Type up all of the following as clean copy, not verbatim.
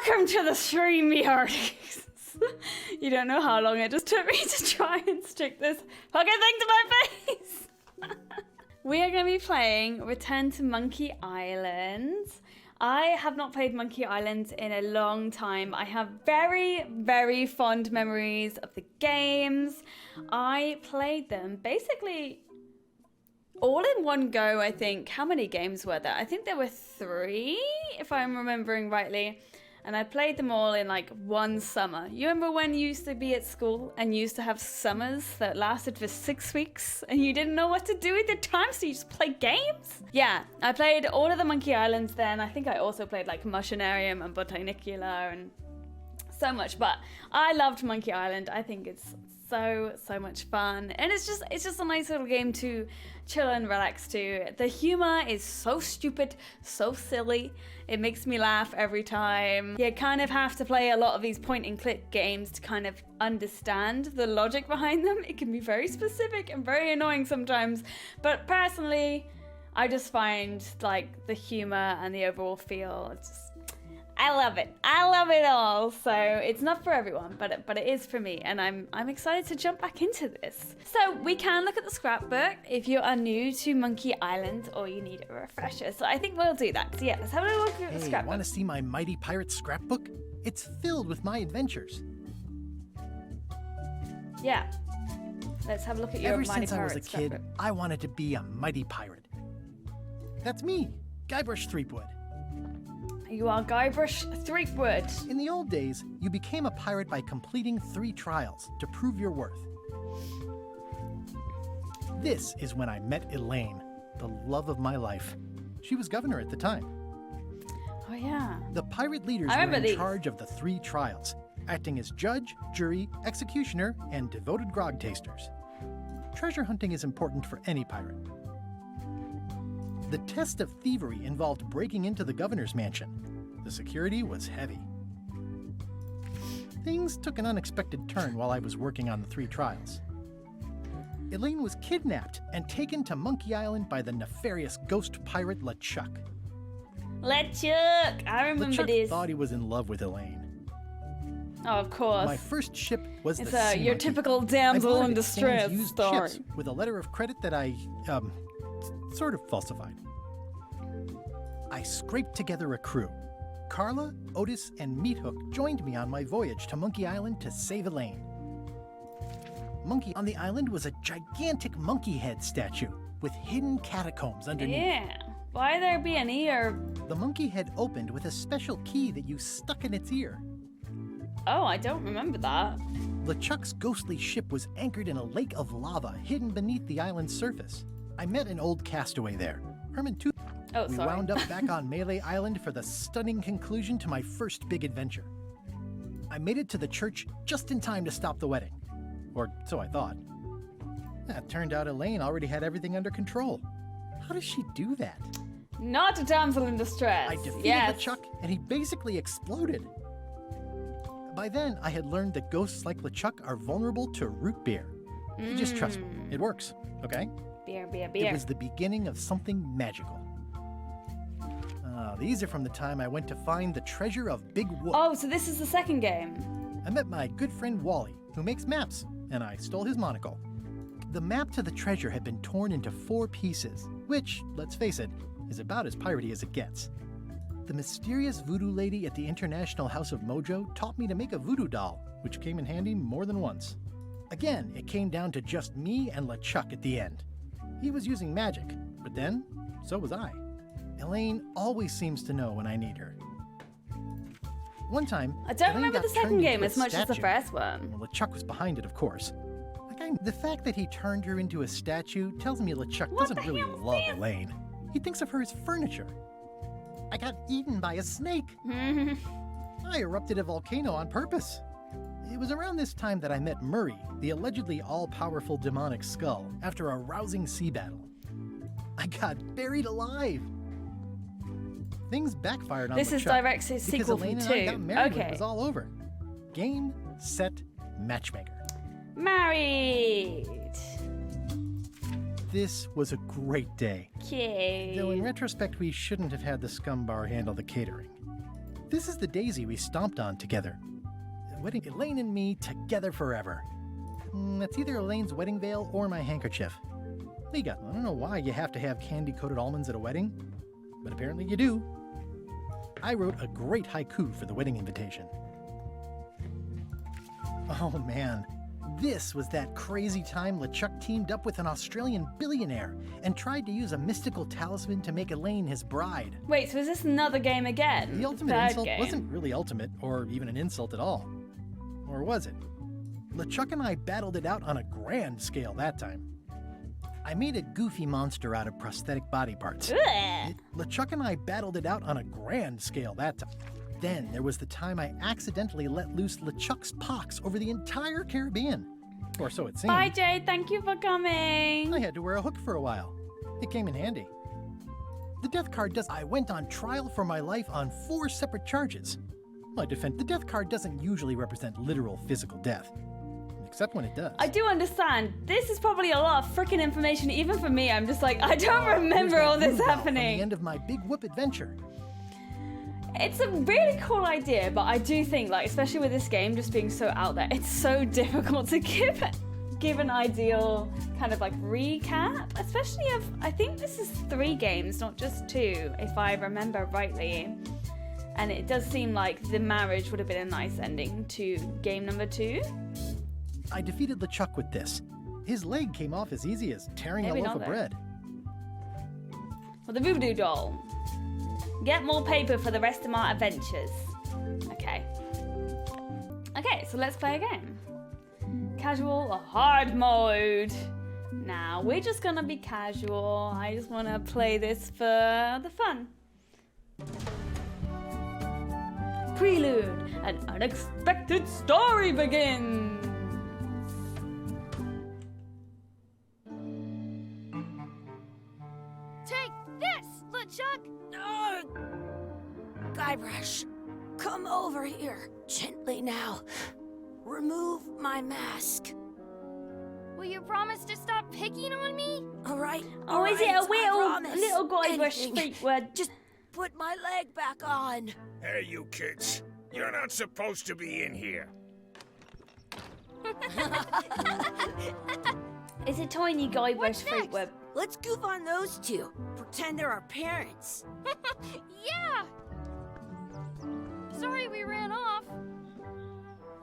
Welcome to the StreamYard. You don't know how long it just took me to try and stick this fucking thing to my face. We are going to be playing Return to Monkey Island. I have not played Monkey Island in a long time. I have very, very fond memories of the games. I played them basically all in one go, I think. How many games were there? I think there were 3, if I'm remembering rightly. And I played them all in like one summer. You remember when you used to be at school and you used to have summers that lasted for 6 weeks and you didn't know what to do with your time, so you just played games? Yeah, I played all of the Monkey Islands then. I think I also played like Mushonarium and Botanicula and so much, but I loved Monkey Island. I think it's so much fun, and it's just a nice little game to chill and relax to. The humor is so stupid, so silly. It makes me laugh every time. You kind of have to play a lot of these point and click games to kind of understand the logic behind them. It can be very specific and very annoying sometimes, but personally I just find like the humor and the overall feel, it's just, I love it. I love it all. So it's not for everyone, but it is for me, and I'm excited to jump back into this. So we can look at the scrapbook if you are new to Monkey Island or you need a refresher. So I think we'll do that. So yeah, let's have a look at the scrapbook. Want to see my mighty pirate scrapbook? It's filled with my adventures. Yeah. Let's have a look at your mighty pirate scrapbook. Ever since I was a kid, I wanted to be a mighty pirate. That's me, Guybrush Threepwood. You are Guybrush Threepwood. In the old days, you became a pirate by completing 3 trials to prove your worth. This is when I met Elaine, the love of my life. She was governor at the time. Oh yeah. The pirate leaders were in charge of the 3 trials, acting as judge, jury, executioner, and devoted grog tasters. Treasure hunting is important for any pirate. The test of thievery involved breaking into the governor's mansion. The security was heavy. Things took an unexpected turn while I was working on the 3 trials. Elaine was kidnapped and taken to Monkey Island by the nefarious ghost pirate LeChuck. LeChuck! I remember this. LeChuck thought he was in love with Elaine. Oh, of course. My first ship was it's the sea your monkey. typical damsel in distress story. Ships with a letter of credit that I, sort of falsified. I scraped together a crew. Carla, Otis, and Meathook joined me on my voyage to Monkey Island to save Elaine. Monkey on the island was a gigantic monkey head statue with hidden catacombs underneath. Yeah, why there be an ear? The monkey head opened with a special key that you stuck in its ear. Oh, I don't remember that. LeChuck's ghostly ship was anchored in a lake of lava hidden beneath the island's surface. I met an old castaway there, Herman Tooth. Oh, we wound up back on Melee Island for the stunning conclusion to my first big adventure. I made it to the church just in time to stop the wedding. Or so I thought. It turned out Elaine already had everything under control. How does she do that? Not a damsel in distress. I defeated LeChuck, and he basically exploded. By then, I had learned that ghosts like LeChuck are vulnerable to root beer. Just trust me, it works, okay? Beer. It was the beginning of something magical. These are from the time I went to find the treasure of Big Whoop. Oh, so this is the second game. I met my good friend Wally, who makes maps, and I stole his monocle. The map to the treasure had been torn into 4 pieces, which, let's face it, is about as piratey as it gets. The mysterious voodoo lady at the International House of Mojo taught me to make a voodoo doll, which came in handy more than once. Again, it came down to just me and LeChuck at the end. He was using magic, but then, so was I. Elaine always seems to know when I need her. One time, I don't Elaine remember got the second turned game into a as much as the statue. first one. Well, LeChuck was behind it, of course. The fact that he turned her into a statue tells me LeChuck doesn't really love Elaine. He thinks of her as furniture. I got eaten by a snake. I erupted a volcano on purpose. It was around this time that I met Murray, the allegedly all-powerful demonic skull, after a rousing sea battle. I got buried alive. Things backfired on This LeChuck is direct sequel because Elaine from and I 2. got married when Okay. it was all over. Game, set, matchmaker. Married. This was a great day. Okay. Though in retrospect, we shouldn't have had the scum bar handle the catering. This is the daisy we stomped on together. Wedding Elaine and me together forever. It's either Elaine's wedding veil or my handkerchief. Liga, I don't know why you have to have candy-coated almonds at a wedding, but apparently you do. I wrote a great haiku for the wedding invitation. Oh man, this was that crazy time LeChuck teamed up with an Australian billionaire and tried to use a mystical talisman to make Elaine his bride. Wait, so is this another game again? The ultimate Third insult game. wasn't really ultimate, or even an insult at all. Or was it? LeChuck and I battled it out on a grand scale that time. I made a goofy monster out of prosthetic body parts. Ugh. LeChuck and I battled it out on a grand scale that time. Then there was the time I accidentally let loose LeChuck's pox over the entire Caribbean. Or so it seemed. Bye, Jade. Thank you for coming. I had to wear a hook for a while. It came in handy. The death card does. I went on trial for my life on 4 separate charges. My defense. The death card doesn't usually represent literal physical death. Except when it does. I do understand. This is probably a lot of freaking information, even for me. I'm just like, I don't remember all this happening. The end of my big whoop adventure. It's a really cool idea, but I do think, like, especially with this game just being so out there, it's so difficult to give an ideal kind of like recap, especially of, I think this is 3 games, not just 2, if I remember rightly. And it does seem like the marriage would have been a nice ending to game number 2. I defeated LeChuck with this. His leg came off as easy as tearing Maybe a loaf not of though. bread. Well, the voodoo doll. Get more paper for the rest of my adventures. Okay. Okay, so let's play a game. Casual or hard mode. Now, we're just gonna be casual. I just wanna play this for the fun. Prelude. An unexpected story begins. Take this, LeChuck! Guybrush, come over here. Gently now. Remove my mask. Will you promise to stop picking on me? All right? Oh, is it a little Guybrush Anything. street word? Just put my leg back on. Hey, you kids. You're not supposed to be in here. It's a tiny Guybrush What's street next? word. Let's goof on those two. Pretend they're our parents. Yeah! Sorry we ran off.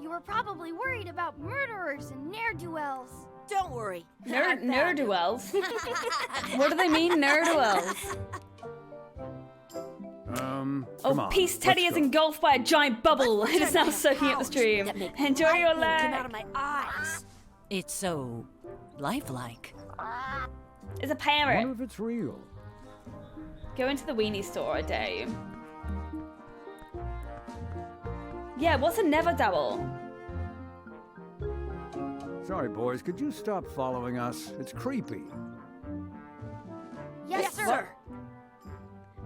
You were probably worried about murderers and ne'er-do-wells. Don't worry. Nerd-wells. What do they mean, nerd-wells? Come Oh, on, Peace Teddy let's is go. engulfed by a giant bubble. It is now Have soaking up the powers stream. that make Enjoy your lightning come out leg. of my eyes. It's so lifelike. It's a parrot. What if it's real? Go into the weenie store, I dare you. Yeah, what's a never double? Sorry, boys, could you stop following us? It's creepy. Yes, sir. sir.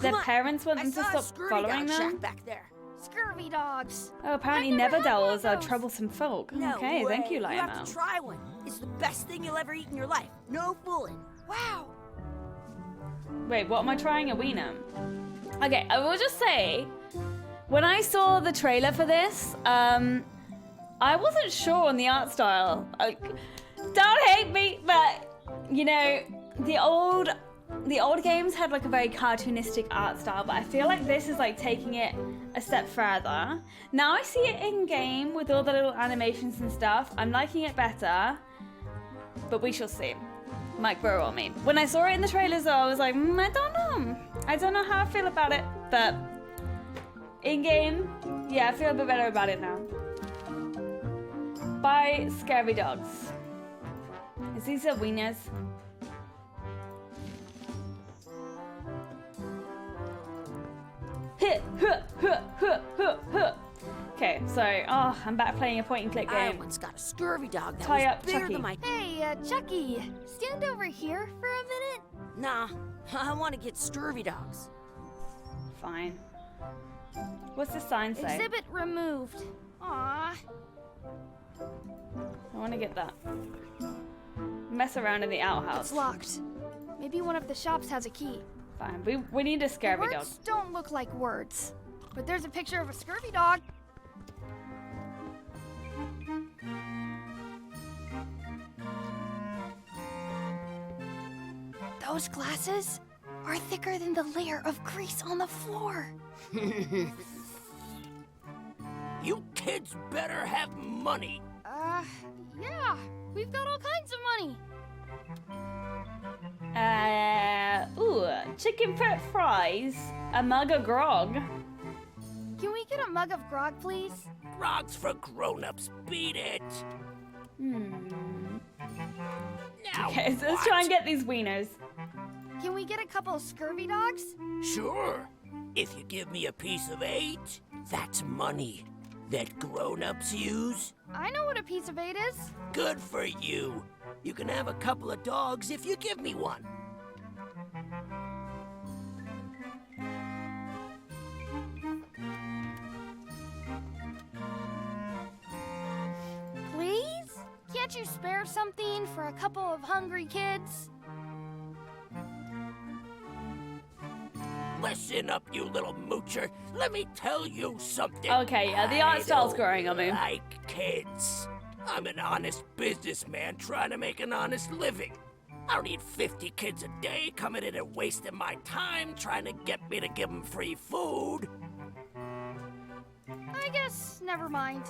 Their Come on. parents want I them to saw a stop scurvy following dog them? shack back there. Scurvy dogs. Oh, apparently I've never never had one doubles of are those. troublesome folk. No Okay, thank way. you, You have Lionel. to try one. It's the best thing you'll ever eat in your life. No fooling. Wow. Wait, what am I trying? A wiener? Okay, I will just say, when I saw the trailer for this, I wasn't sure on the art style. Don't hate me, but you know, the old games had like a very cartoonistic art style, but I feel like this is like taking it a step further. Now I see it in game with all the little animations and stuff. I'm liking it better, but we shall see. Might grow on me. When I saw it in the trailers, though, I was like, I don't know. I don't know how I feel about it, but in game, yeah, I feel a bit better about it now. By Scary Dogs. Is these are wieners? Okay, so I'm back playing a point and click I game. once got a scurvy dog that Tie was up bigger Chucky. than my... Hey, Chucky, stand over here for a minute. Nah, I want to get scurvy dogs. Fine. What's the sign say? Exhibit removed. Aw. I want to get that. Mess around in the outhouse. It's locked. Maybe one of the shops has a key. Fine. We need a scary dog. Words don't look like words. but there's a picture of a scurvy dog. Those glasses are thicker than the layer of grease on the floor. You kids better have money. Yeah, we've got all kinds of money. Chicken fries, a mug of grog. Can we get a mug of grog, please? Grog's for grown-ups. Beat it. Now Okay, so let's try and get these wieners. Can we get a couple of scurvy dogs? Sure. If you give me a piece of 8, that's money that grown-ups use. I know what a piece of 8 is. Good for you. You can have a couple of dogs if you give me one. Please? Can't you spare something for a couple of hungry kids? Listen up, you little moocher. Let me tell you something. Okay, yeah, the art I style's don't growing on me. like kids. I'm an honest businessman trying to make an honest living. I don't need 50 kids a day coming in and wasting my time trying to get me to give them free food. I guess never mind.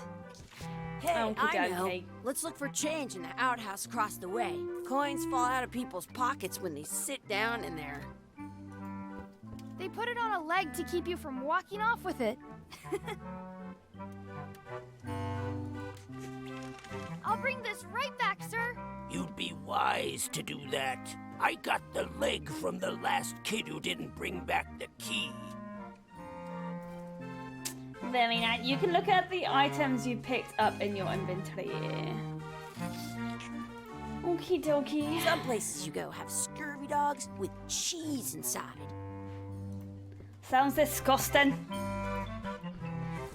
Hey, Okie I know. dokie. Let's look for change in the outhouse across the way. Coins fall out of people's pockets when they sit down in there. They put it on a leg to keep you from walking off with it. I'll bring this right back, sir. You'd be wise to do that. I got the leg from the last kid who didn't bring back the key. Very nice. You can look at the items you picked up in your inventory. Okie dokie. Some places you go have scurvy dogs with cheese inside. Sounds disgusting.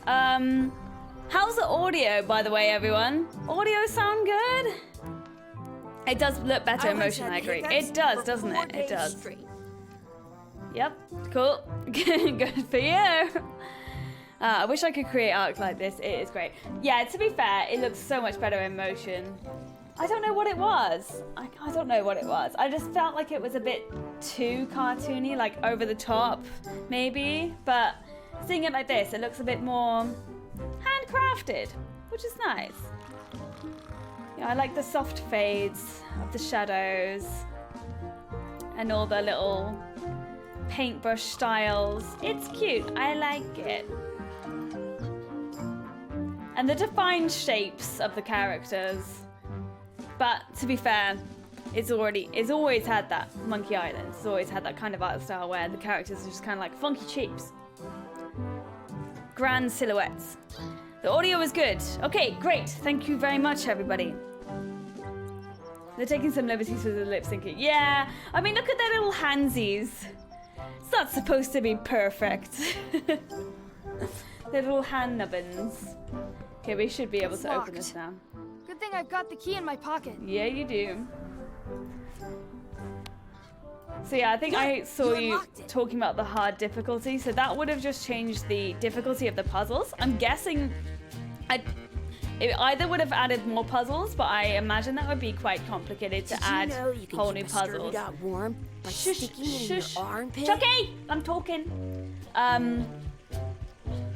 How's the audio, by the way, everyone? Audio sound good? It does look better in motion, I agree. It does, doesn't it? It does. Yep, cool. Good for you. I wish I could create art like this. It is great. Yeah, to be fair, it looks so much better in motion. I don't know what it was. I don't know what it was. I just felt like it was a bit too cartoony, like over the top, maybe. But seeing it like this, it looks a bit more handcrafted, which is nice. Yeah, I like the soft fades of the shadows and all the little paintbrush styles. It's cute. I like it. And the defined shapes of the characters. But to be fair, it's always had that Monkey Island. It's always had that kind of art style where the characters are just kind of like funky shapes. Grand silhouettes. The audio is good. Okay, great. Thank you very much, everybody. They're taking some liberties with the lip syncing. Yeah, I mean, look at their little handsies. It's not supposed to be perfect. Their little hand nubbins. Okay, we should be able It's to open this locked. now. Good thing I've got the key in my pocket. Yeah, you do. So yeah, I think I saw you unlocked it. talking about the hard difficulty. So that would have just changed the difficulty of the puzzles. I'm guessing it either would have added more puzzles, but I imagine that would be quite complicated to Did add you know you can whole keep new a scurvy puzzles. dog warm by Shush, sticking it in shush. your armpit? Chucky, I'm talking.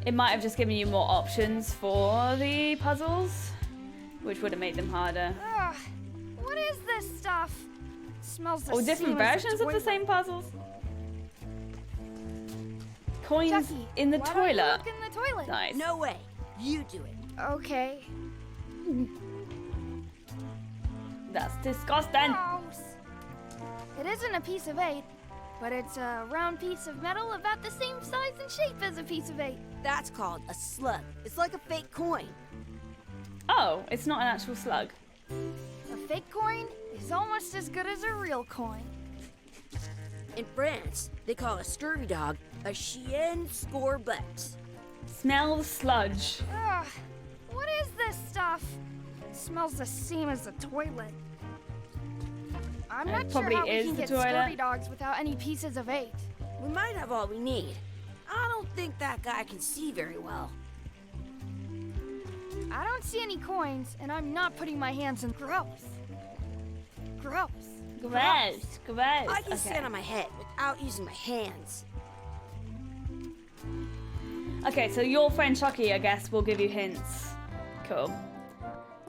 It might have just given you more options for the puzzles, which would have made them harder. Ugh, what is this stuff? It smells the Or same different as versions the of the toilet. same puzzles. Coins Chucky, in the why don't you toilet. look in the toilet. Nice. No way. You do it. Okay. That's disgusting. Gross. It isn't a piece of 8, but it's a round piece of metal about the same size and shape as a piece of 8. That's called a slug. It's like a fake coin. Oh, it's not an actual slug. A fake coin is almost as good as a real coin. In France, they call a scurvy dog a chien scorbut. Smell the sludge. Ugh, what is this stuff? It smells the same as the toilet. I'm It not probably sure how we is can the get toilet. scurvy dogs without any pieces of 8. We might have all we need. I don't don't think that guy can see very well. I don't see any coins, and I'm not putting my hands in. Gross. Gross. Gross. Gross. I can Okay. stand on my head without using my hands. Okay, so your friend Chucky, I guess, will give you hints. Cool.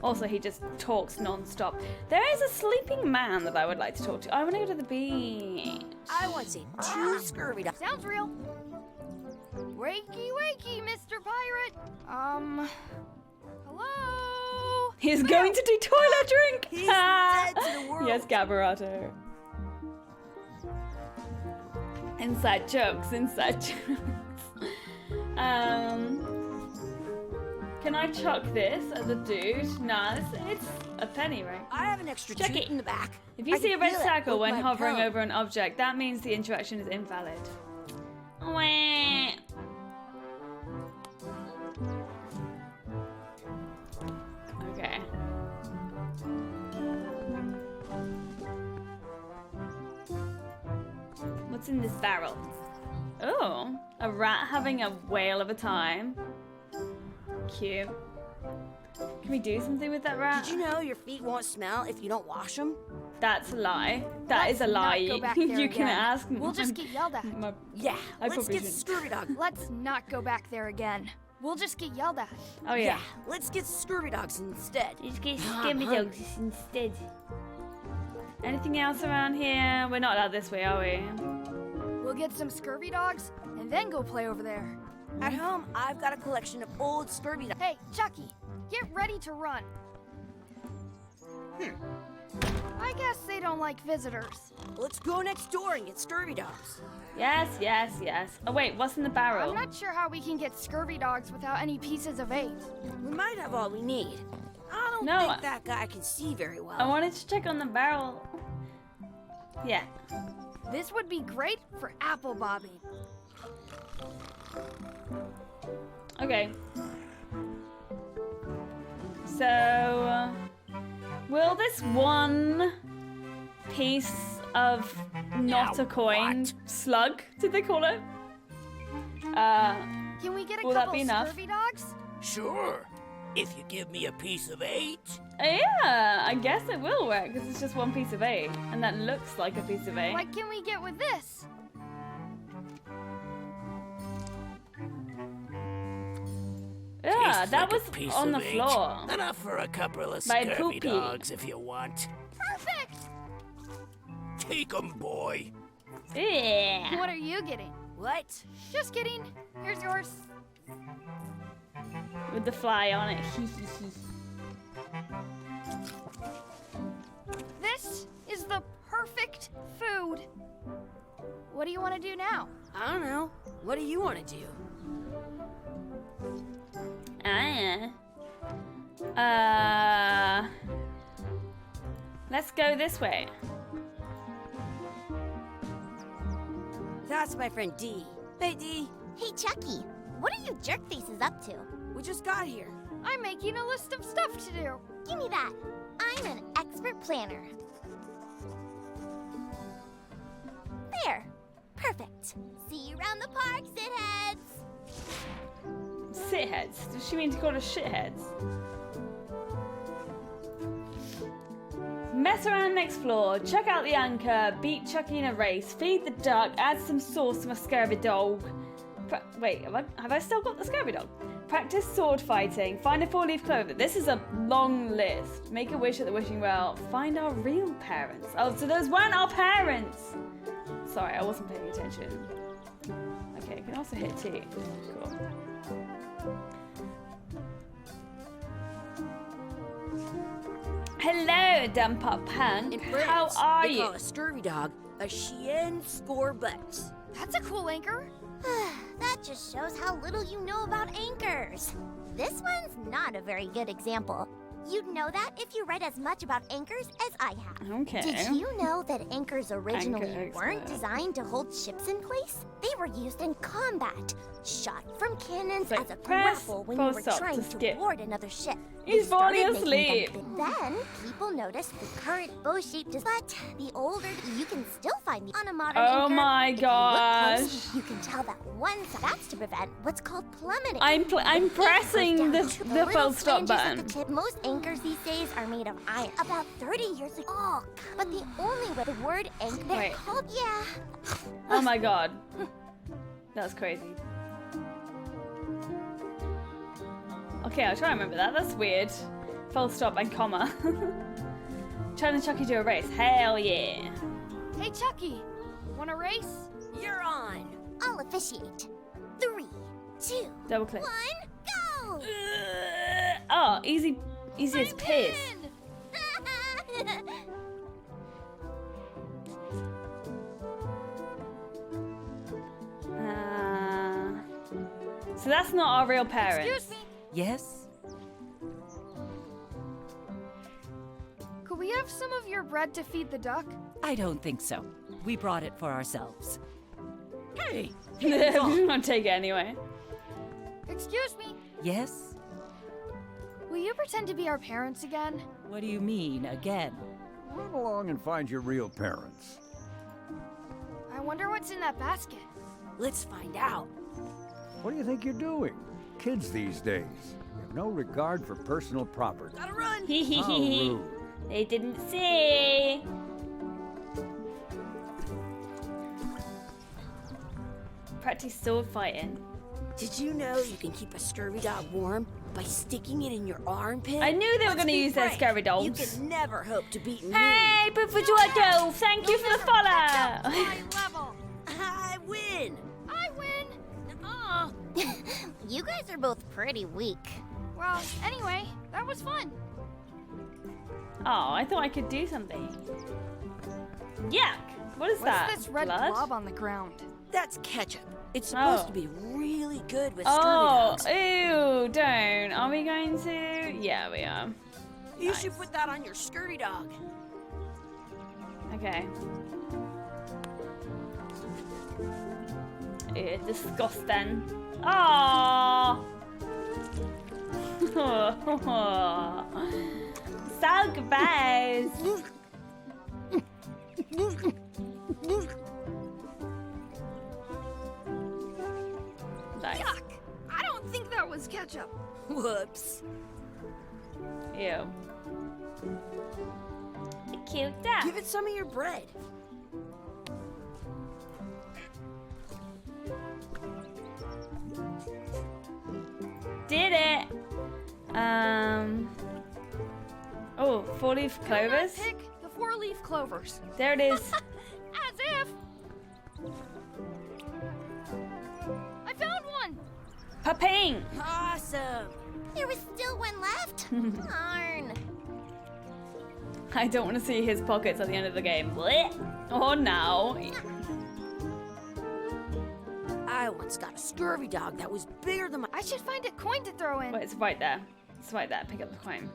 Also, he just talks non-stop. There is a sleeping man that I would like to talk to. I want to go to the beach. I once seen 2 scurvy dogs. Sounds real. Wakey, wakey, Mr. Pirate. Hello? He's going to do toilet drink. He's dead to the world. Yes, Gabarato. Inside jokes, inside jokes. Can I chuck this at the dude? Nah, it's a penny, right? I have an extra Check tooth it. in the back. If you I see a can red feel it circle with when my hovering palm. over an object, that means the interaction is invalid. Wah. Okay. What's in this barrel? Oh, a rat having a whale of a time. Cute. Can we do something with that rat? Did you know your feet won't smell if you don't wash them? That's a lie. That is a lie. Let's not go back You there can again. ask. We'll just get yelled at. Yeah, I let's probably get shouldn't. scurvy dog. Let's not go back there again. We'll just get yelled at. Oh yeah. Let's get scurvy dogs instead. Let's get scurvy dogs instead. Anything else around here? We're not out this way, are we? We'll get some scurvy dogs and then go play over there. At home, I've got a collection of old scurvy dogs. Hey, Chucky, get ready to run. I guess they don't like visitors. Let's go next door and get scurvy dogs. Yes, yes, yes. Oh wait, what's in the barrel? I'm not sure how we can get scurvy dogs without any pieces of eight. We might have all we need. I don't No, think that guy can see very well. I wanted to check on the barrel. Yeah. This would be great for apple bobbing. Okay. So, will this one piece of not a coin what? slug, did they call it? Can we get a Will that couple be enough? scurvy dogs? Sure. If you give me a piece of 8. Yeah, I guess it will work because it's just one piece of 8, and that looks like a piece of 8. What can we get with this? Yeah, Tastes that like a was piece on the of 8. floor. Enough for a couple of By scurvy Poopy. dogs if you want. Perfect! Take 'em, boy. Yeah. What are you getting? What? Just kidding. Here's yours. With the fly on it. This is the perfect food. What do you want to do now? I don't know. What do you want to do? Let's go this way. That's my friend Dee. Hey, Dee. Hey, Chucky, what are you jerk faces up to? We just got here. I'm making a list of stuff to do. Give me that. I'm an expert planner. There. Perfect. See you around the park, shitheads. Shitheads. Does she mean to call us shitheads? Mess around and explore. Check out the anchor. Beat Chucky in a race. Feed the duck. Add some sauce to my scurvy dog. Wait, have I still got the scurvy dog? Practice sword fighting. Find a four-leaf clover. This is a long list. Make a wish at the wishing well. Find our real parents. Oh, so those weren't our parents. Sorry, I wasn't paying attention. Okay, you can also hit T. Cool. Hello, Dumpop Punk. In France, How are they you? call a scurvy dog a chien scorbut. That's a cool anchor. That just shows how little you know about anchors. This one's not a very good example. You'd know that if you read as much about anchors as I have. Okay. Did you know that anchors originally Anchor weren't expert. designed to hold ships in place? They were used in combat, shot from cannons So as a press grapple when full you were stop trying to to skip. board another ship. He's They falling started making asleep. them big. Then people noticed the current bow-shaped but the older you can still find the on a modern Oh anchor. my If you look close, gosh. you can tell that one side. That's to prevent what's called plummeting. I'm pressing Down the to the little full stop flanges at button. the tip. Most anchors these days are made of iron. About 30 years ago. Oh, but the only way the word anchor, they're Wait. called, yeah. Oh my god. That's crazy. Okay, I'll try and remember that. That's weird. Full stop and comma. Challenge Chucky to a race. Hell yeah. Hey, Chucky, wanna race? You're on. I'll officiate. 3, 2, Double click. 1, go! Oh, easy as piss. So that's not our real parents. Excuse me. Yes? Could we have some of your bread to feed the duck? I don't think so. We brought it for ourselves. Hey, We won't take it anyway. Excuse me. Yes? Will you pretend to be our parents again? What do you mean, again? Run along and find your real parents. I wonder what's in that basket. Let's find out. What do you think you're doing? Kids these days have no regard for personal property. Gotta run. Hee hee How hee hee. rude. They didn't say. Practice sword fighting. Did you know you can keep a scurvy dog warm by sticking it in your armpit? I knew they were Let's gonna be use their frank, scurvy You dogs. can never hope to beat me. Hey, Pufujuato, thank you for the follow. My level. I win. I win. Aw. You guys are both pretty weak. Well, anyway, that was fun. Oh, I thought I could do something. Yuck! What is that? What's this red Blood? blob on the ground? That's ketchup. It's supposed Oh. to be really good with scurvy Oh, dogs. ew! Don't. Are we going to? Yeah, we are. You should put that on your scurvy dog. Okay. Ew, disgusting. Oh. So gross. Nice. Yuck! I don't think that was ketchup. Whoops. Ew. Cute duck. Give it some of your bread. Did it. Oh, 4-leaf Do not clovers. pick the 4-leaf clovers. There it is. As if. I found one. Paping. Awesome. There was still one left? Darn. I don't want to see his pockets at the end of the game. Blech. Oh no. I once got a scurvy dog that was bigger than my. I should find a coin to throw in. Wait, it's right there. It's right there. Pick up the coin.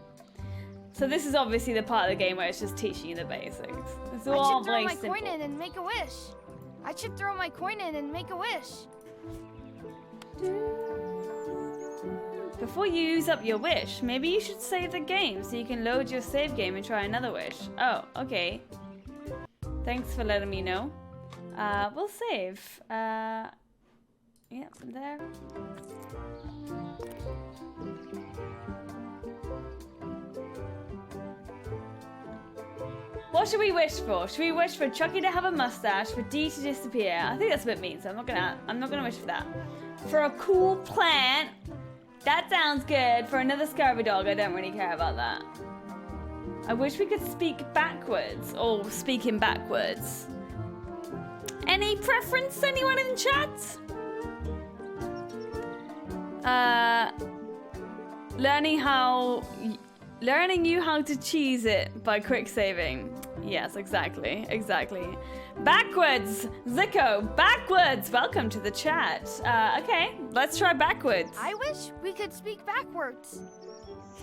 So this is obviously the part of the game where it's just teaching you the basics. It's I all should throw very my simple. coin in and make a wish. I should throw my coin in and make a wish. Before you use up your wish, maybe you should save the game so you can load your save game and try another wish. Oh, okay. Thanks for letting me know. We'll save. Yep, there. What should we wish for? Should we wish for Chucky to have a mustache, for Dee to disappear? I think that's a bit mean, so I'm not gonna wish for that. For a cool plant, that sounds good. For another scurvy dog, I don't really care about that. I wish we could speak backwards, or speaking backwards. Any preference, anyone in chat? Learning you how to cheese it by quick saving. Yes, exactly. Backwards! Zico, backwards! Welcome to the chat. Okay, let's try backwards. I wish we could speak backwards.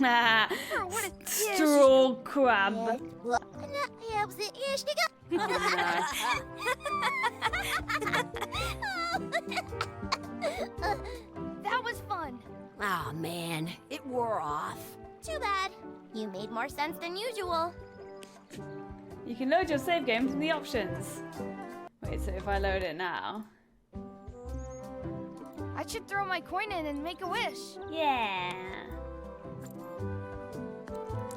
Ah, what a straw crab. That was fun. Oh man, it wore off. Too bad. You made more sense than usual. You can load your save game from the options. Wait, so if I load it now? I should throw my coin in and make a wish. Yeah.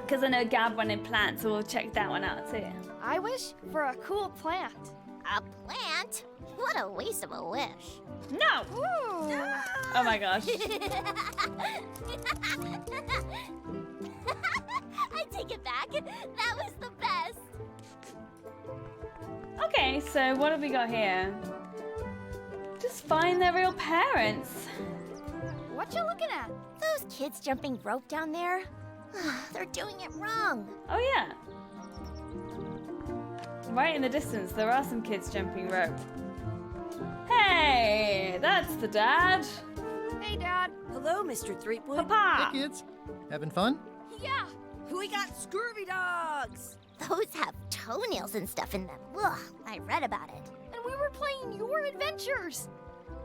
Because I know Gab wanted plants, so we'll check that one out too. I wish for a cool plant. A plant? What a waste of a wish. No! Ooh. Oh my gosh. I take it back. That was the best. Okay, so what have we got here? Just find their real parents. What you looking at? Those kids jumping rope down there, they're doing it wrong. Oh yeah. Right in the distance, there are some kids jumping rope. Hey, that's the dad. Hey, Dad. Hello, Mr. Threepwood. Papa. Hey, kids. Having fun? Yeah. We got scurvy dogs. Those have toenails and stuff in them. Ugh, I read about it. And we were playing your adventures.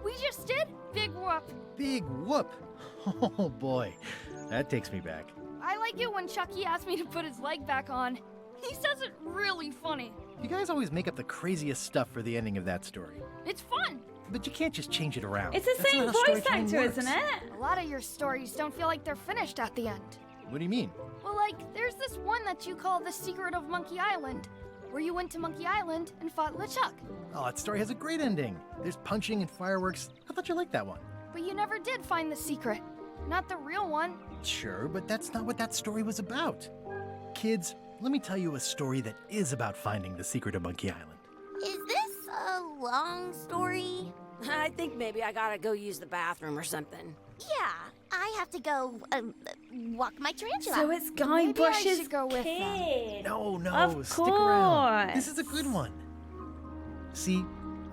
We just did Big Whoop. Big whoop. Oh boy, that takes me back. I like it when Chucky asked me to put his leg back on. He says it really funny. You guys always make up the craziest stuff for the ending of that story. It's fun. But you can't just change it around. It's the That's same not how voice storytelling actor, works. isn't it? A lot of your stories don't feel like they're finished at the end. What do you mean? Well, like, there's this one that you call The Secret of Monkey Island, where you went to Monkey Island and fought LeChuck. Oh, that story has a great ending. There's punching and fireworks. I thought you liked that one. But you never did find the secret. Not the real one. Sure, but that's not what that story was about. Kids, let me tell you a story that is about finding the secret of Monkey Island. Is this a long story? I think maybe I gotta go use the bathroom or something. Yeah, I have to go walk my tarantula. So it's Guy Maybe I Bush's should go with them. kid. No, Of stick around. course. This is a good one. See,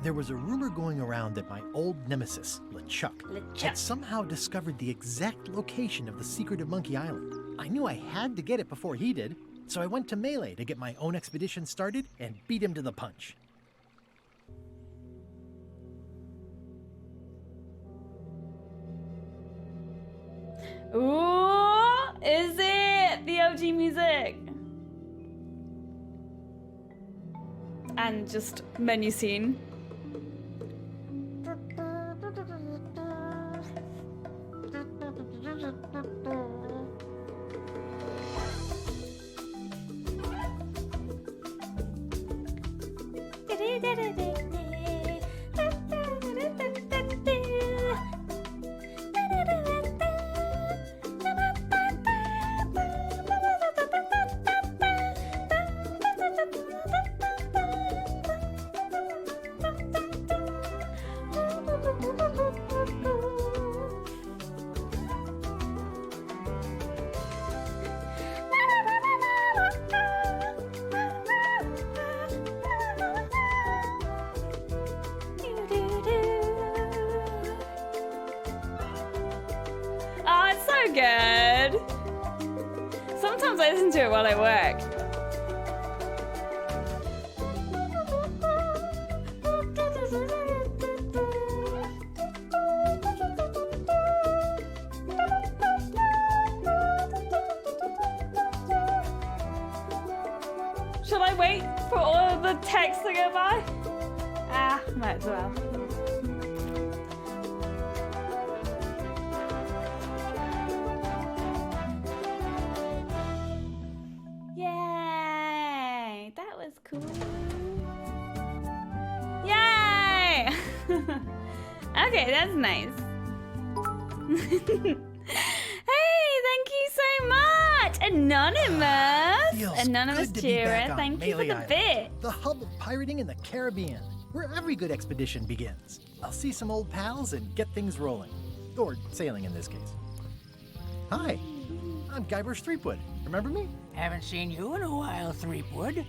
there was a rumor going around that my old nemesis, LeChuck, LeChuck. had somehow discovered the exact location of the secret of Monkey Island. I knew I had to get it before he did, so I went to Melee to get my own expedition started and beat him to the punch. Ooh, is it the OG music? And just menu scene. Oh, it's so good. Sometimes I listen to it while I work. Shall I wait for all of the text to go by? Ah, might as well. Yay! That was cool. Yay! Okay, that's nice. Hey, thank you so much! Anonymous! Feels Anonymous good to be back cheerer, on thank you for Melee the Island, bit. the hub of pirating in the Caribbean, where every good expedition begins. I'll see some old pals and get things rolling. Or sailing in this case. Hi, I'm Guybrush Threepwood. Remember me? Haven't seen you in a while, Threepwood.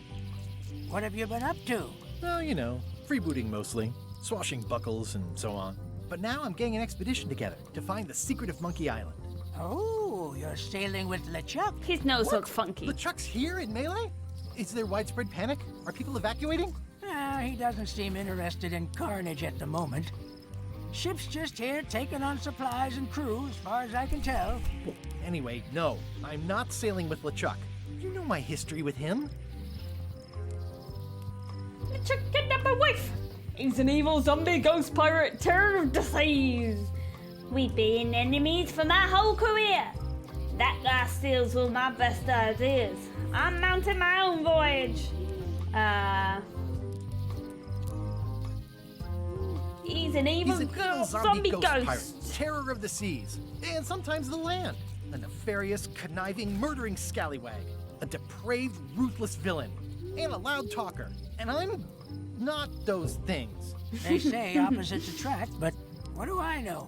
What have you been up to? Well, you know, freebooting mostly, swashing buckles and so on. But now I'm getting an expedition together to find the secret of Monkey Island. Oh, you're sailing with LeChuck? His nose What? looks funky. LeChuck's here in Melee? Is there widespread panic? Are people evacuating? He doesn't seem interested in carnage at the moment. Ship's just here taking on supplies and crew, as far as I can tell. Well, anyway, no, I'm not sailing with LeChuck. You know my history with him. LeChuck kidnapped my wife. He's an evil zombie ghost pirate, terror of the seas. We've been enemies for my whole career. That guy steals all my best ideas. I'm mounting my own voyage. He's an evil, He's an evil zombie ghost ghost. pirate, terror of the seas, and sometimes the land. A nefarious, conniving, murdering scallywag. A depraved, ruthless villain. And a loud talker. And I'm not those things. They say opposites attract, but what do I know?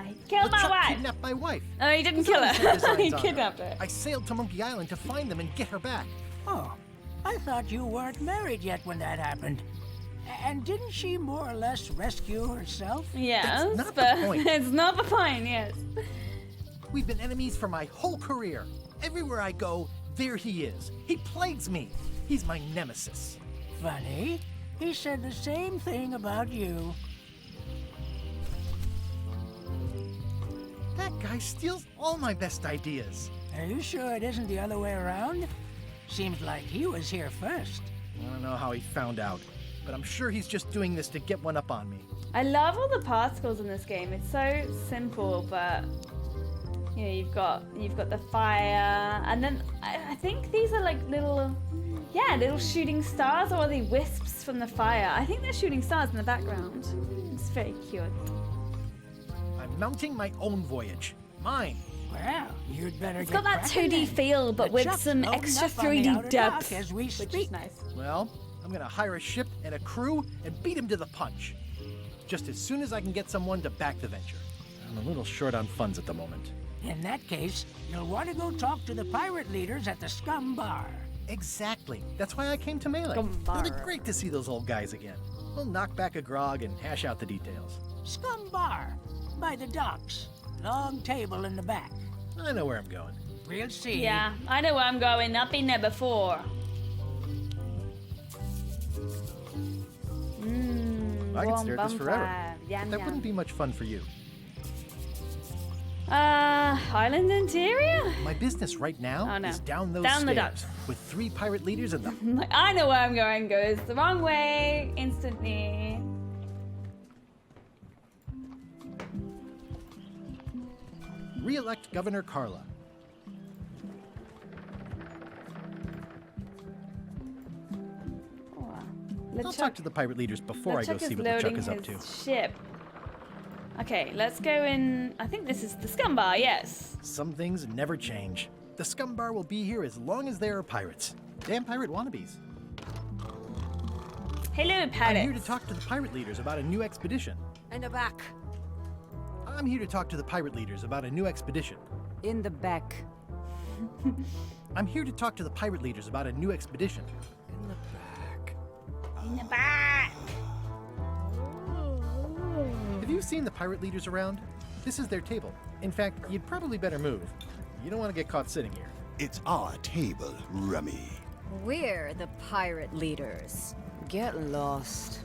He killed my LeChuck wife. kidnapped my wife. Oh, he didn't There's kill always some her. designs He on her. kidnapped her. I sailed to Monkey Island to find them and get her back. Oh, I thought you weren't married yet when that happened. And didn't she more or less rescue herself? Yes, not the but point. it's not the point, yes. We've been enemies for my whole career. Everywhere I go, there he is. He plagues me. He's my nemesis. Funny. He said the same thing about you. That guy steals all my best ideas. Are you sure it isn't the other way around? Seems like he was here first. I don't know how he found out, but I'm sure he's just doing this to get one up on me. I love all the particles in this game. It's so simple, but you know, you've got the fire, and then I think these are like little shooting stars, or are they wisps from the fire? I think they're shooting stars in the background. It's very cute. I'm mounting my own voyage. Mine. Well, you'd better It's get got that cracking 2D then. feel, but The with Chuck's some loading extra up on the 3D outer dock depth, as we which speak. is nice. Well, I'm gonna hire a ship and a crew and beat him to the punch. Just as soon as I can get someone to back the venture. I'm a little short on funds at the moment. In that case, you'll want to go talk to the pirate leaders at the Scum Bar. Exactly. That's why I came to Melee. Scum It'll be bar. great to see those old guys again. We'll knock back a grog and hash out the details. Scum Bar, by the docks. Long table in the back. I know where I'm going. We'll see. Yeah, I know where I'm going. I've been there before. I could warm stare at this forever. bonfire. Yum, That yum. wouldn't be much fun for you. Island interior? My business right now Oh, no. is down those Down the stairs docks. with 3 pirate leaders and the Like, I know where I'm going. Goes the wrong way instantly. re-elect Governor Carla. I'll talk to the pirate leaders before I go see what LeChuck is up to. Ship. Okay, let's go in. I think this is the Scum Bar, yes. Some things never change. The Scum Bar will be here as long as there are pirates. Damn pirate wannabes. Hello, I'm pirates. here to talk to the pirate leaders about a new expedition. In the back. I'm here to talk to the pirate leaders about a new expedition. In the back. I'm here to talk to the pirate leaders about a new expedition. In the back. Have you seen the pirate leaders around? This is their table. In fact, you'd probably better move. You don't want to get caught sitting here. It's our table, Rummy. We're the pirate leaders. Get lost.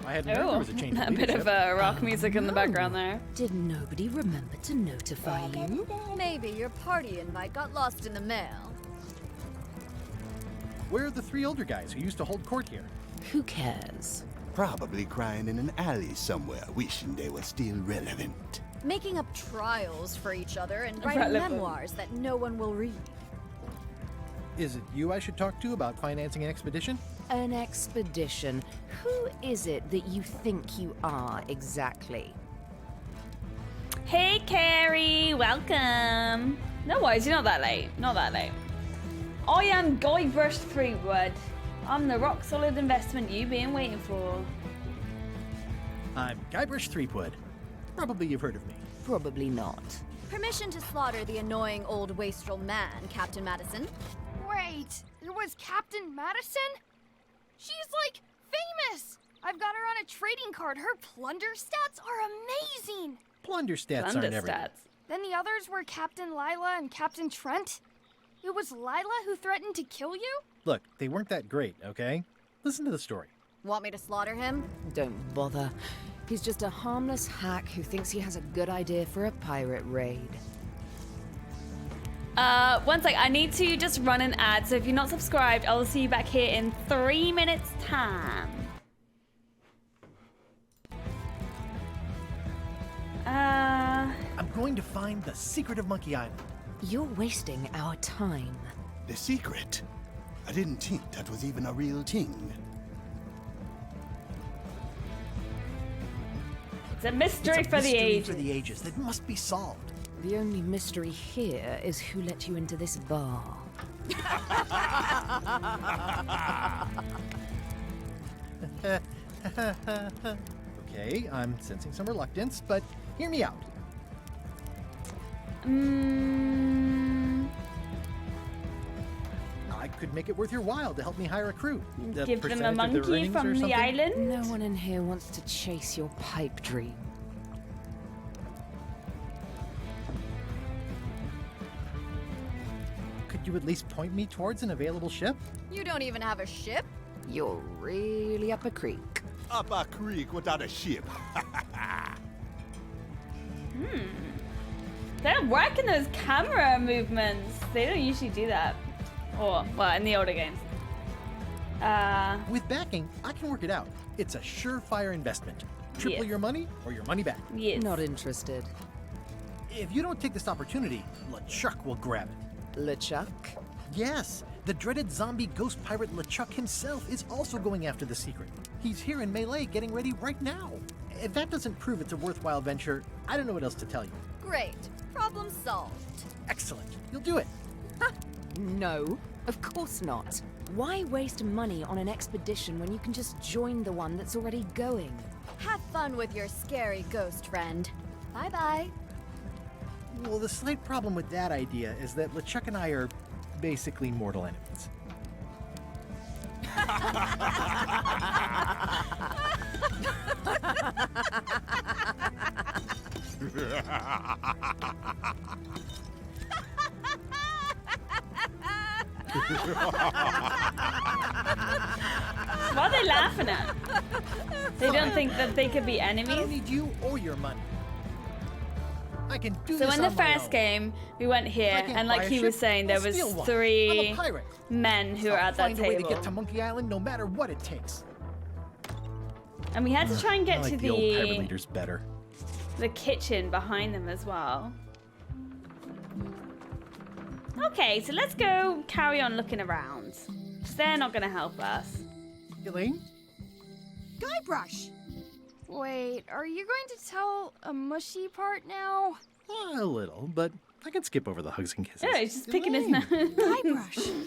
I hadn't heard there was a change of a bit leadership. of rock music in the background there. Did nobody remember to notify you? Maybe your party invite got lost in the mail. Where are the 3 older guys who used to hold court here? Who cares? Probably crying in an alley somewhere, wishing they were still relevant. Making up trials for each other and writing Relevant. memoirs that no one will read. Is it you I should talk to about financing an expedition? An expedition. Who is it that you think you are exactly? Hey, Carrie, welcome. No worries, you're not that late. Not that late. I am Guybrush Threepwood. I'm the rock solid investment you've been waiting for. I'm Guybrush Threepwood. Probably you've heard of me. Probably not. Permission to slaughter the annoying old wastrel man, Captain Madison. Wait, it was Captain Madison? She's like famous! I've got her on a trading card. Her plunder stats are amazing! Plunder stats Plunder aren't everything. stats. Then the others were Captain Lila and Captain Trent? It was Lila who threatened to kill you? Look, they weren't that great, okay? Listen to the story. Want me to slaughter him? Don't bother. He's just a harmless hack who thinks he has a good idea for a pirate raid. One sec, I need to just run an ad, so if you're not subscribed, I'll see you back here in 3 minutes time. I'm going to find the secret of Monkey Island. You're wasting our time. The secret? I didn't think that was even a real thing. It's a mystery It's a for the mystery ages. for the ages that must be solved. The only mystery here is who let you into this bar. Okay, I'm sensing some reluctance, but hear me out. I could make it worth your while to help me hire a crew. The Give them a percentage of their monkey earnings or from the something? island. No one in here wants to chase your pipe dream. Could you at least point me towards an available ship? You don't even have a ship? You're really up a creek. Up a creek without a ship. They're working those camera movements. They don't usually do that. Or, well, in the older games. With backing, I can work it out. It's a surefire investment. Triple Yes. your money or your money back. Yes. Not interested. If you don't take this opportunity, LeChuck will grab it. LeChuck? Yes, the dreaded zombie ghost pirate LeChuck himself is also going after the secret. He's here in Melee getting ready right now. If that doesn't prove it's a worthwhile venture, I don't know what else to tell you. Great. Problem solved. Excellent. You'll do it. No, of course not. Why waste money on an expedition when you can just join the one that's already going? Have fun with your scary ghost friend. Bye-bye. Well, the slight problem with that idea is that LeChuck and I are basically mortal enemies. What are they laughing at? They don't think that they could be I don't enemies? need you or your money. I can do So this in the on my first own. game, we went here, I can't and buy like a he was ship, saying, there I'll was steal one. I'm 3 a pirate. men who were I'll at that find a way to table. get to Monkey Island no matter what it takes. And we had to try and get I like to the old pirate leaders better. the kitchen behind them as well. Okay, so let's go carry on looking around. 'Cause they're not going to help us. Elaine? Guybrush! Wait, are you going to tell a mushy part now? A little, but I can skip over the hugs and kisses. Oh, he's just picking his Elaine. nose. Guybrush!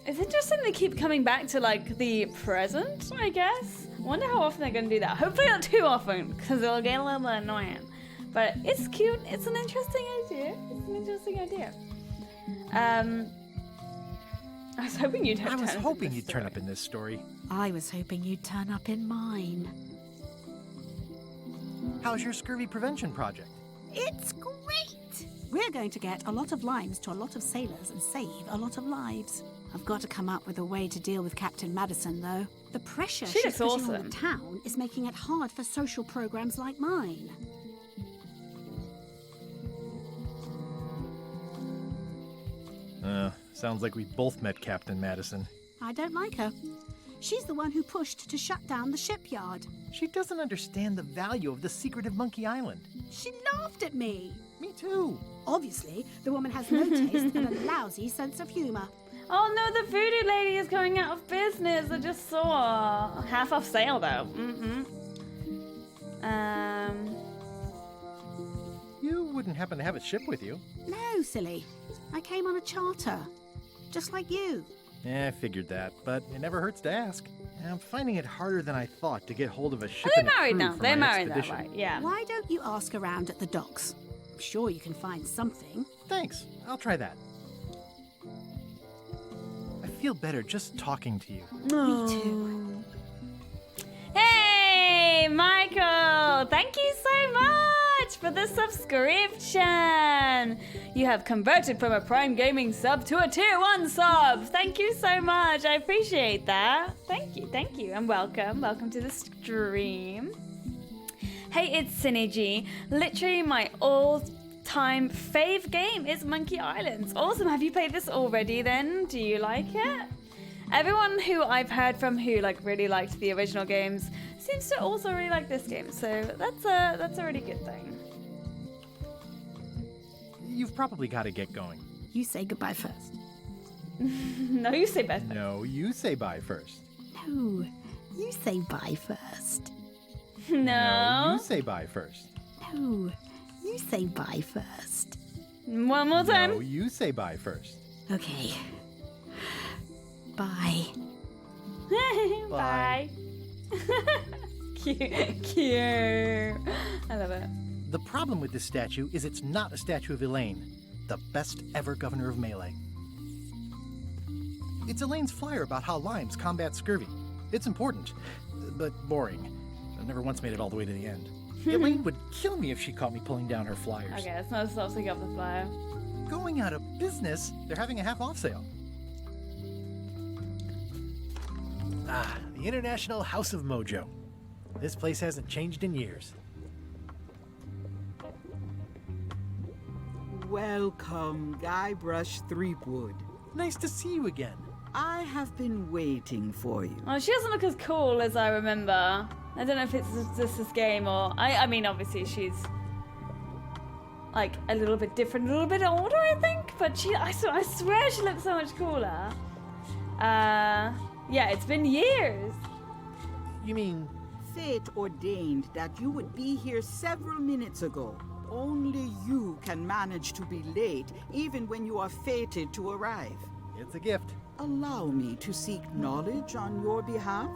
It's interesting they keep coming back to like the present, I guess. I wonder how often they're going to do that. Hopefully not too often, because it'll get a little bit annoying. But it's cute. It's an interesting idea. It's an interesting idea. I was hoping you'd have I was turn up in hoping this you'd turn story. up in this story. I was hoping you'd turn up in mine. How's your scurvy prevention project? It's great! We're going to get a lot of limes to a lot of sailors and save a lot of lives. I've got to come up with a way to deal with Captain Madison, though. The pressure She she's looks putting on awesome. the town is making it hard for social programs like mine. Sounds like we both met Captain Madison. I don't like her. She's the one who pushed to shut down the shipyard. She doesn't understand the value of the secret of Monkey Island. She laughed at me. Me too. Obviously, the woman has no taste and a lousy sense of humor. Oh no, the voodoo lady is going out of business. I just saw. Half off sale though. You wouldn't happen to have a ship with you. No, silly. I came on a charter. Just like you. I figured that, but it never hurts to ask. I'm finding it harder than I thought to get hold of a ship They're and a married crew now. for They're my married now, expedition. right? Yeah. Why don't you ask around at the docks? I'm sure you can find something. Thanks. I'll try that. I feel better just talking to you. Me too. Hey, Michael! Thank you so much for the subscription. You have converted from a Prime Gaming sub to a Tier 1 sub. Thank you so much. I appreciate that. Thank you, and welcome. Welcome to the stream. Hey, it's Synergy. Literally my all-time fave game is Monkey Islands. Awesome. Have you played this already then? Do you like it? Everyone who I've heard from who like really liked the original games seems to also really like this game, so that's a really good thing. You've probably got to get going. You say goodbye first. No, you say bye first. No, you say bye first. No, you say bye first. No. You say bye first. No, you say bye first. One more time. No, you say bye first. Okay. Bye. Bye. Cute. I love it. The problem with this statue is it's not a statue of Elaine, the best ever governor of Melee. It's Elaine's flyer about how limes combat scurvy. It's important, but boring. I've never once made it all the way to the end. Elaine would kill me if she caught me pulling down her flyers. Okay, let's not stop to up the flyer. Going out of business, they're having a half-off sale. Ah, the International House of Mojo. This place hasn't changed in years. Welcome, Guybrush Threepwood. Nice to see you again. I have been waiting for you. Oh, she doesn't look as cool as I remember. I don't know if it's just this game or... I mean, obviously she's like a little bit different, a little bit older, I think. But I swear she looks so much cooler. Yeah, it's been years. You mean... Fate ordained that you would be here several minutes ago. Only you can manage to be late, even when you are fated to arrive. It's a gift. Allow me to seek knowledge on your behalf.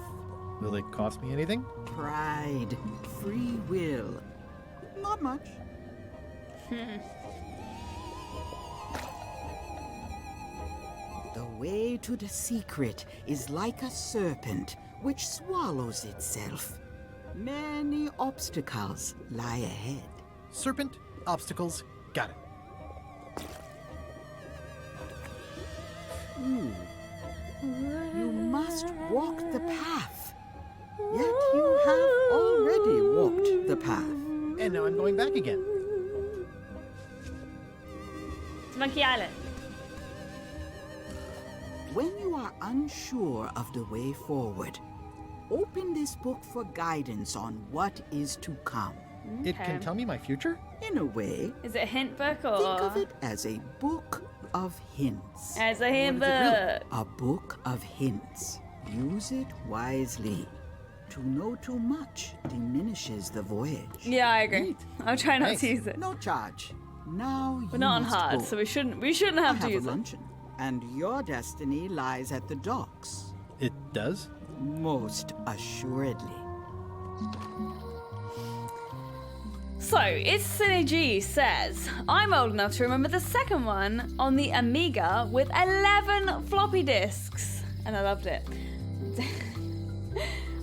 Will it cost me anything? Pride, free will. Not much. The way to the secret is like a serpent which swallows itself. Many obstacles lie ahead. Serpent, obstacles, got it. You must walk the path. Yet you have already walked the path. And now I'm going back again. It's Monkey Island. When you are unsure of the way forward, open this book for guidance on what is to come. It can tell me my future? In a way. Is it a hint book or...? Think of it as a book of hints. As a hint book. Really? A book of hints. Use it wisely. To know too much diminishes the voyage. Yeah, I agree. I'll try not to use it. No charge. Now We're not on must hard, go. so we shouldn't have to I use have a it. luncheon, and your destiny lies at the docks. It does? Most assuredly. So, it's Synergy says, I'm old enough to remember the second one on the Amiga with 11 floppy disks. And I loved it.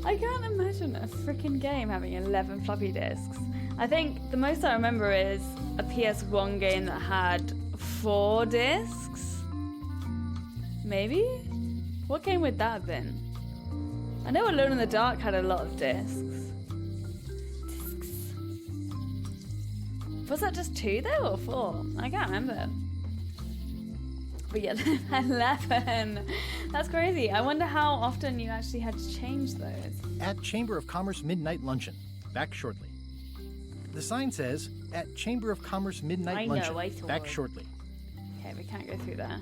I can't imagine a freaking game having 11 floppy disks. I think the most I remember is a PS1 game that had 4 disks. Maybe? What game would that have been? I know Alone in the Dark had a lot of disks. Was that just 2 though, or 4? I can't remember. But yeah, 11. That's crazy. I wonder how often you actually had to change those. At Chamber of Commerce Midnight Luncheon. Back shortly. The sign says, at Chamber of Commerce Midnight Luncheon. I saw Back it. shortly. Okay, we can't go through there.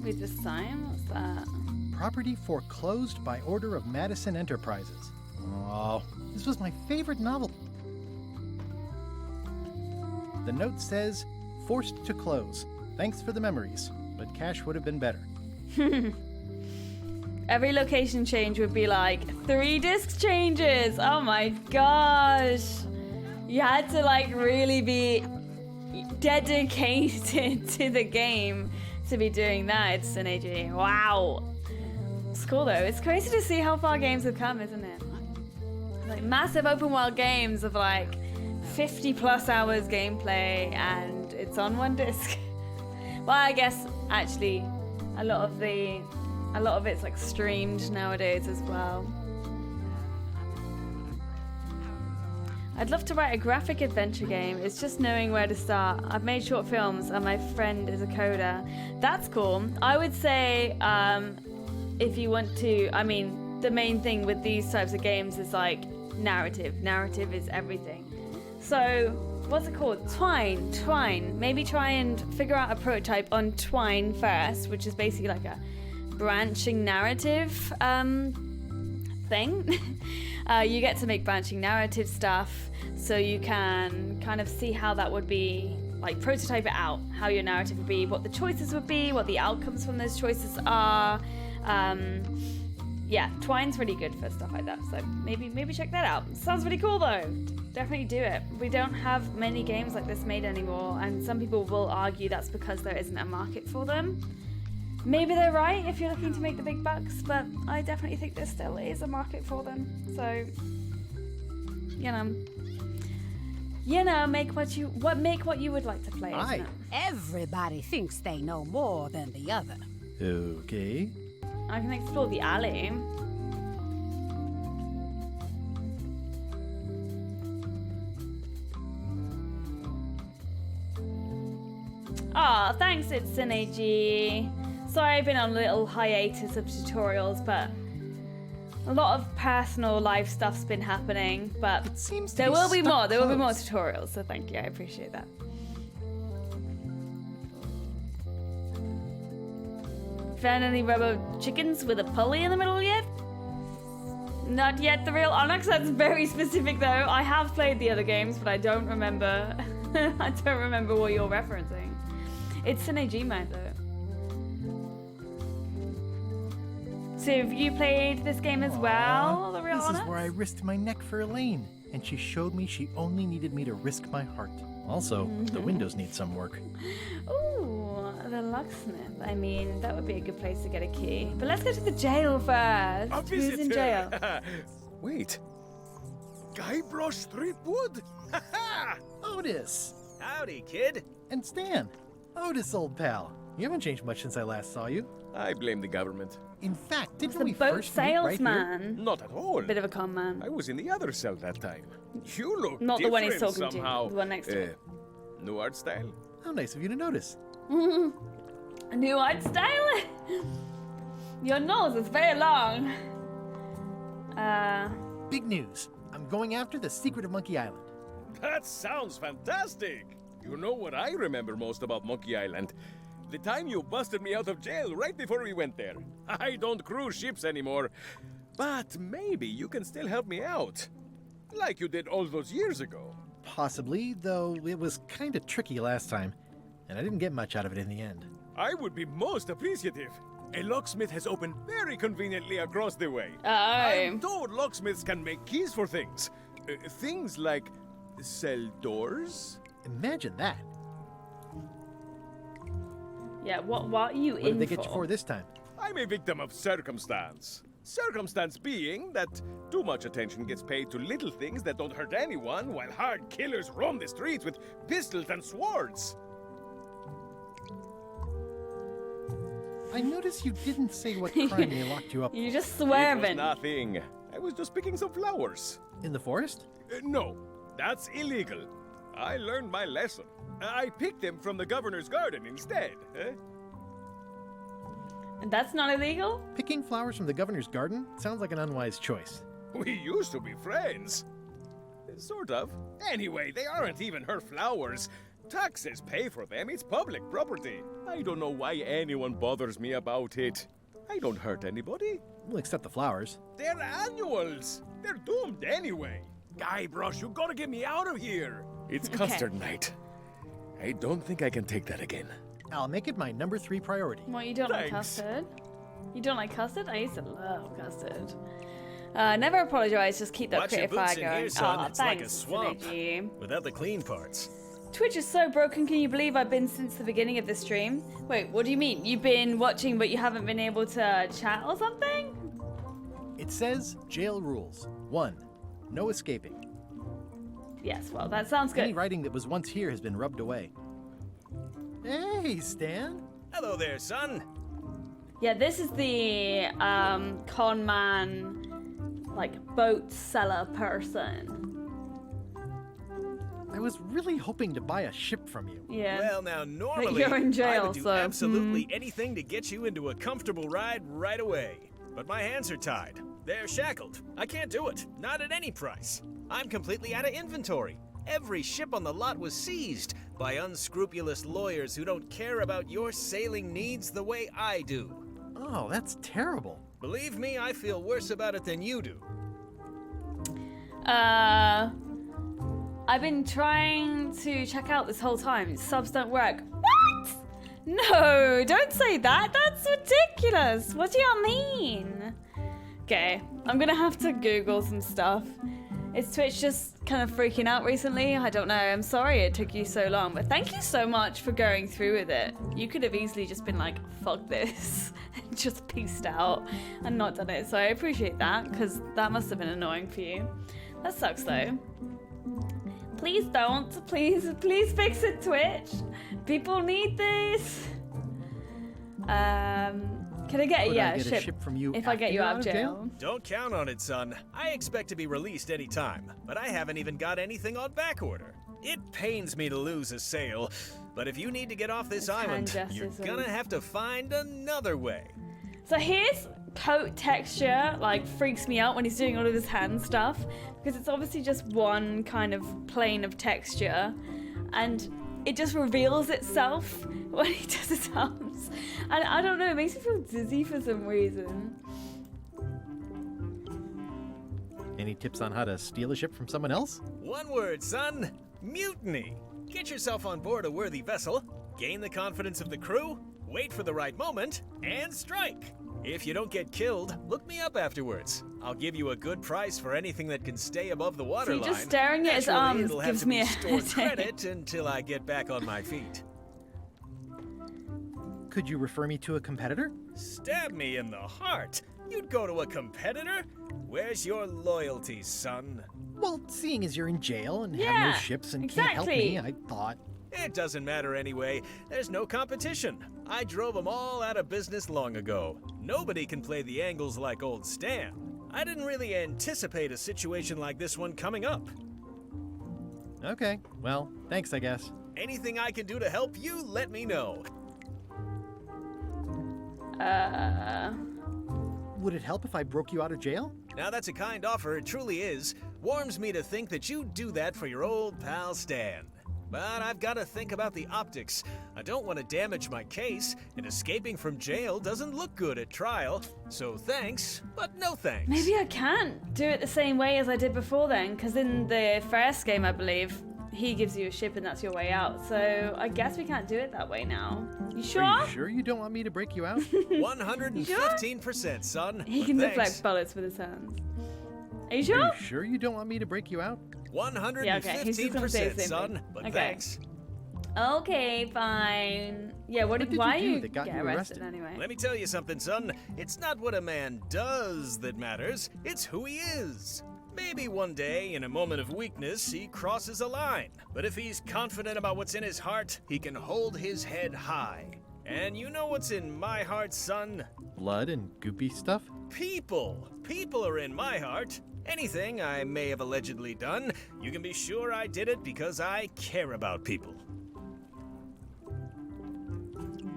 Read the sign? What's that? Property foreclosed by order of Madison Enterprises. Oh, this was my favorite novel. The note says, forced to close. Thanks for the memories, but cash would have been better. Every location change would be like 3 disc changes. Oh my gosh. You had to like really be dedicated to the game to be doing that. It's an AG. Wow. It's cool though. It's crazy to see how far games have come, isn't it? Like massive open world games of like 50 plus hours gameplay and it's on 1 disc. Well, I guess actually a lot of it's like streamed nowadays as well. I'd love to write a graphic adventure game. It's just knowing where to start. I've made short films and my friend is a coder. That's cool. I would say if you want to, I mean, the main thing with these types of games is like narrative. Narrative is everything. So what's it called? Twine. Maybe try and figure out a prototype on Twine first, which is basically like a branching narrative thing. You get to make branching narrative stuff, so you can kind of see how that would be, like prototype it out, how your narrative would be, what the choices would be, what the outcomes from those choices are. Yeah, Twine's really good for stuff like that, so maybe check that out. Sounds really cool though. Definitely do it. We don't have many games like this made anymore, and some people will argue that's because there isn't a market for them. Maybe they're right if you're looking to make the big bucks, but I definitely think there still is a market for them. So, make what you would like to play. Isn't it? Everybody thinks they know more than the other. Okay. I can explore the alley. Aw, thanks, it's Synergy. Sorry, I've been on a little hiatus of tutorials, but a lot of personal life stuff's been happening, but there will be more tutorials, so thank you, I appreciate that. Found any robo chickens with a pulley in the middle yet? Not yet, the real Onyx. That's very specific though. I have played the other games, but I don't remember. I don't remember what you're referencing. It's an AG mode though. So have you played this game as well, the real This Onyx? is where I risked my neck for Elaine, and she showed me she only needed me to risk my heart. Also, the windows need some work. Ooh, the locksmith. I mean, that would be a good place to get a key. But let's go to the jail first. Who's in jail? Wait. Guybrush Threepwood? Otis! Howdy, kid. And Stan. Otis, old pal. You haven't changed much since I last saw you. I blame the government. In fact, didn't the we boat first meet right salesman. here? Not at all. Bit of a con man. I was in the other cell that time. You look Not the one he's different talking somehow. to, the one next to him. New art style. How nice of you to notice. New art style? Your nose is very long. Big news. I'm going after the secret of Monkey Island. That sounds fantastic. You know what I remember most about Monkey Island? The time you busted me out of jail right before we went there. I don't cruise ships anymore. But maybe you can still help me out. Like you did all those years ago. Possibly, though it was kind of tricky last time, and I didn't get much out of it in the end. I would be most appreciative. A locksmith has opened very conveniently across the way. I'm told locksmiths can make keys for things. Things like cell doors. Imagine that. Yeah, what are you What in did they get for? you for this time? I'm a victim of circumstance. Circumstance being that too much attention gets paid to little things that don't hurt anyone, while hard killers roam the streets with pistols and swords. I noticed you didn't say what crime they locked you up You just It was swerving. nothing. I was just picking some flowers. in the forest. No, that's illegal. I learned my lesson. I picked them from the governor's garden instead. That's not illegal? Picking flowers from the governor's garden sounds like an unwise choice. We used to be friends. Sort of. Anyway, they aren't even her flowers. Taxes pay for them. It's public property. I don't know why anyone bothers me about it. I don't hurt anybody. We'll accept the flowers. They're annuals. They're doomed anyway. Guybrush, you gotta get me out of here. It's Okay. custard night. I don't think I can take that again. I'll make it my number 3 priority. What, you don't like custard? You don't like custard? I used to love custard. Never apologize, just keep that Watch your creative fire boots in going. here, son. Aw, It's like a thanks, swamp Tanuki. without the clean parts. Twitch is so broken, can you believe I've been since the beginning of the stream? Wait, what do you mean? You've been watching but you haven't been able to chat or something? It says jail rules. 1. No escaping. Yes, well, that sounds good. Any writing that was once here has been rubbed away. Hey, Stan. Hello there, son. Yeah, this is the con man, like, boat seller person. I was really hoping to buy a ship from you. Yeah. Well, now, normally, you're in jail, I would do so, absolutely anything to get you into a comfortable ride right away. But my hands are tied. They're shackled. I can't do it. Not at any price. I'm completely out of inventory. Every ship on the lot was seized by unscrupulous lawyers who don't care about your sailing needs the way I do. Oh, that's terrible. Believe me, I feel worse about it than you do. I've been trying to check out this whole time. Subs don't work. What? No, don't say that. That's ridiculous. What do you mean? Okay, I'm gonna have to Google some stuff. Is Twitch just kind of freaking out recently? I don't know. I'm sorry it took you so long, but thank you so much for going through with it. You could have easily just been like, fuck this, and just peaced out and not done it. So I appreciate that, because that must have been annoying for you. That sucks though. Please don't. Please fix it, Twitch. People need this. Can I get a ship from you if I get you out of jail? Don't count on it, son. I expect to be released any time, but I haven't even got anything on back order. It pains me to lose a sale, but if you need to get off this island, you're gonna have to find another way. So his coat texture like freaks me out when he's doing all of his hand stuff, because it's obviously just one kind of plane of texture, and it just reveals itself when he does his arms. And I don't know, it makes me feel dizzy for some reason. Any tips on how to steal a ship from someone else? One word, son. Mutiny. Get yourself on board a worthy vessel, gain the confidence of the crew, wait for the right moment, and strike. If you don't get killed, look me up afterwards. I'll give you a good price for anything that can stay above the waterline. See, just staring at his arms gives me a stored credit until I get back on my feet. Could you refer me to a competitor? Stab me in the heart. You'd go to a competitor? Where's your loyalty, son? Well, seeing as you're in jail and have no ships and can't help me, I thought... It doesn't matter anyway. There's no competition. I drove them all out of business long ago. Nobody can play the angles like old Stan. I didn't really anticipate a situation like this one coming up. Okay, well, thanks, I guess. Anything I can do to help you, let me know. Would it help if I broke you out of jail? Now that's a kind offer, it truly is. Warms me to think that you'd do that for your old pal Stan. But I've got to think about the optics. I don't want to damage my case, and escaping from jail doesn't look good at trial. So thanks, but no thanks. Maybe I can't do it the same way as I did before then, because in the first game, I believe, he gives you a ship and that's your way out. So I guess we can't do it that way now. You sure? Are you sure you don't want me to break you out? 115%, son. He can deflect bullets with his hands. Are you sure? Are you sure you don't want me to break you out? 115%, son, but thanks. Okay, fine. Yeah, why you get arrested anyway? Let me tell you something, son. It's not what a man does that matters, it's who he is. Maybe one day, in a moment of weakness, he crosses a line. But if he's confident about what's in his heart, he can hold his head high. And you know what's in my heart, son? Blood and goopy stuff? People. People are in my heart. Anything I may have allegedly done, you can be sure I did it because I care about people.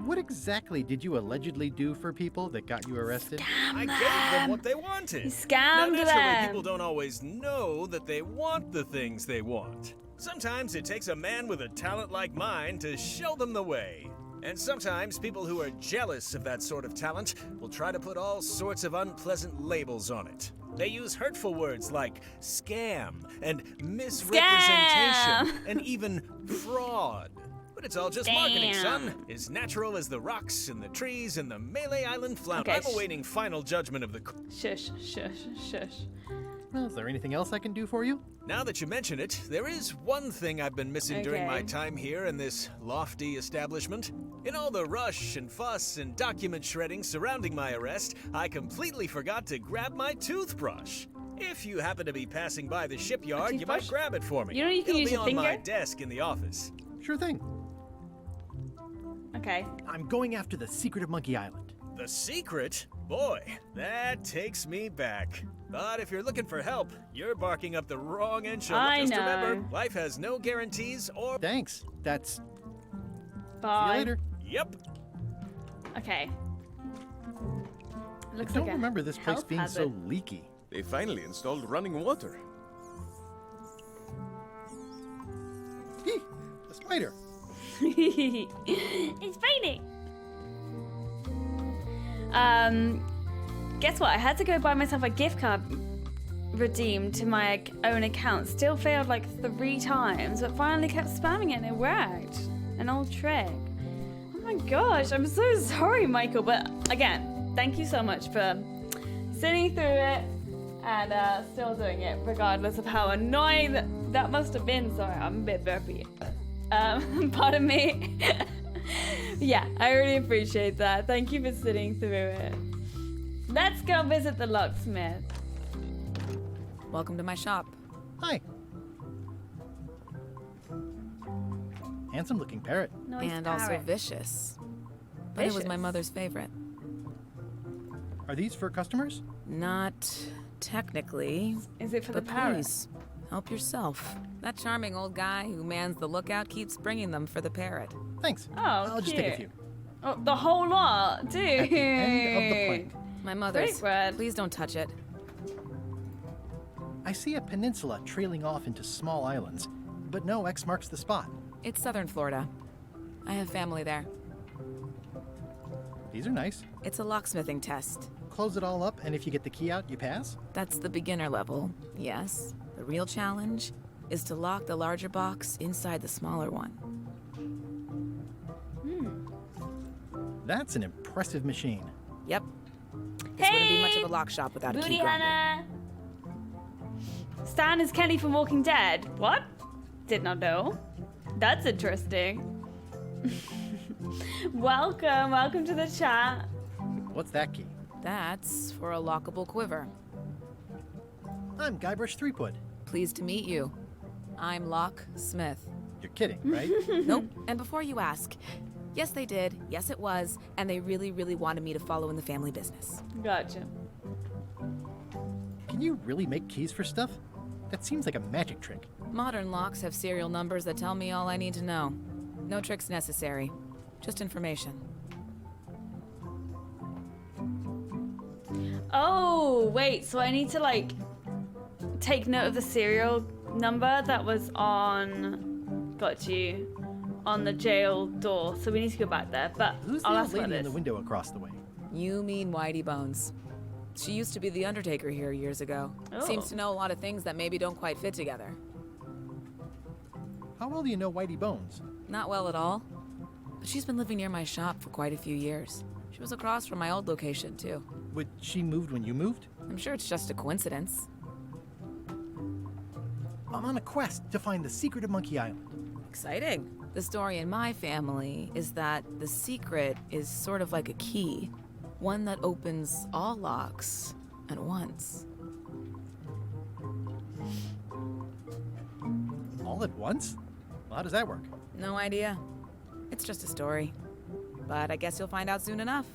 What exactly did you allegedly do for people that got you arrested? I gave them what they wanted. You scammed now, naturally, them. people don't always know that they want the things they want. Sometimes it takes a man with a talent like mine to show them the way. And sometimes people who are jealous of that sort of talent will try to put all sorts of unpleasant labels on it. They use hurtful words like scam and misrepresentation and even fraud. But it's all just marketing, son. As natural as the rocks and the trees and the Melee Island flounder. Okay, I'm awaiting final judgment of the... Shush, shush, shush. Well, is there anything else I can do for you? Now that you mention it, there is one thing I've been missing during my Okay. time here in this lofty establishment. In all the rush and fuss and document shredding surrounding my arrest, I completely forgot to grab my toothbrush. If you happen to be passing by the shipyard, you might toothbrush? grab it for me. You know you can It'll use be your on my finger? desk in the office. Sure thing. Okay. I'm going after the secret of Monkey Island. The secret? Boy, that takes me back. But if you're looking for help, you're barking up the wrong enchilada. I Just know. remember, life has no guarantees or... Thanks. That's... Bye. See you later. Yep. Okay. Looks I don't like a remember this place health being so hazard. leaky. They finally installed running water. Eek, a spider. It's raining. Guess what? I had to go buy myself a gift card redeemed to my own account. Still failed like 3 times, but finally kept spamming it and it worked. An old trick. Oh my gosh, I'm so sorry, Michael. But again, thank you so much for sitting through it and still doing it, regardless of how annoying that must have been. Sorry, I'm a bit burpy. Pardon me. Yeah, I really appreciate that. Thank you for sitting through it. Let's go visit the locksmith. Welcome to my shop. Hi. Handsome looking parrot. Nice And also parrot. vicious. But it was my Vicious? mother's favorite. Are these for customers? Not technically. Is it for but the parrot? please, help yourself. That charming old guy who mans the lookout keeps bringing them for the parrot. Thanks. Oh, I'll just take a cute. few. Oh, the whole lot, dude. At the end of the plank. My mother's. Great word. Please don't touch it. I see a peninsula trailing off into small islands, but no X marks the spot. It's southern Florida. I have family there. These are nice. It's a locksmithing test. Close it all up, and if you get the key out, you pass? That's the beginner level, yes. The real challenge is to lock the larger box inside the smaller one. That's an impressive machine. Yep. This wouldn't be much of a lock shop without a Booty key grinder. Hannah. Stan is Kenny from Walking Dead. What? Did not know. That's interesting. Welcome to the chat. What's that key? That's for a lockable quiver. I'm Guybrush Threepwood. Pleased to meet you. I'm Locksmith. You're kidding, right? Nope. And before you ask, yes they did, yes it was, and they really, really wanted me to follow in the family business. Gotcha. Can you really make keys for stuff? That seems like a magic trick. Modern locks have serial numbers that tell me all I need to know. No tricks necessary, just information. Oh, wait, so I need to like take note of the serial number that was on on the jail door. So we need to go back there, but Who's the I'll old ask about lady in this. the window across the way? You mean Whitey Bones. She used to be the Undertaker here years ago. Oh. Seems to know a lot of things that maybe don't quite fit together. How well do you know Whitey Bones? Not well at all. But she's been living near my shop for quite a few years. She was across from my old location, too. Would she moved when you moved? I'm sure it's just a coincidence. I'm on a quest to find the secret of Monkey Island. Exciting. The story in my family is that the secret is sort of like a key. One that opens all locks at once. All at once? Well, how does that work? No idea. It's just a story. But I guess you'll find out soon enough.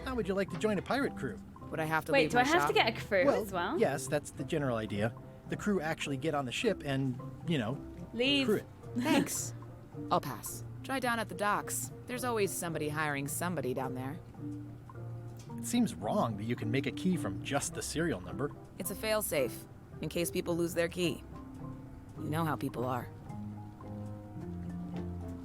How would you like to join a pirate crew? Would I have to Wait, leave do my I have shop? to get a crew Well, as well? yes, that's the general idea. The crew actually get on the ship and, Leave. crew it. Thanks. I'll pass. Try down at the docks. There's always somebody hiring somebody down there. It seems wrong that you can make a key from just the serial number. It's a failsafe, in case people lose their key. You know how people are.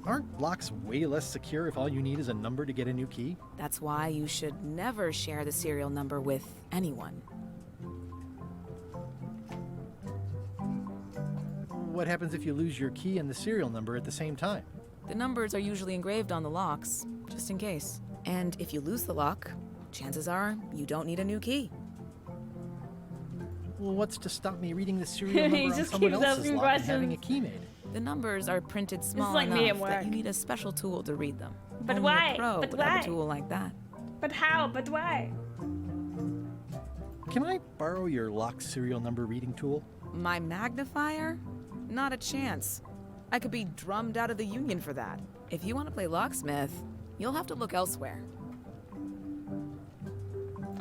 Aren't locks way less secure if all you need is a number to get a new key? That's why you should never share the serial number with anyone. What happens if you lose your key and the serial number at the same time? The numbers are usually engraved on the locks, just in case. And if you lose the lock, chances are you don't need a new key. Well, what's to stop me reading the serial He number on just someone keeps else's asking lock and having a questions. key made? The numbers are printed small like me at enough that work. you need a special tool to read them. But Only why? a pro But would have why? a tool like that. But how? But why? Can I borrow your lock serial number reading tool? My magnifier? Not a chance. I could be drummed out of the union for that. If you want to play locksmith, you'll have to look elsewhere.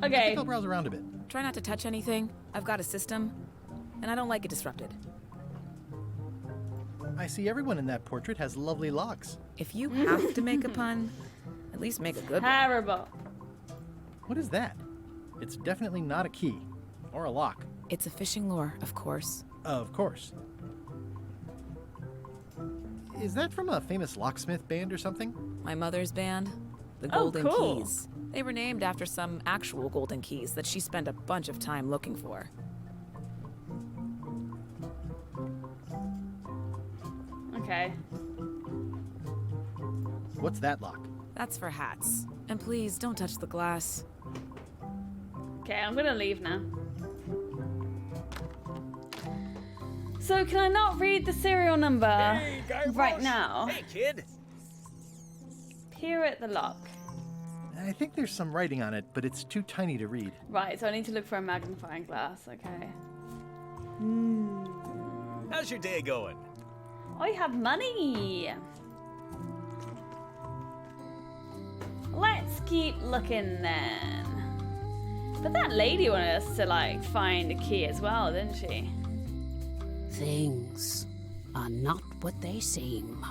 I Okay. think I'll browse around a bit. Try not to touch anything. I've got a system, and I don't like it disrupted. I see everyone in that portrait has lovely locks. If you have to make a pun, at least make a good one. Terrible. What is that? It's definitely not a key. Or a lock. It's a fishing lure, of course. Of course. Is that from a famous locksmith band or something? My mother's band, the Oh, Golden cool. Keys. They were named after some actual golden keys that she spent a bunch of time looking for. Okay. What's that lock? That's for hats. And please, don't touch the glass. Okay, I'm gonna leave now. So can I not read the serial number Hey, Guy right Raz. now? Hey, kid. Peer at the lock. I think there's some writing on it, but it's too tiny to read. Right, so I need to look for a magnifying glass. Okay. How's your day going? I have money. Let's keep looking then. But that lady wanted us to like find a key as well, didn't she? Things are not what they seem.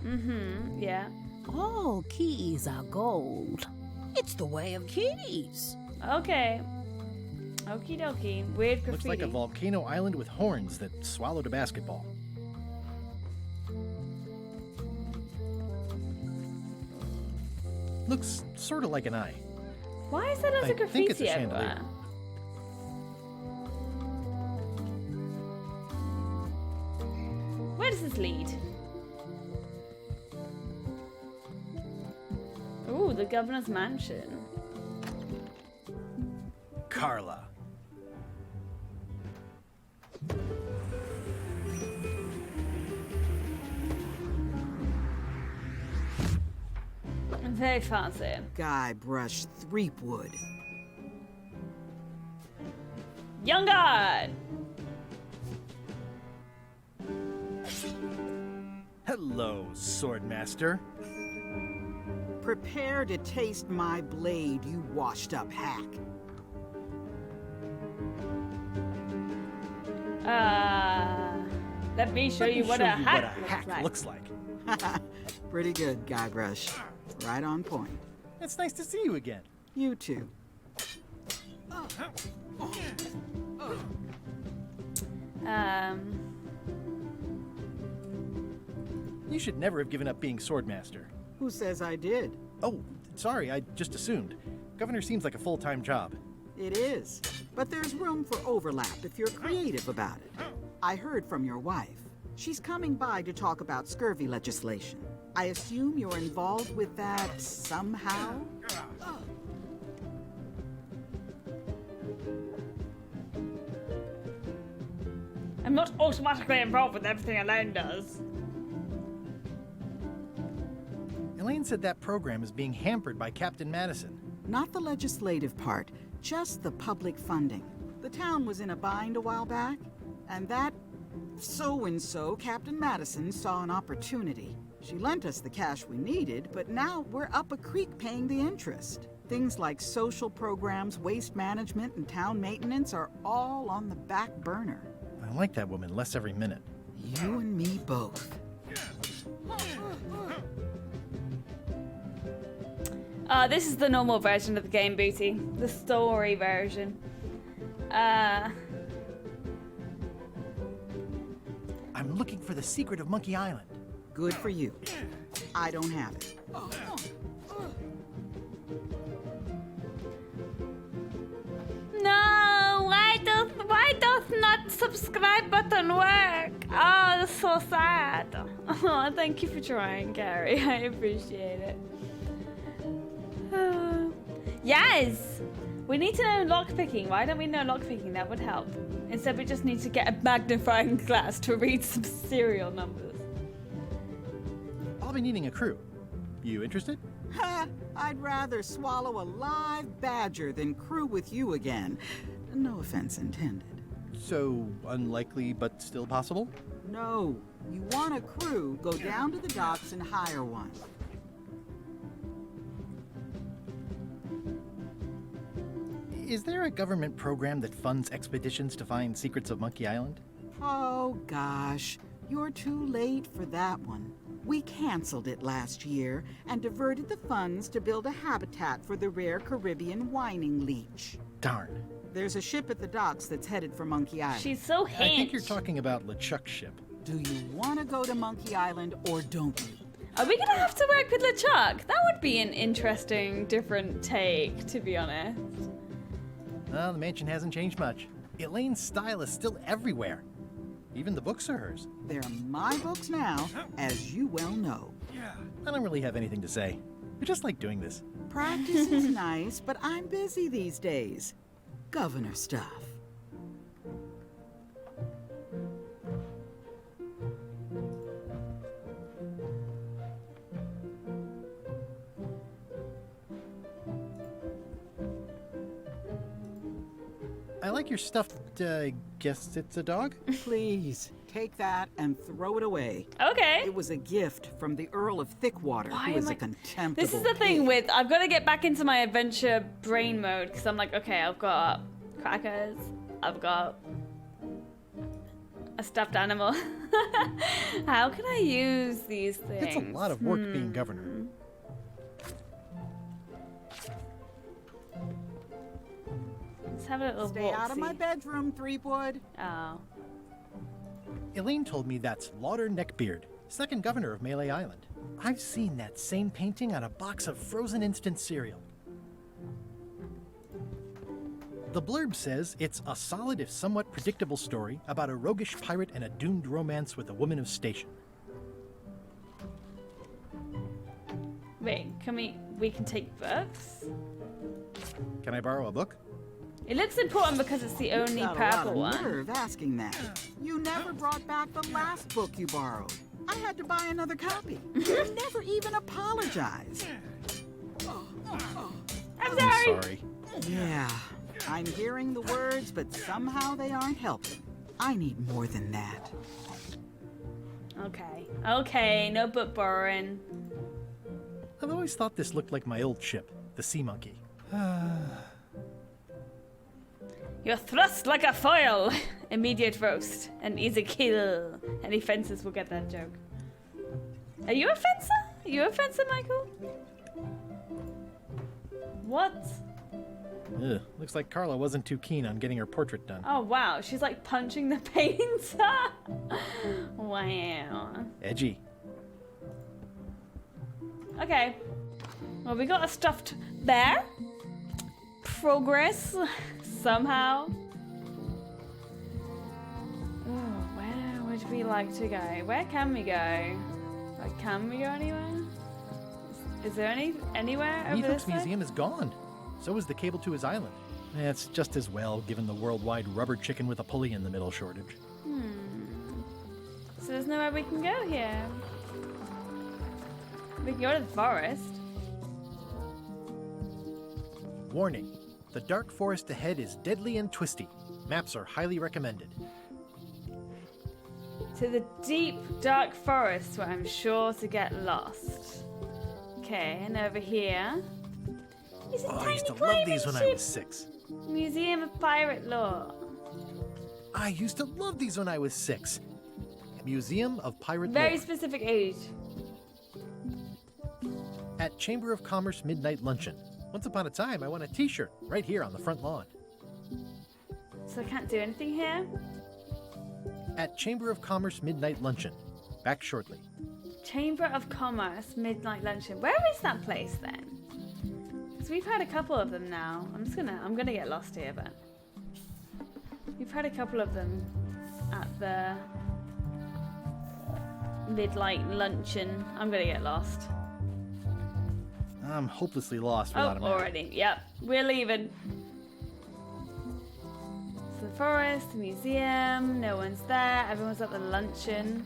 Mm-hmm, yeah. All keys are gold. It's the way of keys. Okay. Okie dokie. Weird graffiti. Looks like a volcano island with horns that swallowed a basketball. Looks sort of like an eye. Why is there lots I of think it's a graffiti chandelier. everywhere? Where does this lead? Ooh, the governor's mansion. Carla. Very fancy. Guybrush Threepwood. Young God! Hello, Swordmaster. Prepare to taste my blade, you washed-up hack. Let me show you what a hack looks like. Pretty good, Guybrush. Right on point. It's nice to see you again. You too. You should never have given up being Swordmaster. Who says I did? Oh, sorry, I just assumed. Governor seems like a full-time job. It is. But there's room for overlap if you're creative about it. I heard from your wife. She's coming by to talk about scurvy legislation. I assume you're involved with that somehow? I'm not automatically involved with everything Elaine does. Elaine said that program is being hampered by Captain Madison. Not the legislative part, just the public funding. The town was in a bind a while back, and that so-and-so, Captain Madison, saw an opportunity. She lent us the cash we needed, but now we're up a creek paying the interest. Things like social programs, waste management, and town maintenance are all on the back burner. I like that woman less every minute. You and me both. This is the normal version of the game, Booty. The story version. I'm looking for the secret of Monkey Island. Good for you. I don't have it. No, why does not subscribe button work? Oh, that's so sad. Oh, thank you for trying, Gary. I appreciate it. Yes! We need to know lockpicking. Why don't we know lockpicking? That would help. Instead, we just need to get a magnifying glass to read some serial numbers. I'll be needing a crew. You interested? Ha! I'd rather swallow a live badger than crew with you again. No offense intended. So, unlikely but still possible? No. You want a crew, go down to the docks and hire one. Is there a government program that funds expeditions to find secrets of Monkey Island? Oh, gosh. You're too late for that one. We canceled it last year and diverted the funds to build a habitat for the rare Caribbean whining leech. Darn. There's a ship at the docks that's headed for Monkey Island. She's so hinch. I think you're talking about LeChuck's ship. Do you want to go to Monkey Island or don't you? Are we gonna have to work with LeChuck? That would be an interesting, different take, to be honest. Well, the mansion hasn't changed much. Elaine's style is still everywhere. Even the books are hers. They're my books now, as you well know. Yeah. I don't really have anything to say. I just like doing this. Practice is nice, but I'm busy these days. Governor stuff. I like your stuffed, guess it's a dog? Please, take that and throw it away. Okay. It was a gift from the Earl of Thickwater, who is a contemptible This is the thing with, I've got to get back into my adventure brain mode, because I'm like, okay, I've got crackers, I've got a stuffed animal. How can I use these things? It's a lot of work being governor. Let's have a little Stay out of my bedroom, Threepwood. Oh. Elaine told me that's Lauder Neckbeard, second governor of Melee Island. I've seen that same painting on a box of frozen instant cereal. The blurb says it's a solid if somewhat predictable story about a roguish pirate and a doomed romance with a woman of station. Wait, we can take books? Can I borrow a book? It looks important because it's the only Got purple a lot of one. nerve asking that. You never brought back the last book you borrowed. I had to buy another copy. You never even apologized. I'm sorry. Yeah, I'm hearing the words, but somehow they aren't helping. I need more than that. Okay. Okay, no book borrowing. I've always thought this looked like my old ship, the Sea Monkey. You're thrust like a foil. Immediate roast. An easy kill. Any fencers will get that joke. Are you a fencer? Are you a fencer, Michael? What? Ugh, looks like Carla wasn't too keen on getting her portrait done. Oh, wow. She's like punching the painter. Wow. Edgy. Okay. Well, we got a stuffed bear. Progress. Somehow. Oh, where would we like to go? Where can we go? Like, can we go anywhere? Is there anywhere over Neathorpe's this way? museum is gone. So is the cable to his island. It's just as well, given the worldwide rubber chicken with a pulley in the middle shortage. So there's nowhere we can go here. We can go to the forest. Warning. The dark forest ahead is deadly and twisty. Maps are highly recommended. To the deep, dark forest where I'm sure to get lost. Okay, and over here. Is a I tiny used to love pirate these when I ship. was 6. Museum of Pirate Lore. I used to love these when I was 6. Museum of Pirate Very Lore. specific age. At Chamber of Commerce Midnight Luncheon. Once upon a time, I won a t-shirt right here on the front lawn. So I can't do anything here? At Chamber of Commerce Midnight Luncheon. Back shortly. Chamber of Commerce Midnight Luncheon. Where is that place then? Because we've had a couple of them now. I'm gonna get lost here, but we've had a couple of them at the mid-like luncheon. I'm gonna get lost. I'm hopelessly lost Oh, without a map. already. Yep, we're leaving. It's the forest, the museum. No one's there. Everyone's at the luncheon.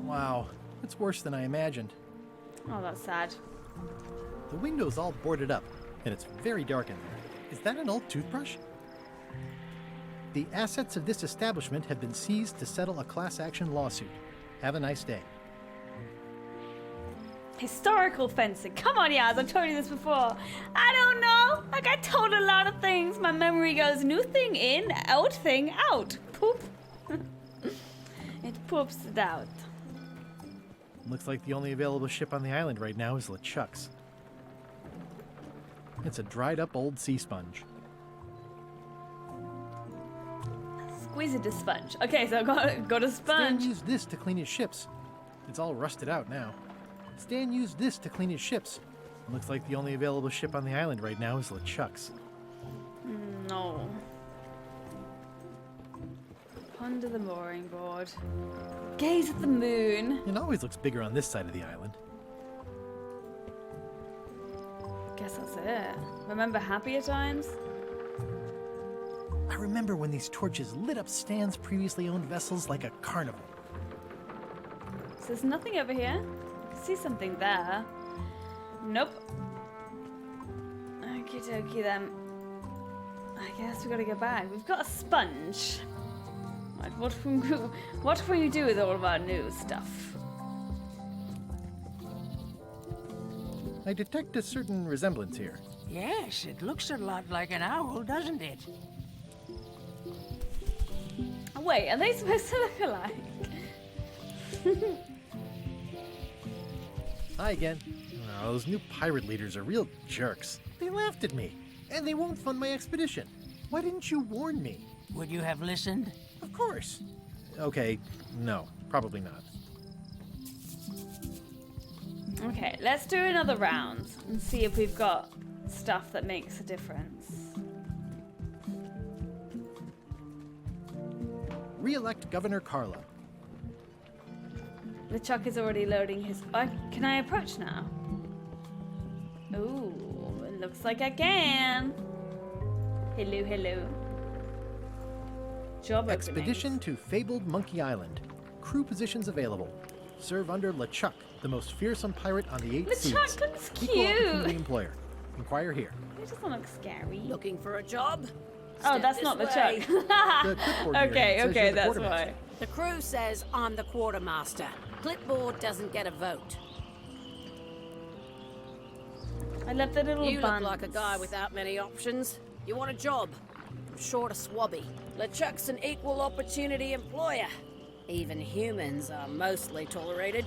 Wow, it's worse than I imagined. Oh, that's sad. The window's all boarded up, and it's very dark in there. Is that an old toothbrush? The assets of this establishment have been seized to settle a class action lawsuit. Have a nice day. Historical fencing. Come on, Yaz, I've told you this before. I don't know. Like, I told a lot of things. My memory goes new thing in, old thing out. Poop. It poops it out. Looks like the only available ship on the island right now is LeChuck's. It's a dried up old sea sponge. Squeeze it to sponge. Okay, so I've got a sponge. Stan used this to clean his ships. It's all rusted out now. Stan used this to clean his ships. Looks like the only available ship on the island right now is LeChuck's. No. Under the mooring board. Gaze at the moon. It always looks bigger on this side of the island. Guess that's it. Remember happier times? I remember when these torches lit up Stan's previously owned vessels like a carnival. So there's nothing over here. I can see something there. Nope. Okie dokie then. I guess we gotta go back. We've got a sponge. Right, what can we do with all of our new stuff? I detect a certain resemblance here. Yes, it looks a lot like an owl, doesn't it? Oh, wait, are they supposed to look alike? Hi again. Oh, those new pirate leaders are real jerks. They laughed at me, and they won't fund my expedition. Why didn't you warn me? Would you have listened? Of course. Okay, no, probably not. Okay, let's do another round and see if we've got stuff that makes a difference. Re-elect Governor Carla. LeChuck is already loading his... can I approach now? Ooh, it looks like I can. Hello, hello. Job Expedition to fabled Monkey Island. Crew positions available. Serve under LeChuck, the most fearsome pirate on the 8 seas. LeChuck looks Equal opportunity cute. employer. Inquire here. He doesn't look scary. Looking for a job? Oh, that's not LeChuck. Okay, that's why. The crew says I'm the quartermaster. Clipboard doesn't get a vote. I love the little You buns. look like a guy without many options. You want a job? I'm short a swabby. LeChuck's an equal opportunity employer. Even humans are mostly tolerated.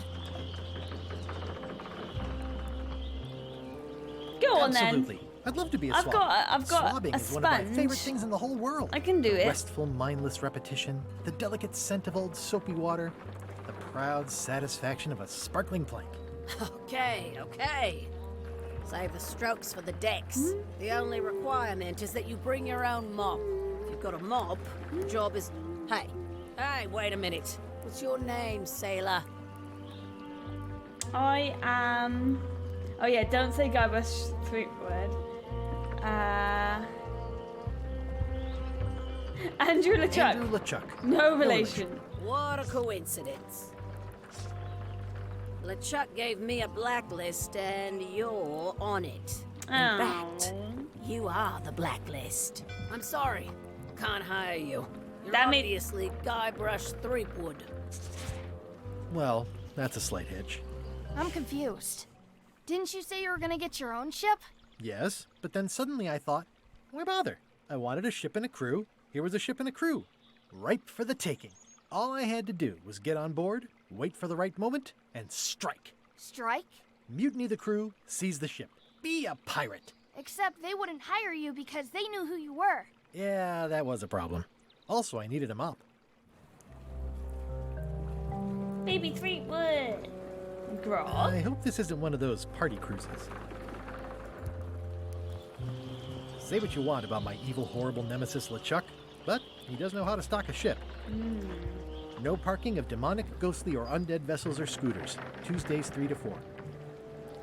Go on Absolutely. then. I'd love to be a I've swab. got Swabbing a is one of my sponge. favorite things in the whole world. I can do it. Restful, mindless repetition, the delicate scent of old soapy water, the proud satisfaction of a sparkling plank. Okay. Save the strokes for the decks. The only requirement is that you bring your own mop. If you've got a mop, the job is... Hey, wait a minute. What's your name, sailor? I am... Oh yeah, don't say Guybrush Threepwood. Andrew LeChuck. Andrew LeChuck. No relation. What a coincidence. LeChuck gave me a blacklist and you're on it. In fact, you are the blacklist. I'm sorry, can't hire you. You're obviously Guybrush Threepwood. Well, that's a slight hitch. I'm confused. Didn't you say you were gonna get your own ship? Yes, but then suddenly I thought, why bother? I wanted a ship and a crew. Here was a ship and a crew. Ripe for the taking. All I had to do was get on board, wait for the right moment, and strike. Strike? Mutiny the crew, seize the ship. Be a pirate. Except they wouldn't hire you because they knew who you were. Yeah, that was a problem. Also, I needed a mop. Baby Threepwood. Grog. I hope this isn't one of those party cruises. Say what you want about my evil, horrible nemesis LeChuck, but he does know how to stock a ship. No parking of demonic, ghostly, or undead vessels or scooters. Tuesdays 3 to 4.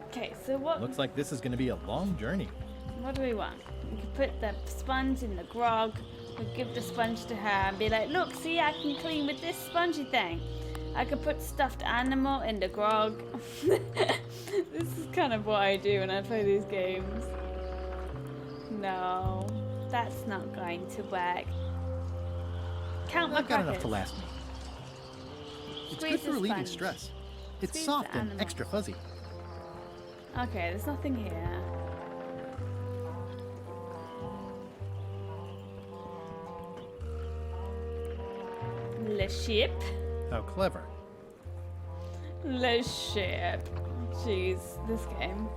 Okay, so what? Looks like this is going to be a long journey. What do we want? We could put the sponge in the grog. We give the sponge to her and be like, look, see, I can clean with this spongy thing. I could put stuffed animal in the grog. This is kind of what I do when I play these games. No, that's not going to work. Count my I've got enough crackers. to last me. It's Squeeze good for the relieving sponge. stress. It's Squeeze soft the and animal. extra fuzzy. Okay, there's nothing here. Le ship. How clever. Le ship. Jeez, this game.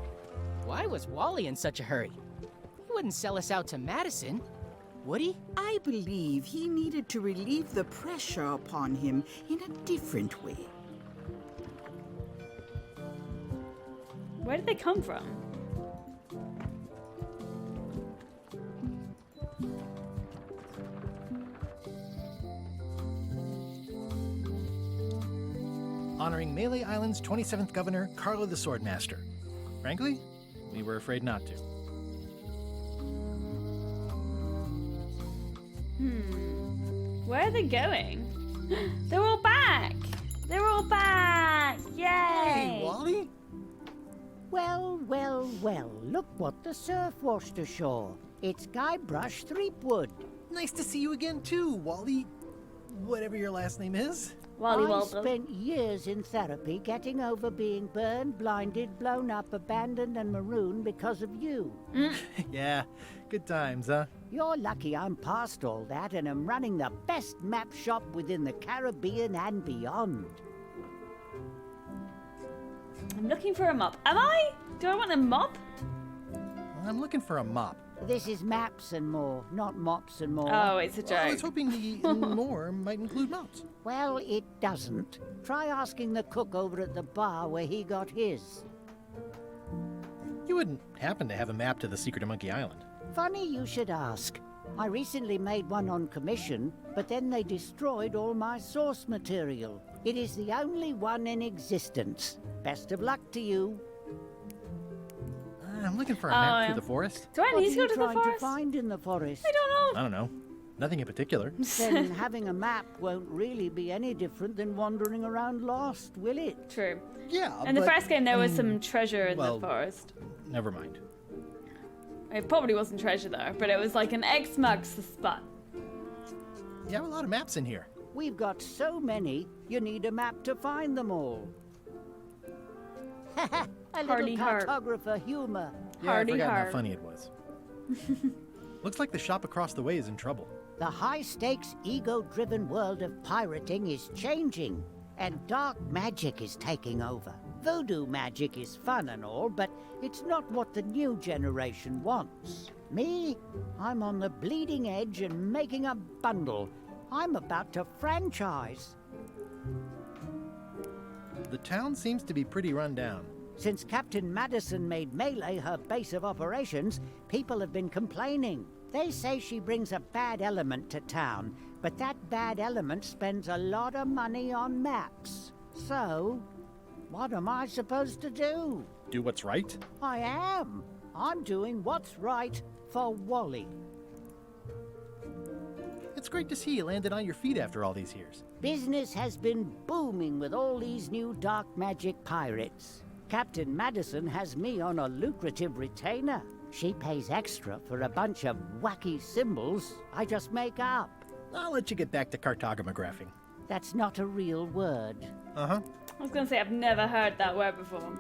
Why was Wally in such a hurry? He wouldn't sell us out to Madison, would he? I believe he needed to relieve the pressure upon him in a different way. Where did they come from? Honoring Melee Island's 27th governor, Carlo the Swordmaster. Frankly, we were afraid not to. Where are they going? They're all back! They're all back! Yay! Hey, Wally? Well, well, well, look what the surf washed ashore. It's Guybrush Threepwood. Nice to see you again too, Wally. Whatever your last name is. Wally I Waldo. spent years in therapy getting over being burned, blinded, blown up, abandoned, and marooned because of you. Yeah, good times, huh? You're lucky I'm past all that and am running the best map shop within the Caribbean and beyond. I'm looking for a mop. Am I? Do I want a mop? I'm looking for a mop. This is maps and more, not mops and more. Oh, it's a joke. I was hoping the more might include mops. Well, it doesn't. Try asking the cook over at the bar where he got his. You wouldn't happen to have a map to the secret of Monkey Island. Funny you should ask. I recently made one on commission, but then they destroyed all my source material. It is the only one in existence. Best of luck to you. I'm looking for a map yeah. through the forest. Do I What need are to go you to the trying forest? to find in the forest? I don't know. I don't know. Nothing in particular. Then having a map won't really be any different than wandering around lost, will it? True. Yeah, In the but, first game, there was some treasure in well, the forest. Never mind. It probably wasn't treasure though, but it was like an X marks the spot. You have a lot of maps in here. We've got so many, you need a map to find them all. A Hardy little heart. cartographer humor. Yeah, Hardy I forgot heart. how funny it was. Looks like the shop across the way is in trouble. The high-stakes, ego-driven world of pirating is changing, and dark magic is taking over. Voodoo magic is fun and all, but it's not what the new generation wants. Me? I'm on the bleeding edge and making a bundle. I'm about to franchise. The town seems to be pretty run down. Since Captain Madison made Melee her base of operations, people have been complaining. They say she brings a bad element to town, but that bad element spends a lot of money on maps. So, what am I supposed to do? Do what's right? I am. I'm doing what's right for Wally. It's great to see you landed on your feet after all these years. Business has been booming with all these new dark magic pirates. Captain Madison has me on a lucrative retainer. She pays extra for a bunch of wacky symbols I just make up. I'll let you get back to cartographing. That's not a real word. Uh-huh. I was gonna say I've never heard that word before.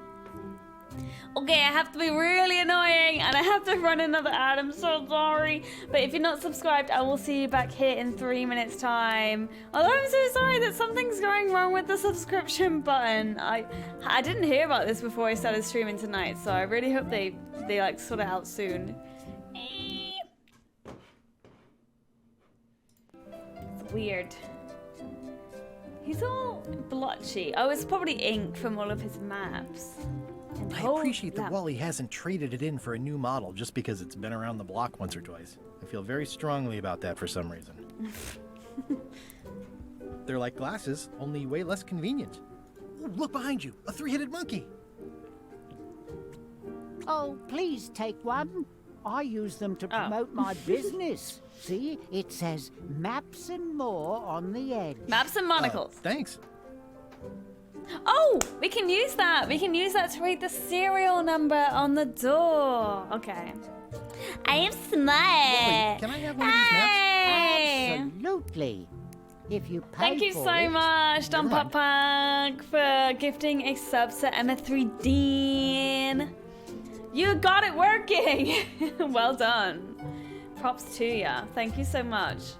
Okay, I have to be really annoying and I have to run another ad. I'm so sorry. But if you're not subscribed, I will see you back here in 3 minutes time. Although I'm so sorry that something's going wrong with the subscription button. I didn't hear about this before I started streaming tonight, so I really hope they like sort it out soon. It's weird. He's all blotchy. Oh, it's probably ink from all of his maps. And I appreciate that Wally hasn't traded it in for a new model just because it's been around the block once or twice. I feel very strongly about that for some reason. They're like glasses, only way less convenient. Ooh, look behind you, a three-headed monkey. Oh, please take one. I use them to promote my business. See, it says maps and more on the edge. Maps and monocles. Thanks. Oh, we can use that. We can use that to read the serial number on the door. Okay. I am smart. Wally, can I have one of these maps? Absolutely. If you pay Thank you for so it. much, Don Pop Punk, for gifting a sub to Emma3 Dean. You got it working. Well done. Props to ya. Thank you so much.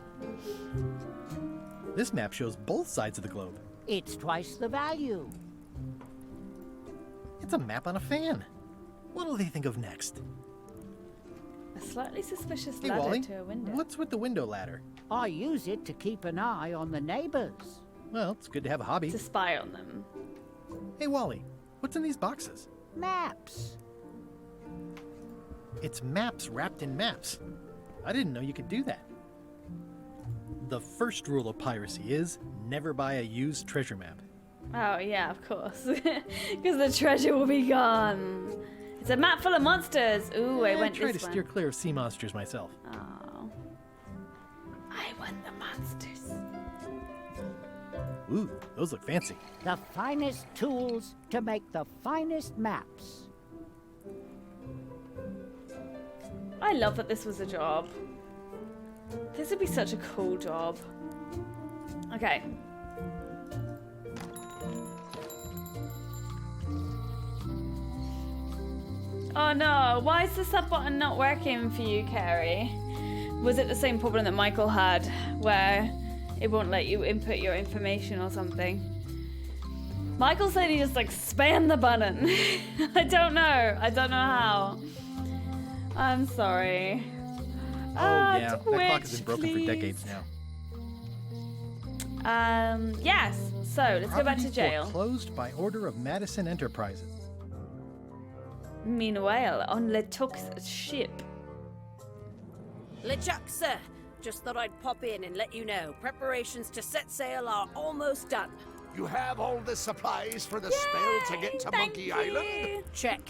This map shows both sides of the globe. It's twice the value. It's a map on a fan. What'll they think of next? A slightly suspicious Hey, ladder Wally, to a window. what's with the window ladder? I use it to keep an eye on the neighbors. Well, it's good to have a hobby. To spy on them. Hey, Wally, what's in these boxes? Maps. It's maps wrapped in maps. I didn't know you could do that. The first rule of piracy is never buy a used treasure map. Oh, yeah, of course. Because the treasure will be gone. It's a map full of monsters. Ooh, I went try this to one. steer clear of sea monsters myself. Oh. I want the monsters. Ooh, those look fancy. The finest tools to make the finest maps. I love that this was a job. This would be such a cool job. Okay. Oh no, why is the sub button not working for you, Carrie? Was it the same problem that Michael had, where it won't let you input your information or something? Michael said he just like spammed the button. I don't know how. I'm sorry. Oh yeah, Twitch, that clock has been broken please. for decades now. Yes. So let's go back to Property jail. Closed by order of Madison Enterprises. Meanwhile, on LeTuc's ship. LeChuck, sir. Just thought I'd pop in and let you know. Preparations to set sail are almost done. You have all the supplies for the spell to get to Monkey Island? Check.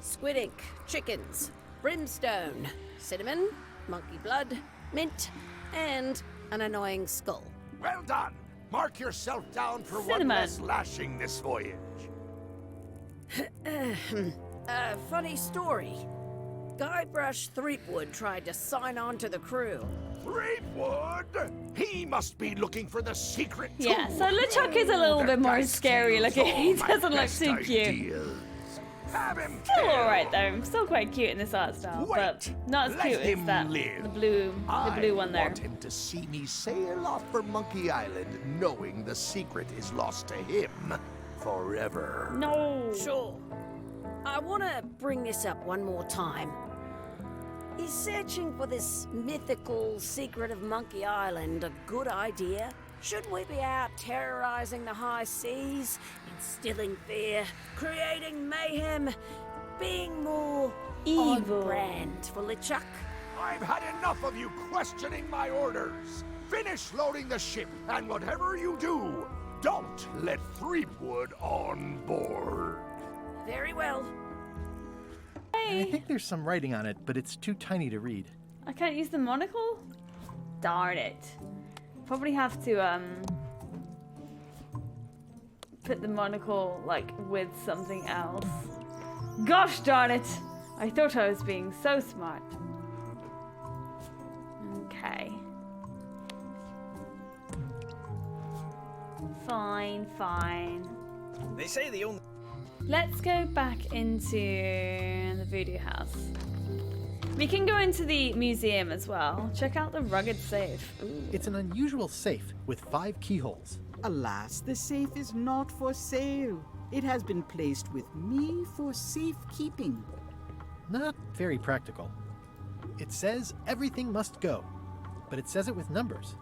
Squid ink, chickens, brimstone, cinnamon, monkey blood, mint, and an annoying skull. Well done. Mark yourself down for one Cinnamon. less lashing this voyage. Funny story. Guybrush Threepwood tried to sign on to the crew. Threepwood? He must be looking for the secret tool. Yeah, so LeChuck is a little bit more scary looking. He doesn't look too cute. Ideas. Have him Still alright though. Still quite cute in this art style, but not as Let cute as him that live. the blue one there. I want him to see me sail off for Monkey Island, knowing the secret is lost to him forever. No. Sure. I want to bring this up one more time. Is searching for this mythical secret of Monkey Island a good idea? Should we be out terrorizing the high seas, instilling fear, creating mayhem, being more on Evil. brand for LeChuck? I've had enough of you questioning my orders. Finish loading the ship, and whatever you do, don't let Threepwood on board. Very well. I think there's some writing on it, but it's too tiny to read. I can't use the monocle? Darn it. Probably have to put the monocle like with something else. Gosh darn it! I thought I was being so smart. Okay. Fine. They say the only... Let's go back into the voodoo house. We can go into the museum as well. Check out the rugged safe. Ooh. It's an unusual safe with 5 keyholes. Alas, the safe is not for sale. It has been placed with me for safekeeping. Not very practical. It says everything must go, but it says it with numbers.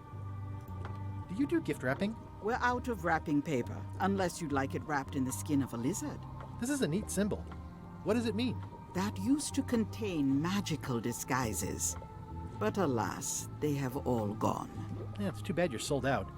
Do you do gift wrapping? We're out of wrapping paper, unless you'd like it wrapped in the skin of a lizard. This is a neat symbol. What does it mean? That used to contain magical disguises. But alas, they have all gone. Yeah, it's too bad you're sold out.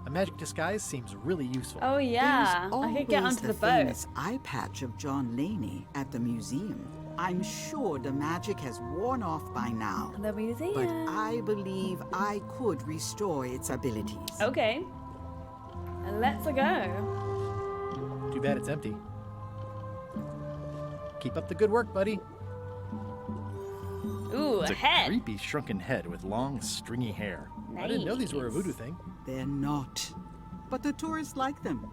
A magic disguise seems really useful. Oh yeah, There's I could get always onto the boat. famous eye patch of John Laney at the museum. I'm sure the magic has worn off by now. The museum. But I believe I could restore its abilities. Okay. Let's go. Too bad it's empty. Keep up the good work, buddy. Ooh, It's a a head. creepy shrunken head with long, stringy hair. I didn't know these were a voodoo thing. They're not. But the tourists like them.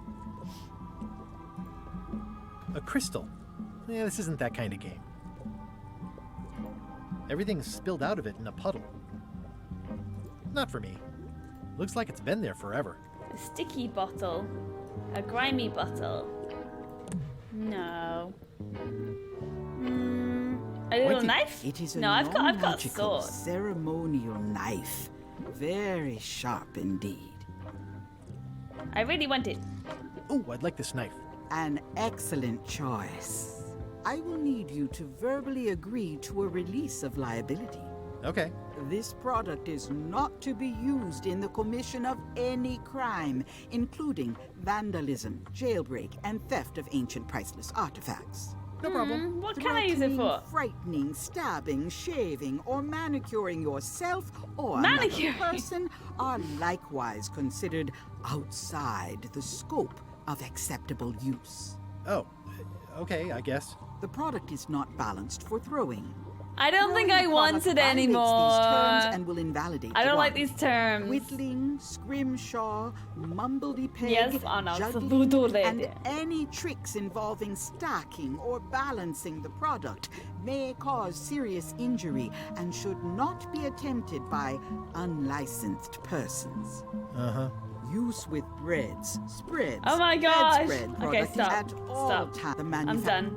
A crystal. Yeah, this isn't that kind of game. Everything's spilled out of it in a puddle. Not for me. Looks like it's been there forever. A sticky bottle. A grimy bottle. No. A little knife? It is a No, I've got a non-magical sword. ceremonial knife. Very sharp indeed. I really want it. Oh, I'd like this knife. An excellent choice. I will need you to verbally agree to a release of liability. Okay. This product is not to be used in the commission of any crime, including vandalism, jailbreak, and theft of ancient priceless artifacts. No problem. What can I use it for? Frightening, stabbing, shaving, or manicuring yourself or Manicuring? another person are likewise considered outside the scope of acceptable use. Oh, okay, I guess. The product is not balanced for throwing. I don't think I want it anymore. These terms and will invalidate I don't the like warrant. these terms. Whittling, scrimshaw, mumbledy-peg, Yes, Anna, it's a juggling, voodoo lady. and any tricks involving stacking or balancing the product may cause serious injury and should not be attempted by unlicensed persons. Uh-huh. Use with breads, spreads, Oh my gosh. bedspread Okay, product stop. at all Stop. times. I'm done.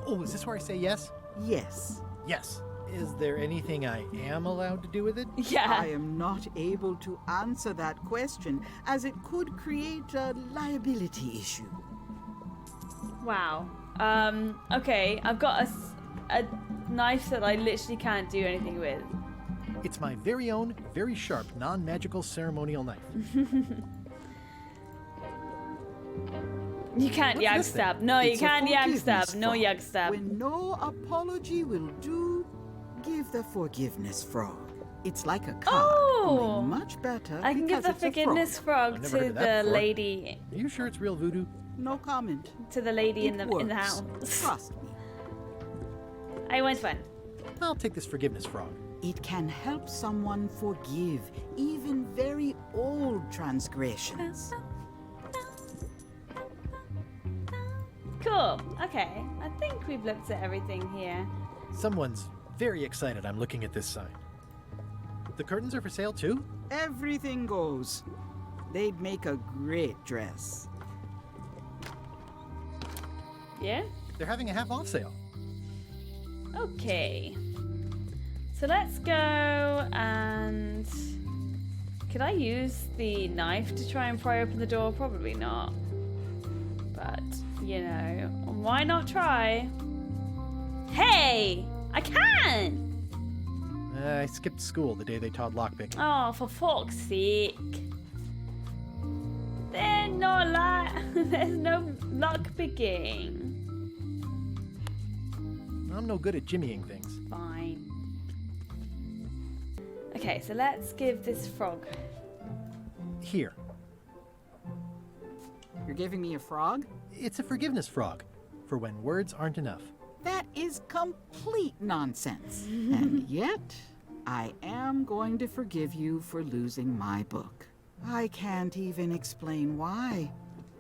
Oh, is this where I say yes? Yes. Yes. Is there anything I am allowed to do with it? I am not able to answer that question, as it could create a liability issue. Wow. Okay, I've got a knife that I literally can't do anything with. It's my very own, very sharp, non-magical ceremonial knife. You can't What's yag this thing? stab. No, you It's a can't yag forgiveness stab. No frog. yag stab. When no apology will do, give the forgiveness frog. It's like a card, Oh! only much better. I can give because the it's a forgiveness frog I've to never heard of that the before. lady. Are you sure it's real voodoo? No comment. To the lady in It the works. house. Trust me. I want one. I'll take this forgiveness frog. It can help someone forgive even very old transgressions. Cool. Okay. I think we've looked at everything here. Someone's very excited I'm looking at this sign. The curtains are for sale too? Everything goes. They'd make a great dress. Yeah? They're having a half-off sale. Okay. So let's go and... Could I use the knife to try and pry open the door? Probably not. But, you know, why not try? Hey! I can! I skipped school the day they taught lockpicking. Oh, for fuck's sake. There's no luck picking. I'm no good at jimmying things. Fine. Okay, so let's give this frog. Here. You're giving me a frog? It's a forgiveness frog, for when words aren't enough. That is complete nonsense. And yet, I am going to forgive you for losing my book. I can't even explain why.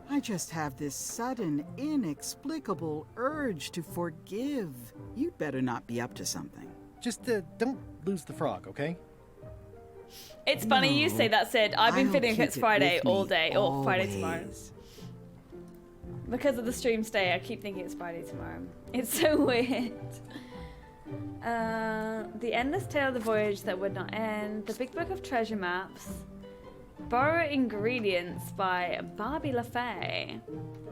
I just have this sudden, inexplicable urge to forgive. You'd better not be up to something. Just don't lose the frog, okay? It's funny you say that, Sid. I've been I'll feeling keep it's it Friday with me all day, or Friday tomorrow. always. Because of the stream stay, I keep thinking it's Friday tomorrow. It's so weird. The Endless Tale of the Voyage That Would Not End, The Big Book of Treasure Maps, Borrow Ingredients by Barbie LaFay,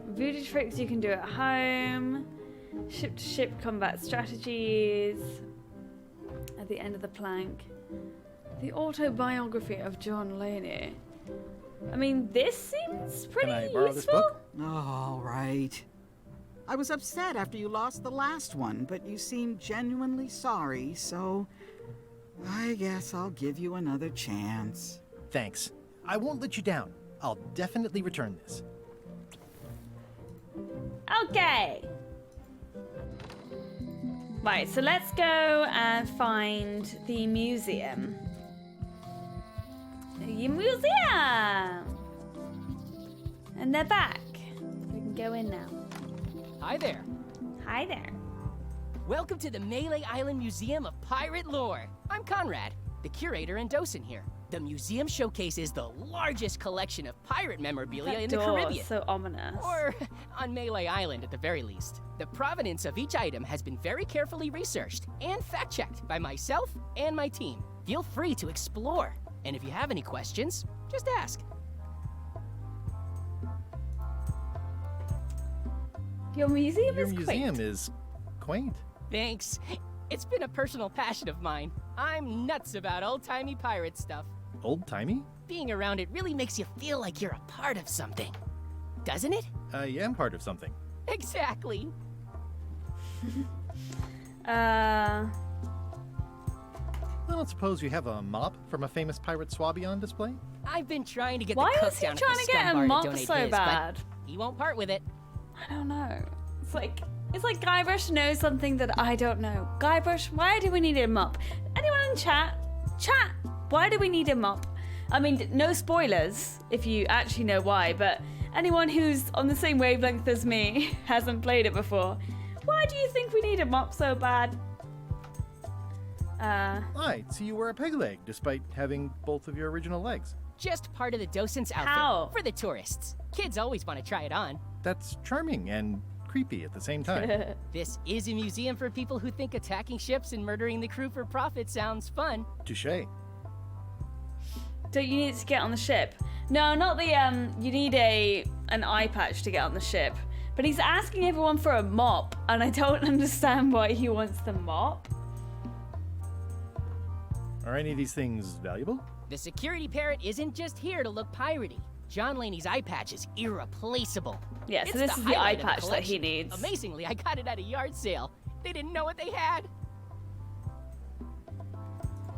Voodoo Tricks You Can Do at Home, Ship-to-ship combat strategies. At the end of the plank. The autobiography of John Laney. I mean, this seems pretty Can I borrow useful. this book? All right. I was upset after you lost the last one, but you seemed genuinely sorry, so I guess I'll give you another chance. Thanks. I won't let you down. I'll definitely return this. Okay. Right, so let's go and find the museum. The museum! And they're back. We can go in now. Hi there. Hi there. Welcome to the Melee Island Museum of Pirate Lore. I'm Conrad, the curator and docent here. The museum showcases the largest collection of pirate memorabilia That in the door is Caribbean. so ominous. Or on Melee Island at the very least. The provenance of each item has been very carefully researched and fact-checked by myself and my team. Feel free to explore. And if you have any questions, just ask. Your museum Your is museum quaint. is quaint. Thanks. It's been a personal passion of mine. I'm nuts about old-timey pirate stuff. Old-timey? Being around it really makes you feel like you're a part of something. Doesn't it? I am part of something. Exactly. I don't suppose you have a mop from a famous pirate swabby on display? I've been trying to get Why the cook is he down at trying the to get scum a bar mop to donate so his, bad? but he won't part with it. I don't know. It's like Guybrush knows something that I don't know. Guybrush, why do we need a mop? Anyone in chat? Chat! Why do we need a mop? I mean, no spoilers if you actually know why, but anyone who's on the same wavelength as me hasn't played it before. Why do you think we need a mop so bad? I see you wear a peg leg despite having both of your original legs. Just part of the docent's outfit How? for the tourists. Kids always want to try it on. That's charming and creepy at the same time. This is a museum for people who think attacking ships and murdering the crew for profit sounds fun. Touché. Don't you need to get on the ship? No, not the, you need an eye patch to get on the ship. But he's asking everyone for a mop, and I don't understand why he wants the mop. Are any of these things valuable? The security parrot isn't just here to look piratey. John Laney's eye patch is irreplaceable. Yeah, so It's this the is the eye highlight of patch that he collection. needs. Amazingly, I got it at a yard sale. They didn't know what they had.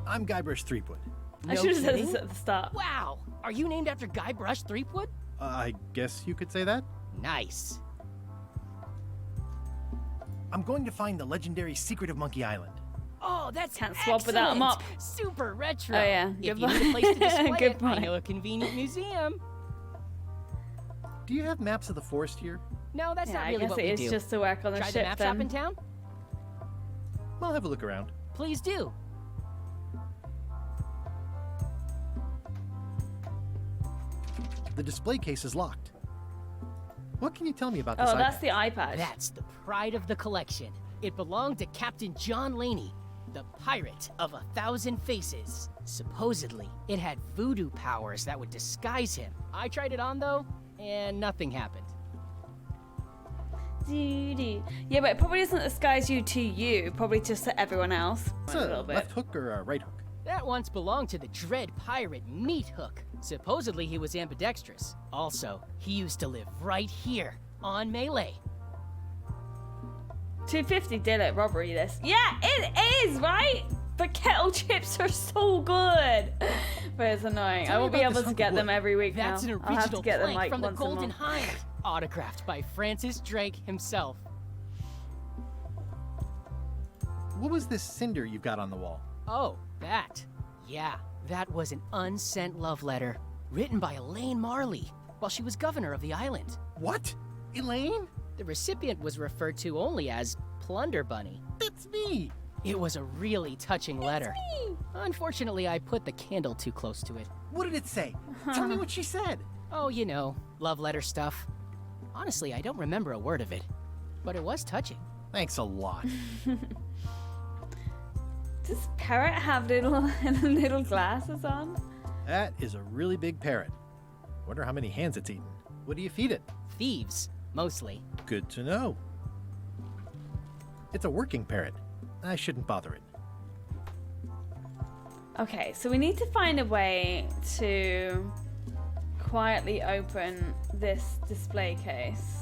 I'm Guybrush Threepwood. I should have said this at the start. Wow, are you named after Guybrush Threepwood? I guess you could say that. Nice. I'm going to find the legendary secret of Monkey Island. Oh, that's Can't swap without a excellent. mop. Super retro. Oh, yeah. If Good you need a point. place to display Good it, point. I know a convenient museum. Do you have maps of the forest here? No, that's Yeah, not I really guess what it we is do. just to work on the Try ship the map shop then. in town? I'll have a look around. Please do. The display case is locked. What can you tell me about this Oh, item? that's the eye patch. That's the pride of the collection. It belonged to Captain John Laney, the pirate of 1,000 faces. Supposedly, it had voodoo powers that would disguise him. I tried it on though, and nothing happened. Doo-doo. Yeah, but it probably doesn't disguise you to you, probably just to everyone else. It's A a little bit. left hook or a right hook? That once belonged to the dread pirate Meat Hook. Supposedly he was ambidextrous. Also, he used to live right here on Melee. 250 did it, robbery this. Yeah, it is, right? The kettle chips are so good. But it's annoying. Tell I me won't be about able this to hunk get of them wood. every week That's now. an I'll have to original get them plank like from the once a Golden month. Hind, autographed by Francis Drake himself. What was this cinder you've got on the wall? Oh, that. Yeah, that was an unsent love letter written by Elaine Marley while she was governor of the island. What? Elaine? The recipient was referred to only as Plunder Bunny. That's me! It was a really touching letter. Unfortunately, I put the candle too close to it. What did it say? Tell me what she said. Oh, you know, love letter stuff. Honestly, I don't remember a word of it, but it was touching. Thanks a lot. Does parrot have little glasses on? That is a really big parrot. Wonder how many hands it's eaten. What do you feed it? Thieves, mostly. Good to know. It's a working parrot. I shouldn't bother it. Okay, so we need to find a way to quietly open this display case.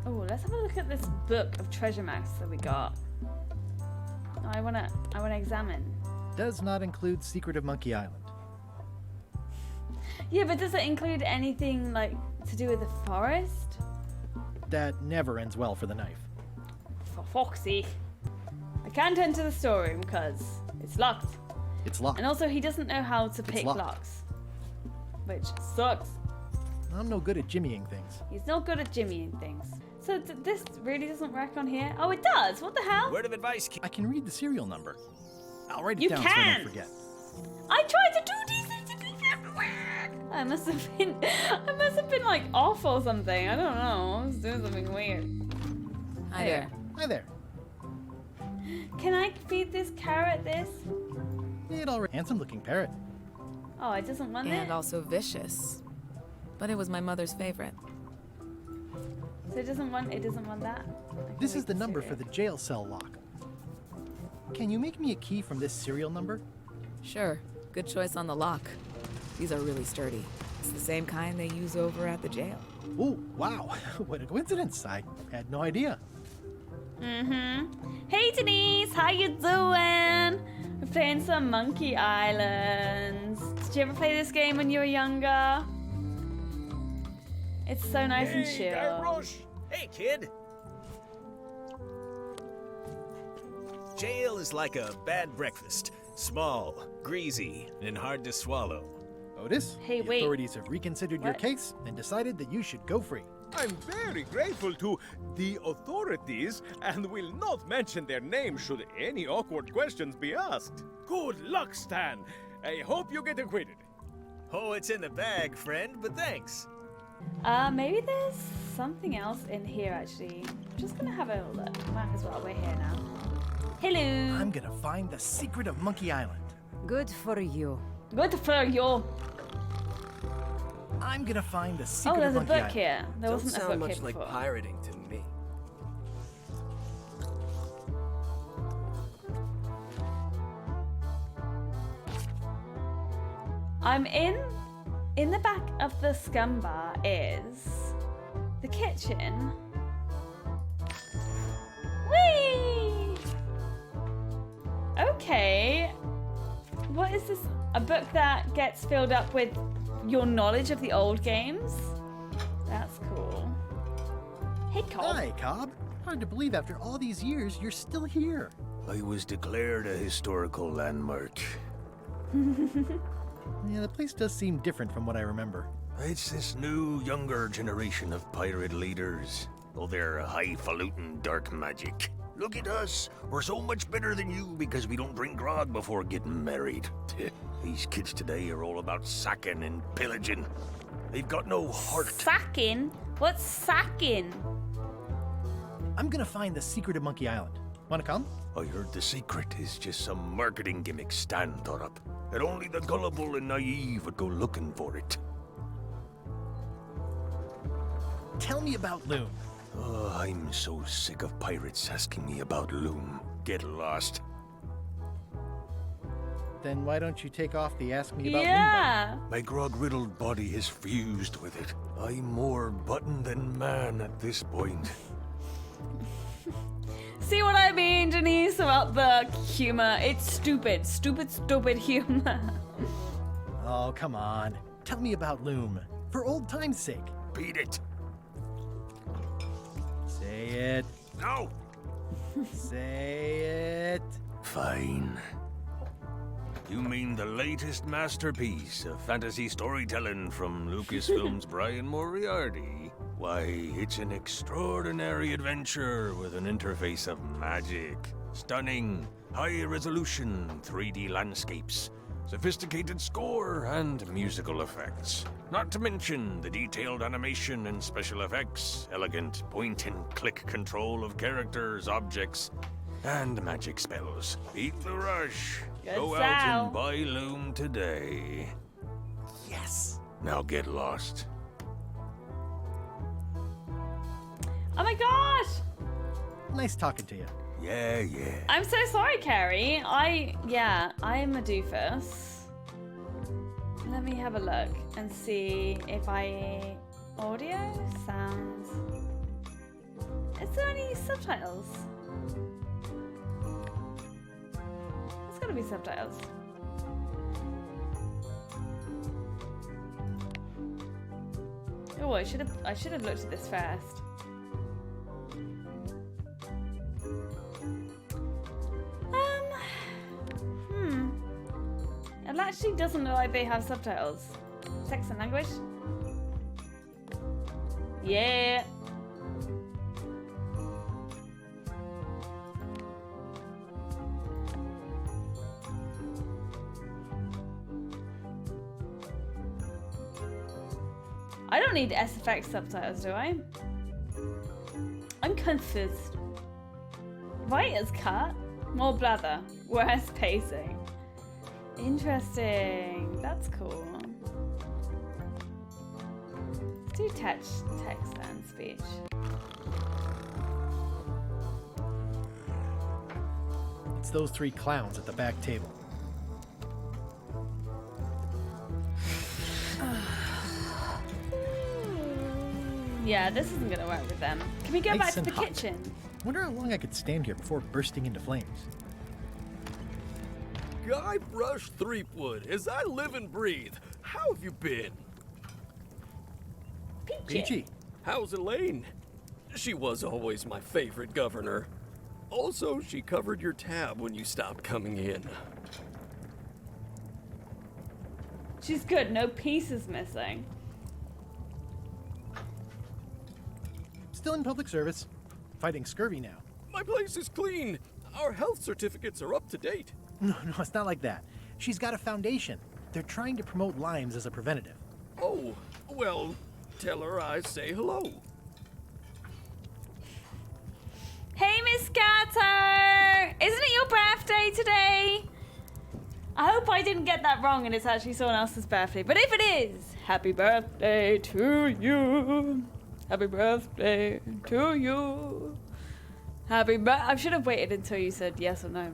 Oh, let's have a look at this book of treasure maps that we got. Oh, I wanna examine. Does not include Secret of Monkey Island. Yeah, but does it include anything like to do with the forest? That never ends well for the knife. For fuck's sake. I can't enter the storeroom because it's locked. It's locked. And also he doesn't know how to pick locked. locks. Which sucks. I'm no good at jimmying things. He's not good at jimmying things. So this really doesn't work on here? Oh, it does! What the hell? Word of advice. I can read the serial number. I'll write it You down so I can! don't forget. I tried to do these things and they never work! I must have been like off or something. I don't know. I was doing something weird. Hi there. Hi there. Can I feed this carrot this? It already handsome looking parrot. Oh, it doesn't want And it? also vicious. But it was my mother's favorite. So it doesn't want that? This is the number for the jail cell lock. Can you make me a key from this serial number? Sure. Good choice on the lock. These are really sturdy. It's the same kind they use over at the jail. Ooh, wow. What a coincidence. I had no idea. Hey Denise, how you doing? We're playing some Monkey Islands. Did you ever play this game when you were younger? It's so nice and Hey, Guy chill. Rush. Hey, kid. Jail is like a bad breakfast. Small, greasy, and hard to swallow. Otis, Hey, the wait. authorities have reconsidered your What? case and decided that you should go free. I'm very grateful to the authorities and will not mention their name should any awkward questions be asked. Good luck, Stan. I hope you get acquitted. Oh, it's in the bag, friend, but thanks. Maybe there's something else in here actually. I'm just gonna have a look. Might as well, we're here now. Hello! I'm gonna find the secret of Monkey Island. Good for you. Good for you! I'm gonna find the Oh, secret there's of a Monkey book Island. here. There Don't wasn't a sound book much here like before. pirating to me. I'm in the back of the scum bar is the kitchen. Whee! Okay. What is this? A book that gets filled up with your knowledge of the old games? That's cool. Hey, Cobb. Hi, Cobb. Hard to believe after all these years you're still here. I was declared a historical landmark. Yeah, the place does seem different from what I remember. It's this new, younger generation of pirate leaders. Oh, they're highfalutin dark magic. Look at us. We're so much better than you because we don't drink grog before getting married. These kids today are all about sacking and pillaging. They've got no heart. Sacking? What's sacking? I'm gonna find the secret of Monkey Island. Wanna come? I heard the secret is just some marketing gimmick Stan thought up. That only the gullible and naive would go looking for it. Tell me about Loom. Oh, I'm so sick of pirates asking me about Loom. Get lost. Then why don't you take off the ask me about Loom Yeah. My grog-riddled body is fused with it. I'm more button than man at this point. See what I mean, Denise, about the humor? It's stupid. Stupid humor. button? Oh, come on. Tell me about Loom. For old time's sake. Beat it. Say it. No. Say it. Fine. You mean the latest masterpiece of fantasy storytelling from Lucasfilm's Brian Moriarty? Why, it's an extraordinary adventure with an interface of magic. Stunning, high-resolution 3D landscapes, sophisticated score, and musical effects. Not to mention the detailed animation and special effects, elegant point-and-click control of characters, objects, and magic spells. Beat the rush. Good Go out sound. and buy Loom today. Yes. Now get lost. Oh my gosh! Nice talking to you. Yeah. I'm so sorry, Carrie. I'm a doofus. Let me have a look and see if audio, sounds. Is there any subtitles? There's gotta be subtitles. Oh, I should have looked at this first. It actually doesn't look like they have subtitles. Text and language? Yeah. I don't need SFX subtitles, do I? I'm confused. Writer's cut? More blather. Worse pacing. Interesting. That's cool. Let's do text and speech. It's those three clowns at the back table. Yeah, this isn't gonna work with them. Can we go Nice back to and the hot. kitchen? Wonder how long I could stand here before bursting into flames. Guy Brush Threepwood, as I live and breathe, how have you been? Peachy. How's Elaine? She was always my favorite governor. Also, she covered your tab when you stopped coming in. She's good, no pieces missing. Still in public service. Fighting scurvy now. My place is clean. Our health certificates are up to date. No, it's not like that. She's got a foundation. They're trying to promote Lyme's as a preventative. Oh, well, tell her I say hello. Hey, Miss Gato! Isn't it your birthday today? I hope I didn't get that wrong and it's actually someone else's birthday. But if it is, happy birthday to you. Happy birthday to you. I should have waited until you said yes or no.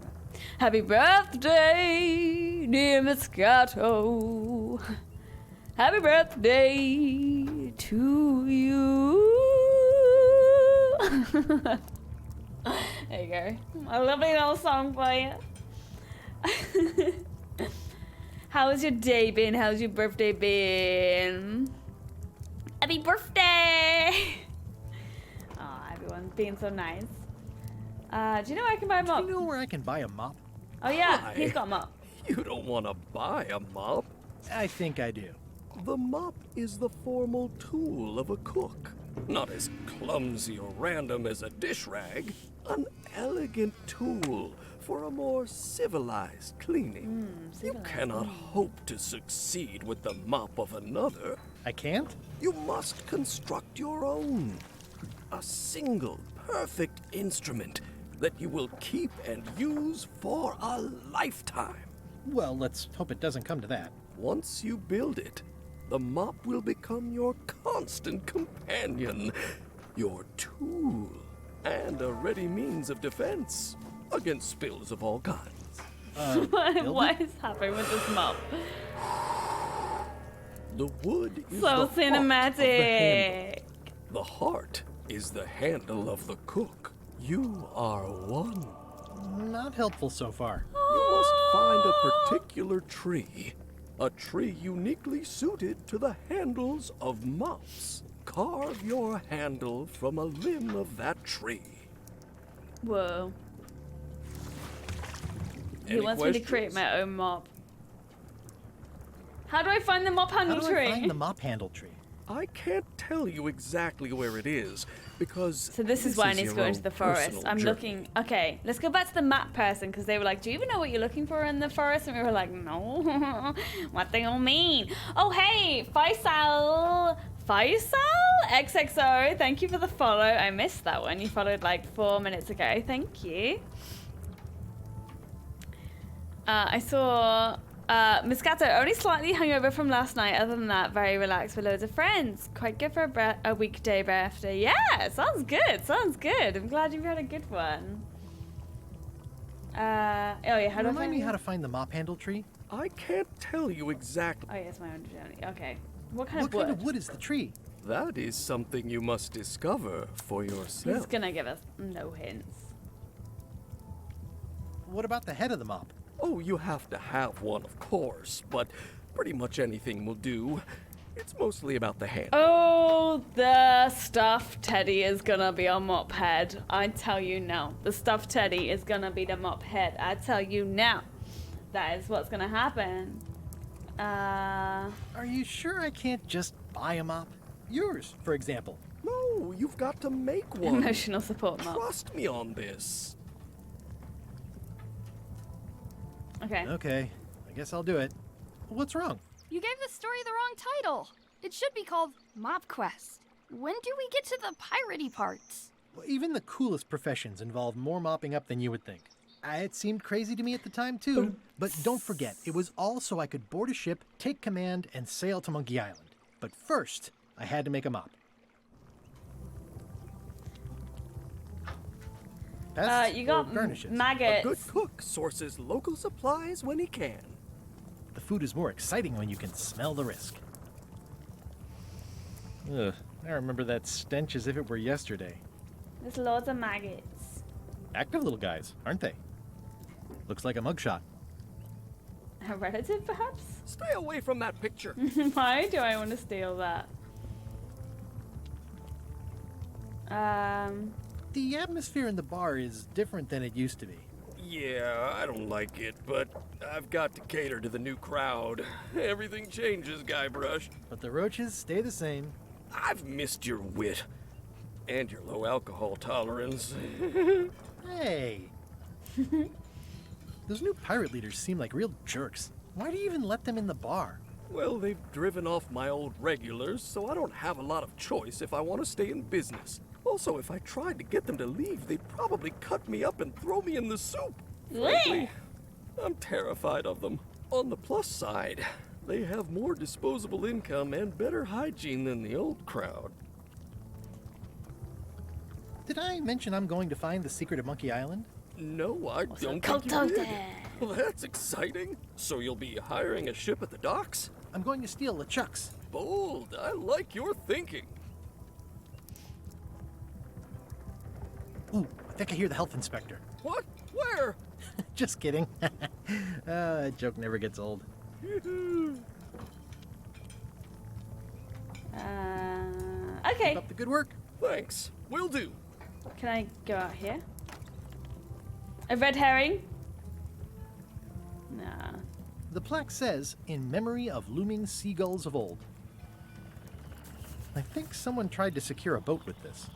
Happy birthday, dear Miss Gato. Happy birthday to you. There you go. A lovely little song for you. How's your day been? How's your birthday been? Happy birthday! Aw, everyone's being so nice. Do you know where I can buy a mop? Do you know where I can buy a mop? Oh yeah, Why? he's got a mop. You don't want to buy a mop. I think I do. The mop is the formal tool of a cook. Not as clumsy or random as a dish rag. An elegant tool for a more civilized cleaning. You cannot hope to succeed with the mop of another. I can't? You must construct your own. A single, perfect instrument that you will keep and use for a lifetime. Well, let's hope it doesn't come to that. Once you build it, the mop will become your constant companion, your tool, and a ready means of defense against spills of all kinds. What is happening with this mop? The wood is So the heart of the handle. cinematic. The heart is the handle of the cook. You are one. Not helpful so far. You must find a particular tree. A tree uniquely suited to the handles of mops. Carve your handle from a limb of that tree. Whoa. He Any wants me to create questions? my own mop. How do I find the mop handle How do tree? I find the mop handle tree? I can't tell you exactly where it is because. So this is why I need to your go into own the forest. personal I'm journey. looking. Okay, let's go back to the map person because they were like, "Do you even know what you're looking for in the forest?" And we were like, "No." What do you mean? Oh hey, Faisal XXO. Thank you for the follow. I missed that one. You followed like 4 minutes ago. Thank you. I saw Moscato, only slightly hungover from last night. Other than that, very relaxed with loads of friends. Quite good for a weekday birthday. Yeah, sounds good. Sounds good. I'm glad you've had a good one. Oh yeah, how do I Remind me find how to find the mop handle tree? I can't tell you exactly. Oh yes, my understanding. Okay. What kind What of wood? kind of wood is the tree? That is something you must discover for yourself. He's gonna give us no hints. What about the head of the mop? Oh, you have to have one, of course, but pretty much anything will do. It's mostly about the hand. Oh, the stuffed teddy is gonna be a mop head. I tell you now. The stuffed teddy is gonna be the mop head. I tell you now. That is what's gonna happen. Are you sure I can't just buy a mop? Yours, for example. No, you've got to make one. Emotional support mop. Trust me on this. Okay. Okay, I guess I'll do it. What's wrong? You gave the story the wrong title. It should be called Mop Quest. When do we get to the piratey parts? Well, even the coolest professions involve more mopping up than you would think. It seemed crazy to me at the time, too. But don't forget, it was all so I could board a ship, take command, and sail to Monkey Island. But first, I had to make a mop. You got garnishes? maggots. A good cook sources local supplies when he can. The food is more exciting when you can smell the risk. Ugh, I remember that stench as if it were yesterday. There's loads of maggots. Active little guys, aren't they? Looks like a mugshot. A relative, perhaps? Stay away from that picture. Why do I want to steal that? The atmosphere in the bar is different than it used to be. Yeah, I don't like it, but I've got to cater to the new crowd. Everything changes, Guybrush. But the roaches stay the same. I've missed your wit. And your low alcohol tolerance. Hey! Those new pirate leaders seem like real jerks. Why do you even let them in the bar? Well, they've driven off my old regulars, so I don't have a lot of choice if I want to stay in business. Also, if I tried to get them to leave, they'd probably cut me up and throw me in the soup. Frankly, I'm terrified of them. On the plus side, they have more disposable income and better hygiene than the old crowd. Did I mention I'm going to find the secret of Monkey Island? No, I don't think you did. Well, that's exciting. So you'll be hiring a ship at the docks? I'm going to steal LeChuck's. Bold. I like your thinking. Ooh, I think I hear the health inspector. What? Where? Just kidding. That joke never gets old. Okay. Keep up the good work. Thanks. Will do. Can I go out here? A red herring? Nah. The plaque says, in memory of looming seagulls of old. I think someone tried to secure a boat with this.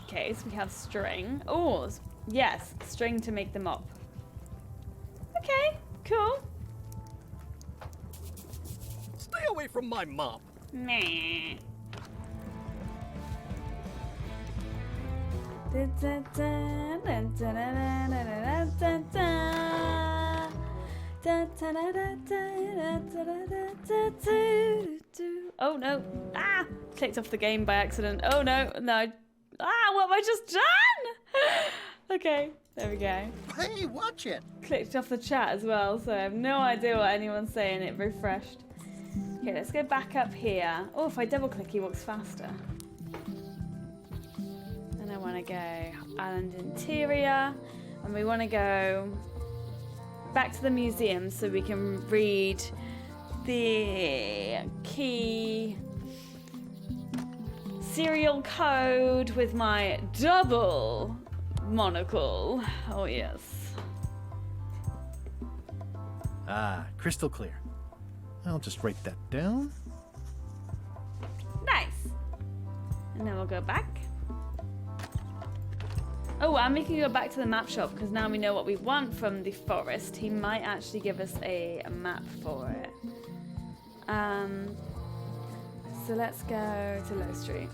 Okay, so we have string. Oh, yes, string to make the mop. Okay, cool. Stay away from my mop. Meh. Oh no! Ah! Clicked off the game by accident. Oh no! No! Ah! What have I just done? Okay, there we go. Hey, watch it! Clicked off the chat as well, so I have no idea what anyone's saying. It refreshed. Okay, let's go back up here. Oh, if I double click, he walks faster. And I want to go island interior, and we want to go back to the museum so we can read the key serial code with my double monocle. Oh yes. Ah, crystal clear. I'll just write that down. Nice. And then we'll go back. Oh, and we can go back to the map shop because now we know what we want from the forest. He might actually give us a map for it. So let's go to Low Street.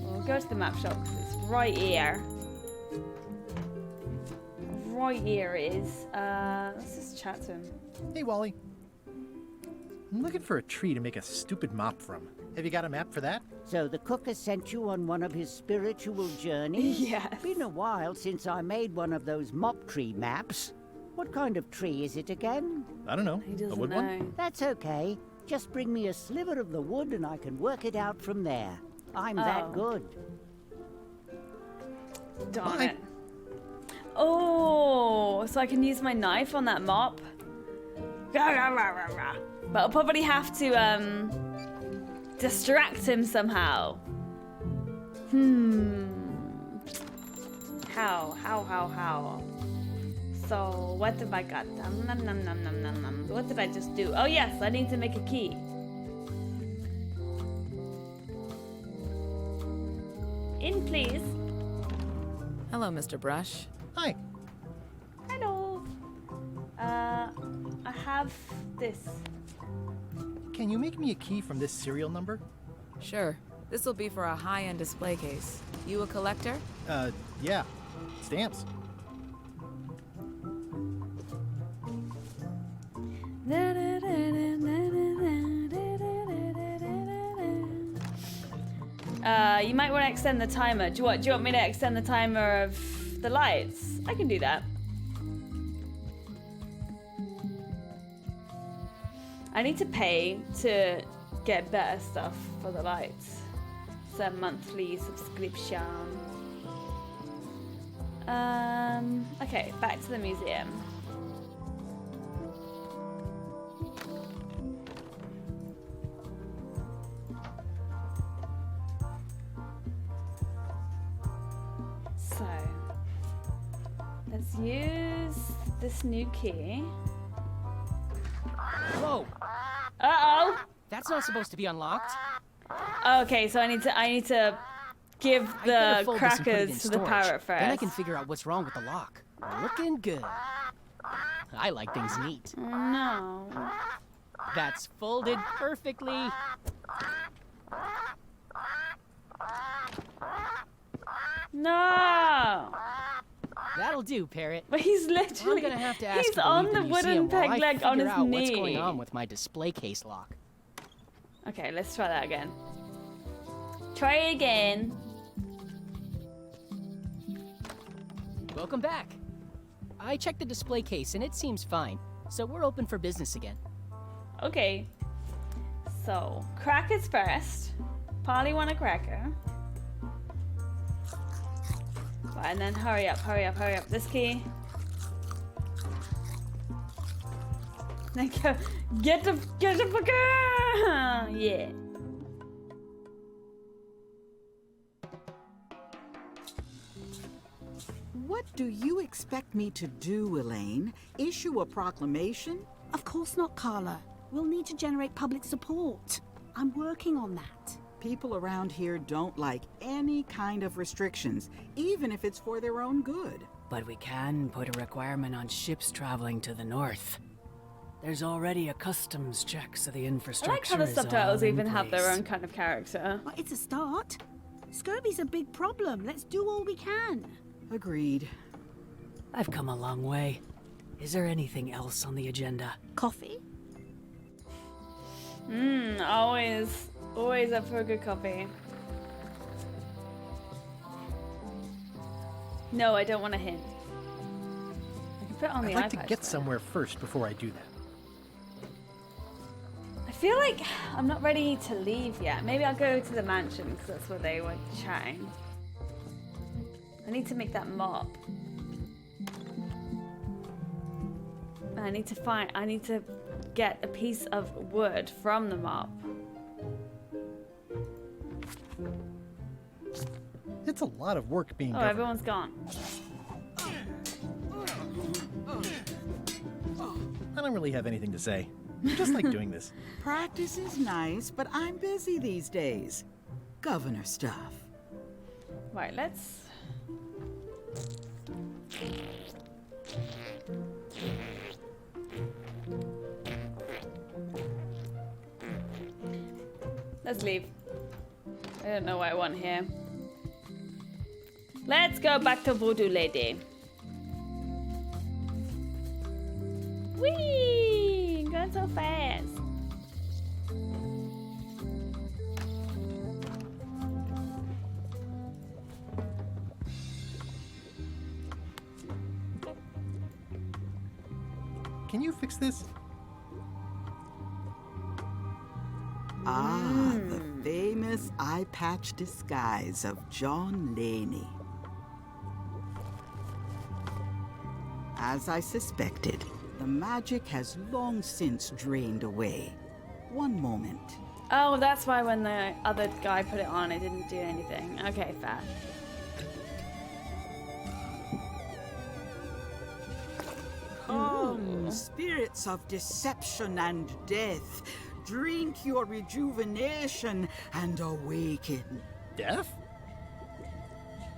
We'll go to the map shop because it's right here. right ear is. Let's just chat to him. Hey, Wally. I'm looking for a tree to make a stupid mop from. Have you got a map for that? So the cook has sent you on one of his spiritual journeys? Yes. Been a while since I made one of those mop tree maps. What kind of tree is it again? I don't know. He doesn't A wood know. one? That's okay. Just bring me a sliver of the wood and I can work it out from there. I'm that good. Darn it. Oh, so I can use my knife on that mop? But I'll probably have to distract him somehow. How? So what have I got? What did I just do? Oh yes, I need to make a key. In, please. Hello, Mr. Brush. Hi. Hello. I have this. Can you make me a key from this serial number? Sure. This will be for a high-end display case. You a collector? Yeah. Stamps. You might want to extend the timer. Do you want me to extend the timer of the lights? I can do that. I need to pay to get better stuff for the lights. It's a monthly subscription. Okay, back to the museum. So, let's use this new key. Whoa! Uh-oh! That's not supposed to be unlocked. Okay, so I need to give the crackers to the parrot first. Then I can figure out what's wrong with the lock. Looking good. I like things neat. No. That's folded perfectly. No. That'll do, Parrot. But he's literally. I'm gonna have to ask he's you to on leave the museum wooden while peg I leg on figure his out knee. what's going on with my display case lock. Okay, let's try that again. Try it again. Welcome back. I checked the display case and it seems fine, so we're open for business again. Okay. So, crackers first. Polly want a cracker. Right, and then hurry up. This key. Then go. Get the fucker! Yeah. What do you expect me to do, Elaine? Issue a proclamation? Of course not, Carla. We'll need to generate public support. I'm working on that. People around here don't like any kind of restrictions, even if it's for their own good. But we can put a requirement on ships traveling to the north. There's already a customs check, so the I infrastructure like how the is subtitles all in even have their place. own kind of character. Well, it's a start. Scurvy's a big problem. Let's do all we can. Agreed. I've come a long way. Is there anything else on the agenda? Coffee? Always up for a good coffee. No, I don't want a hint. I can put it on the I'd like to iPad get though. somewhere first before I do that. I feel like I'm not ready to leave yet. Maybe I'll go to the mansion because that's where they were chatting. I need to make that mop. I need to get a piece of wood from the mop. It's a lot of work being Oh, governed. everyone's gone. I don't really have anything to say. I just like doing this. Practice is nice, but I'm busy these days. Governor stuff. Right, let's... Let's leave. I don't know what I want here. Let's go back to Voodoo Lady. Whee! I'm going so fast. Can you fix this? Ah, the famous eye patch disguise of John Laney. As I suspected, the magic has long since drained away. One moment. Oh, that's why when the other guy put it on, it didn't do anything. Okay, fair. Come, spirits of deception and death, drink your rejuvenation and awaken. Death?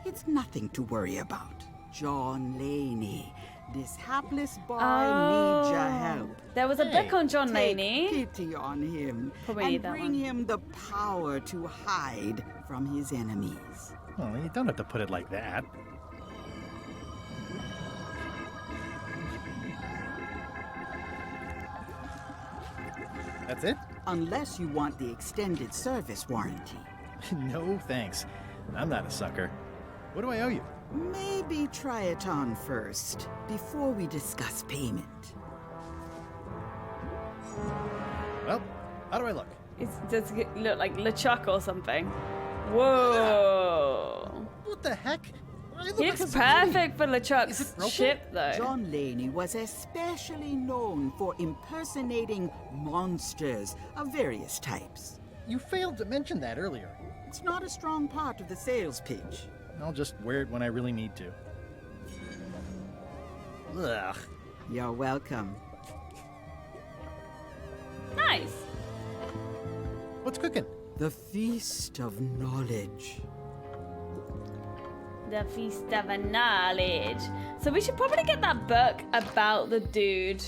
It's nothing to worry about. John Laney, this hapless boy Oh. needs your help. There was a book on John Take Laney. pity on him Probably and need that bring one. him the power to hide from his enemies. Well, you don't have to put it like that. That's it? Unless you want the extended service warranty. No, thanks. I'm not a sucker. What do I owe you? Maybe try it on first, before we discuss payment. Well, how do I look? Does it look like LeChuck or something? Whoa. What the heck? He looks perfect for LeChuck's ship, though. John Laney was especially known for impersonating monsters of various types. You failed to mention that earlier. It's not a strong part of the sales pitch. I'll just wear it when I really need to. Ugh. You're welcome. Nice. What's cooking? The Feast of Knowledge. The Feast of Knowledge. So we should probably get that book about the dude.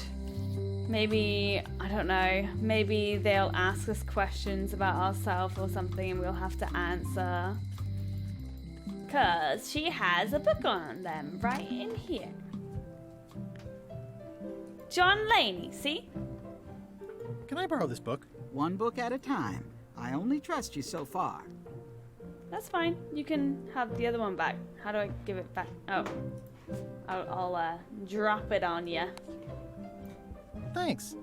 Maybe, I don't know, maybe they'll ask us questions about ourselves or something and we'll have to answer. Because she has a book on them right in here. John Laney, see? Can I borrow this book? One book at a time. I only trust you so far. That's fine. You can have the other one back. How do I give it back? Oh. I'll drop it on you. Thanks.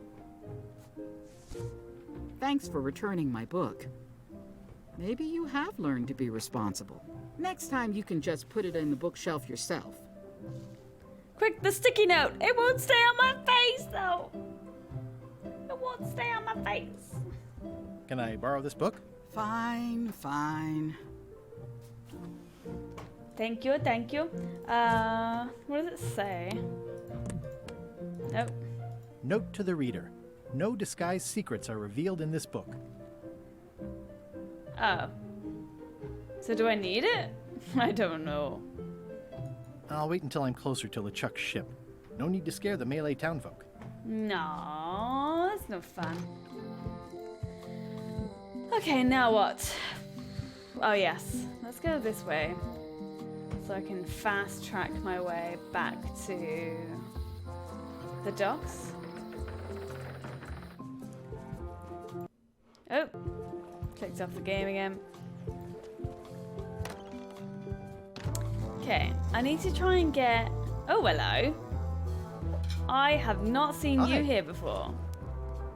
Thanks for returning my book. Maybe you have learned to be responsible. Next time you can just put it in the bookshelf yourself. Quick, the sticky note. It won't stay on my face, though. It won't stay on my face. Can I borrow this book? Fine, fine. Thank you, thank you. What does it say? Nope. Note to the reader. No disguised secrets are revealed in this book. Oh. So do I need it? I don't know. I'll wait until I'm closer to LeChuck's ship. No need to scare the melee townfolk. No, that's no fun. Okay, now what? Oh yes, let's go this way. So I can fast track my way back to the docks. Oh, clicked off the game again. Okay, I need to try and get... Oh, hello. I have not seen you here before.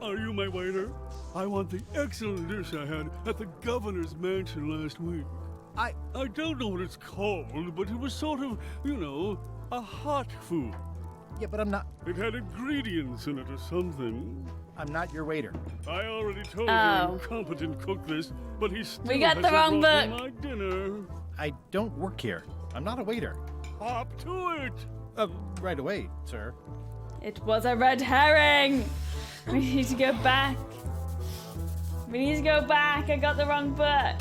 Are you my waiter? I want the excellent dish I had at the governor's mansion last week. I don't know what it's called, but it was sort of, you know, a hot food. Yeah, but I'm not... It had ingredients in it or something. I'm not your waiter. I already told Oh. your incompetent cook this, but he still We got the hasn't wrong brought me book. my dinner. I don't work here. I'm not a waiter. Hop to it! Right away, sir. It was a red herring. We need to go back. We need to go back. I got the wrong book.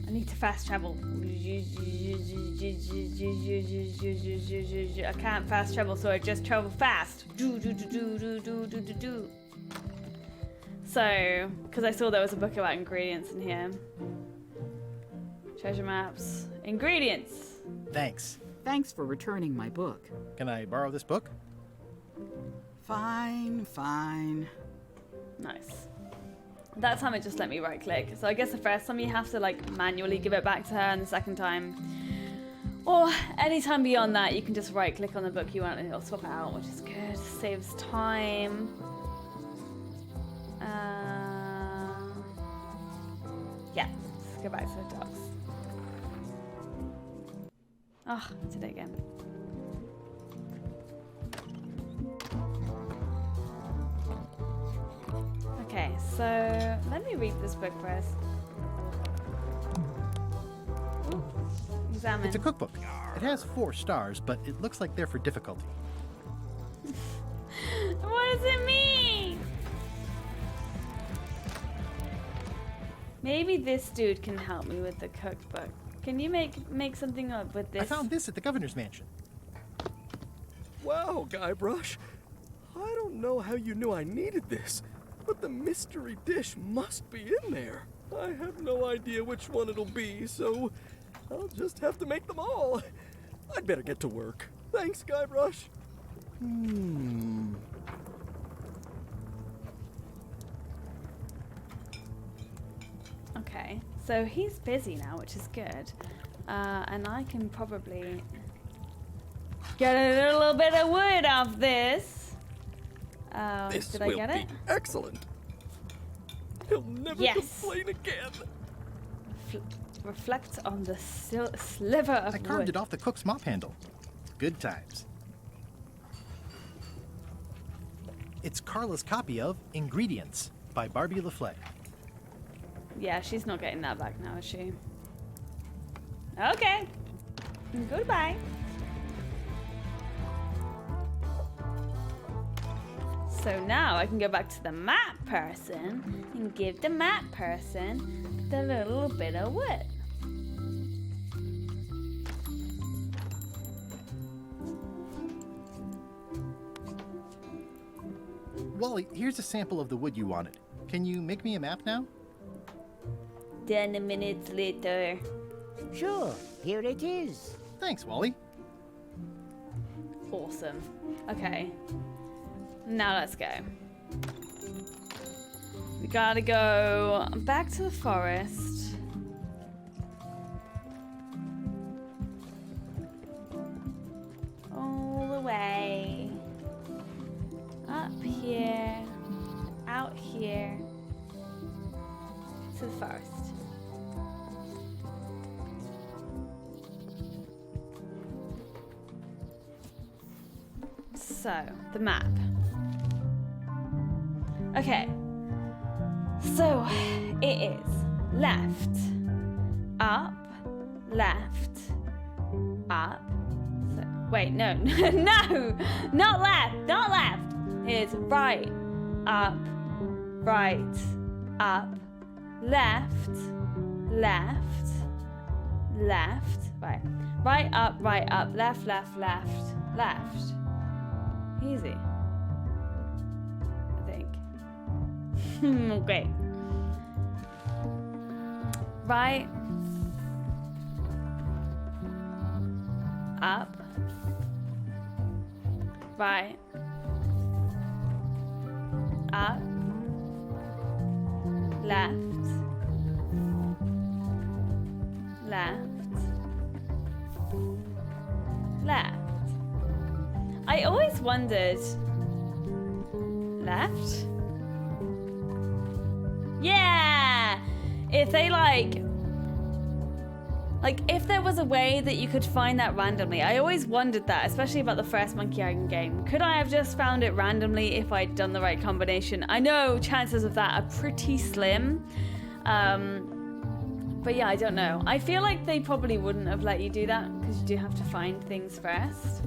I need to fast travel. I can't fast travel, so I just travel fast. So, because I saw there was a book about ingredients in here. Treasure maps. Ingredients. Thanks. Thanks for returning my book. Can I borrow this book? Fine, fine. Nice. That time it just let me right click. So I guess the first time you have to like manually give it back to her, and the second time, or any time beyond that, you can just right click on the book you want and it'll swap it out, which is good. Saves time. Yeah, let's go back to the docs. Oh, I did it again. Okay, so let me read this book first. Ooh, examine. It's a cookbook. It has 4 stars, but it looks like they're for difficulty. What does it mean? Maybe this dude can help me with the cookbook. Can you make something up with this? I found this at the governor's mansion. Wow, Guybrush. I don't know how you knew I needed this, but the mystery dish must be in there. I have no idea which one it'll be, so I'll just have to make them all. I'd better get to work. Thanks, Guybrush. Okay, so he's busy now, which is good. And I can probably get a little bit of wood off this. This did will I get be it? excellent. He'll never complain again. Reflect on the sliver of I carved wood. it off the cook's mop handle. Good times. It's Carla's copy of Ingredients by Barbie LaFleur. Yeah, she's not getting that back now, is she? Okay. Goodbye. So now I can go back to the map person and give the map person the little bit of wood. Wally, here's a sample of the wood you wanted. Can you make me a map now? 10 minutes later. Sure, here it is. Thanks, Wally. Awesome. Okay. Now let's go. We gotta go back to the forest. All the way. Up here. Out here. To the forest. So, the map. Okay. So, it is left, up, left, up. So, wait, no, no, not left, not left. It's right, up, left, left, left, right. Right, up, left, left, left, left. Easy. I think. Okay. Right. Up. Right. Up. Left. Left. Left. I always wondered. Left? Yeah! If they like if there was a way that you could find that randomly. I always wondered that, especially about the first Monkey Island game. Could I have just found it randomly if I'd done the right combination? I know chances of that are pretty slim. But yeah, I don't know. I feel like they probably wouldn't have let you do that because you do have to find things first.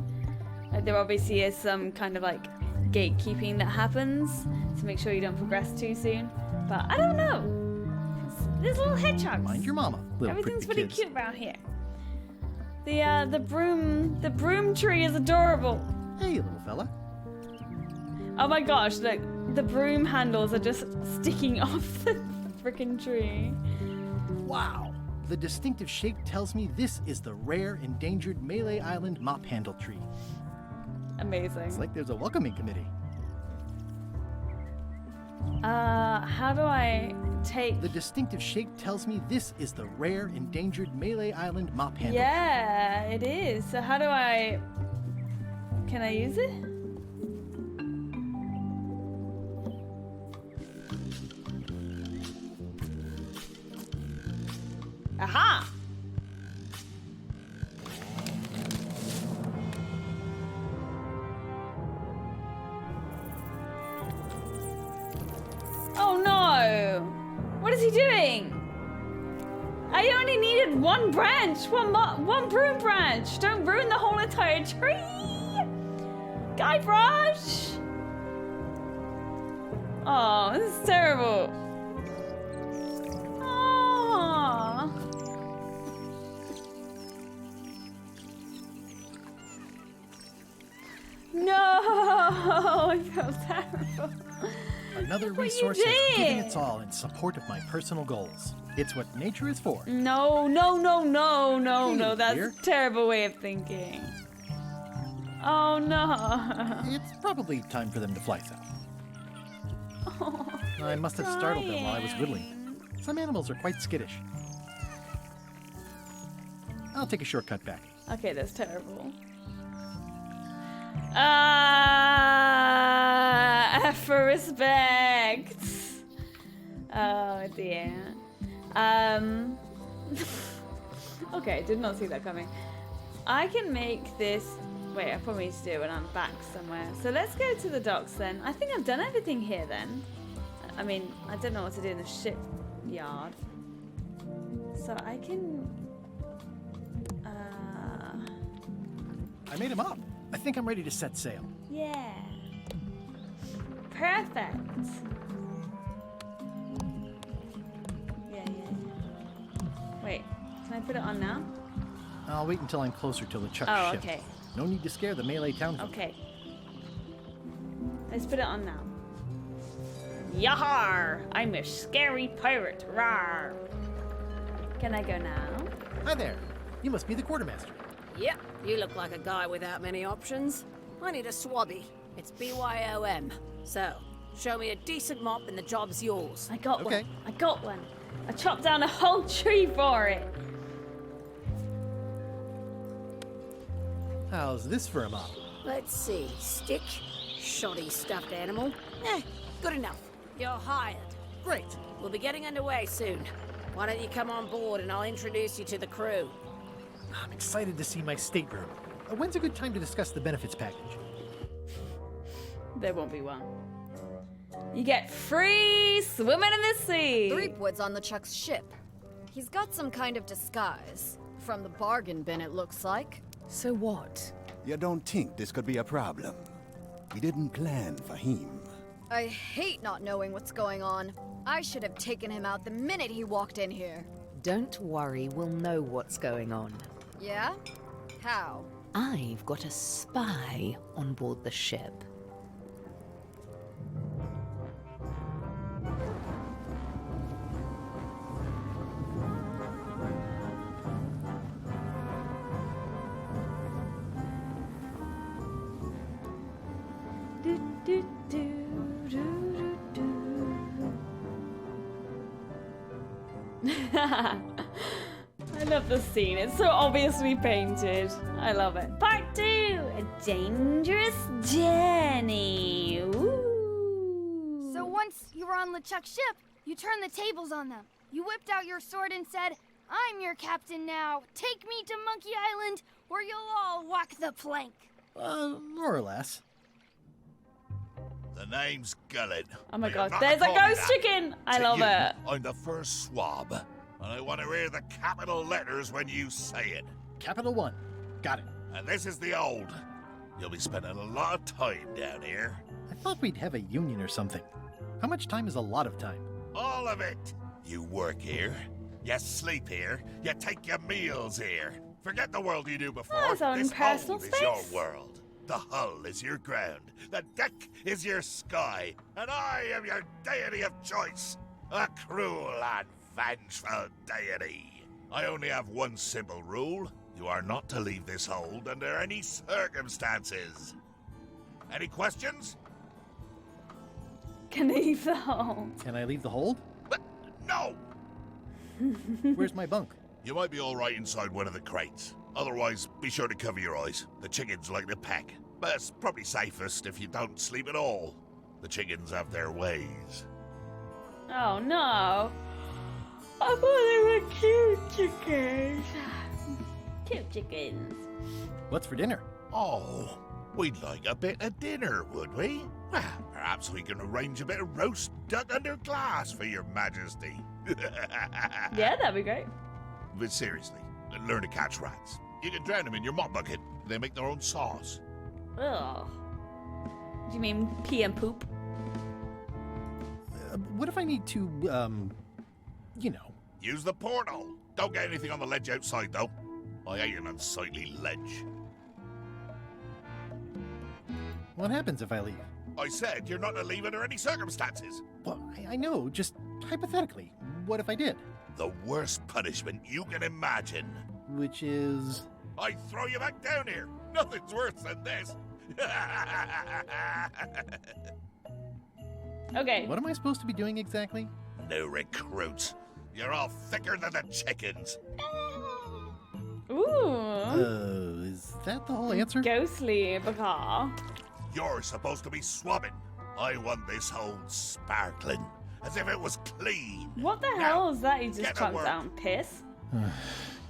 There obviously is some kind of like gatekeeping that happens to make sure you don't progress too soon. But I don't know. There's little hedgehogs. Mind your mama. Everything's pretty cute around here. The broom tree is adorable. Hey, little fella. Oh my gosh, look, the broom handles are just sticking off the freaking tree. Wow, The distinctive shape tells me this is the rare, endangered Malay Island mop handle tree. Amazing. It's like there's a welcoming committee. How do I take... The distinctive shape tells me this is the rare, endangered Malay Island mop handle. Yeah, it is. So how do I... Can I use it? Aha! Oh no! What is he doing? I only needed one branch, one broom branch. Don't ruin the whole entire tree. Guybrush! Oh, this is terrible. Oh. No, I feel terrible. Another resource has given its all in support of my personal goals. It's what nature is for. No, no, no, no, no, Hey, no. That's dear. a terrible way of thinking. Oh no. It's probably time for them to fly south. Oh, I must have startled them while I was whittling. Some animals are quite skittish. I'll take a shortcut back. okay, that's terrible. For respect. Oh dear. Okay, did not see that coming. I can make this. Wait, I probably need to do it when I'm back somewhere. So let's go to the docks then. I think I've done everything here then. I mean, I don't know what to do in the shipyard. So I can. I made him up. I think I'm ready to set sail. Yeah. Perfect. Yeah. Wait, can I put it on now? I'll wait until I'm closer to LeChuck's Oh, ship. okay. No need to scare the Malay townfolk. Okay. Let's put it on now. Yahar! I'm a scary pirate. Rawr! Can I go now? Hi there. You must be the quartermaster. Yep, you look like a guy without many options. I need a swabby. It's BYOM. So, show me a decent mop and the job's yours. I got Okay. one. I got one. I chopped down a whole tree for it. How's this for a mop? Let's see. Stick, shoddy stuffed animal. Good enough. You're hired. Great. We'll be getting underway soon. Why don't you come on board and I'll introduce you to the crew? I'm excited to see my stateroom. When's a good time to discuss the benefits package? There won't be one. You get free swimming in the sea. Threepwood's on LeChuck's ship. He's got some kind of disguise. From the bargain bin, it looks like. So what? You don't think this could be a problem? We didn't plan for him. I hate not knowing what's going on. I should have taken him out the minute he walked in here. Don't worry, we'll know what's going on. Yeah? How? I've got a spy on board the ship. I love the scene. It's so obviously painted. I love it. Part 2, a dangerous journey. Ooh. So once you were on LeChuck's ship, you turned the tables on them. You whipped out your sword and said, "I'm your captain now. Take me to Monkey Island, or you'll all walk the plank." More or less. The name's Gullet. Oh my But you're god, not there's a call me ghost that. chicken. I To love you, it. I'm the first swab, and I want to hear the capital letters when you say it. Capital 1. Got it. And this is the old. You'll be spending a lot of time down here. I thought we'd have a union or something. How much time is a lot of time? All of it. You work here. You sleep here. You take your meals here. Forget the world you knew before. Oh, it's own this personal hold is your space. world. The hull is your ground. The deck is your sky. And I am your deity of choice. A cruel and vengeful deity. I only have one simple rule. You are not to leave this hold under any circumstances. Any questions? Can I leave the hole? Can I leave the hold? No! Where's my bunk? You might be all right inside one of the crates. Otherwise, be sure to cover your eyes. The chickens like to peck. But it's probably safest if you don't sleep at all. The chickens have their ways. Oh no! I thought they were cute chickens. Cute chickens. What's for dinner? Oh, we'd like a bit of dinner, would we? Well, perhaps we can arrange a bit of roast duck under glass for your majesty. Yeah, that'd be great. But seriously, learn to catch rats. You can drown them in your mop bucket. They make their own sauce. Ugh. Do you mean pee and poop? What if I need to, you know... Use the portal. Don't get anything on the ledge outside, though. I hate an unsightly ledge. What happens if I leave? I said you're not to leave under any circumstances. Well, I know, just hypothetically. What if I did? The worst punishment you can imagine. Which is... I'd throw you back down here. Nothing's worse than this. Okay. What am I supposed to be doing exactly? New recruits. You're all thicker than the chickens. Ooh. Is that the whole answer? Ghostly, Bakar. You're supposed to be swabbing. I want this hold sparkling, as if it was clean. What the hell is that you just chunked down? Piss?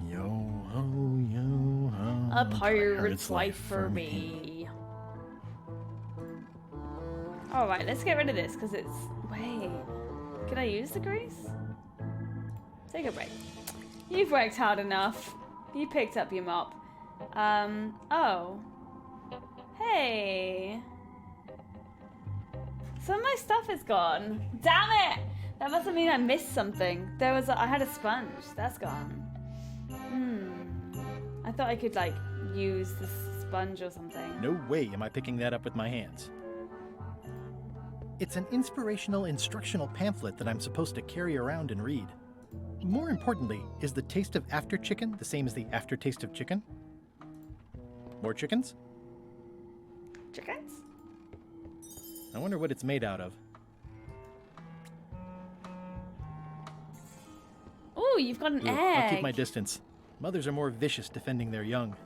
Yo ho, yo ho. A pirate's life for me. Alright, let's get rid of this because it's... Wait. Can I use the grease? Take a break. You've worked hard enough. You picked up your mop. Oh. Hey. Some of my stuff is gone. Damn it! That must mean I missed something. I had a sponge. That's gone. I thought I could, like, use the sponge or something. No way am I picking that up with my hands. It's an inspirational instructional pamphlet that I'm supposed to carry around and read. More importantly, is the taste of after chicken the same as the aftertaste of chicken? More chickens? Chickens? I wonder what it's made out of. Ooh, you've got an egg. I'll keep my distance. Mothers are more vicious defending their young.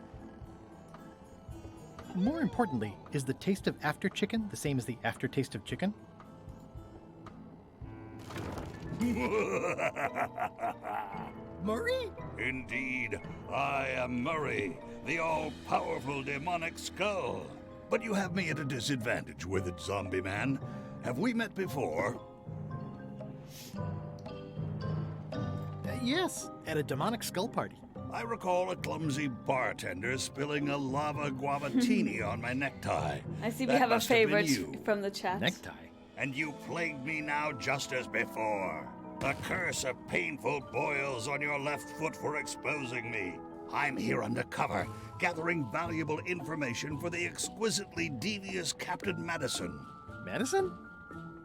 More importantly, is the taste of after chicken the same as the aftertaste of chicken? Murray? Indeed, I am Murray, the all-powerful demonic skull. But you have me at a disadvantage with it, zombie man. Have we met before? Yes, at a demonic skull party. I recall a clumsy bartender spilling a lava guavatini on my necktie. I see we That have a must have been favorite you. from the chat. Necktie? And you plagued me now just as before. A curse of painful boils on your left foot for exposing me. I'm here undercover, gathering valuable information for the exquisitely devious Captain Madison. Madison?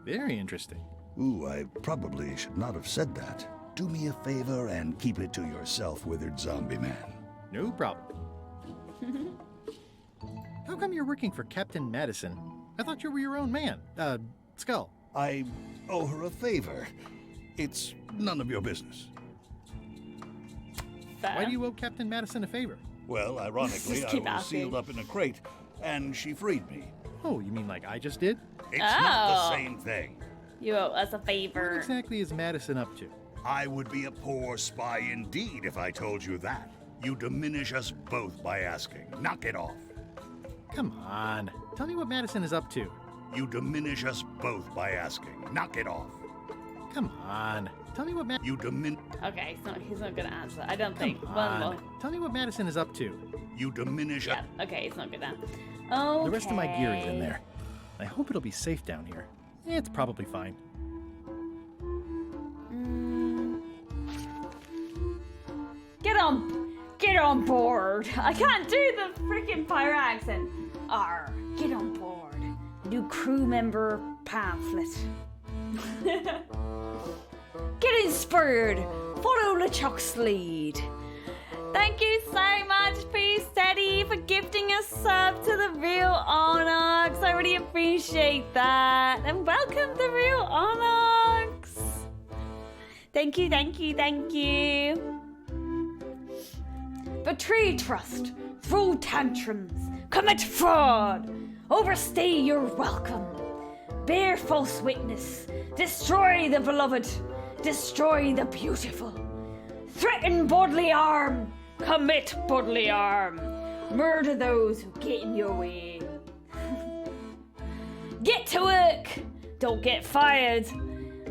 Very interesting. Ooh, I probably should not have said that. Do me a favor and keep it to yourself, withered zombie man. No problem. How come you're working for Captain Madison? I thought you were your own man. Skull. I owe her a favor. It's none of your business. Fair. Why do you owe Captain Madison a favor? Well, ironically, Just I keep was asking. sealed up in a crate, and she freed me. Oh, you mean like I just did? It's not the Oh. same thing. You owe us a What favor. exactly is Madison up to? I would be a poor spy indeed if I told you that. You diminish us both by asking. Knock it off. Come on. Tell me what Madison is up to. You diminish us both by asking. Knock it off. Come on. Tell me what You diminish. Okay, he's not gonna answer. I don't think. Come One on. more. Tell me what Madison is up to. You diminish. Yeah, okay, it's not gonna. Okay. The rest of my gear is in there. I hope it'll be safe down here. It's probably fine. Get on board. I can't do the freaking pirate accent. Arr, get on board. New crew member pamphlet. Get inspired follow LeChuck's lead. Thank you so much, P Steady, for gifting a sub to the Real Onyx. I really appreciate that. And welcome to Real Onyx. Thank you, thank you, thank you. Betray trust, throw tantrums, commit fraud, overstay your welcome, bear false witness, destroy the beloved, destroy the beautiful, threaten bodily harm, commit bodily harm, murder those who get in your way. Get to work, don't get fired.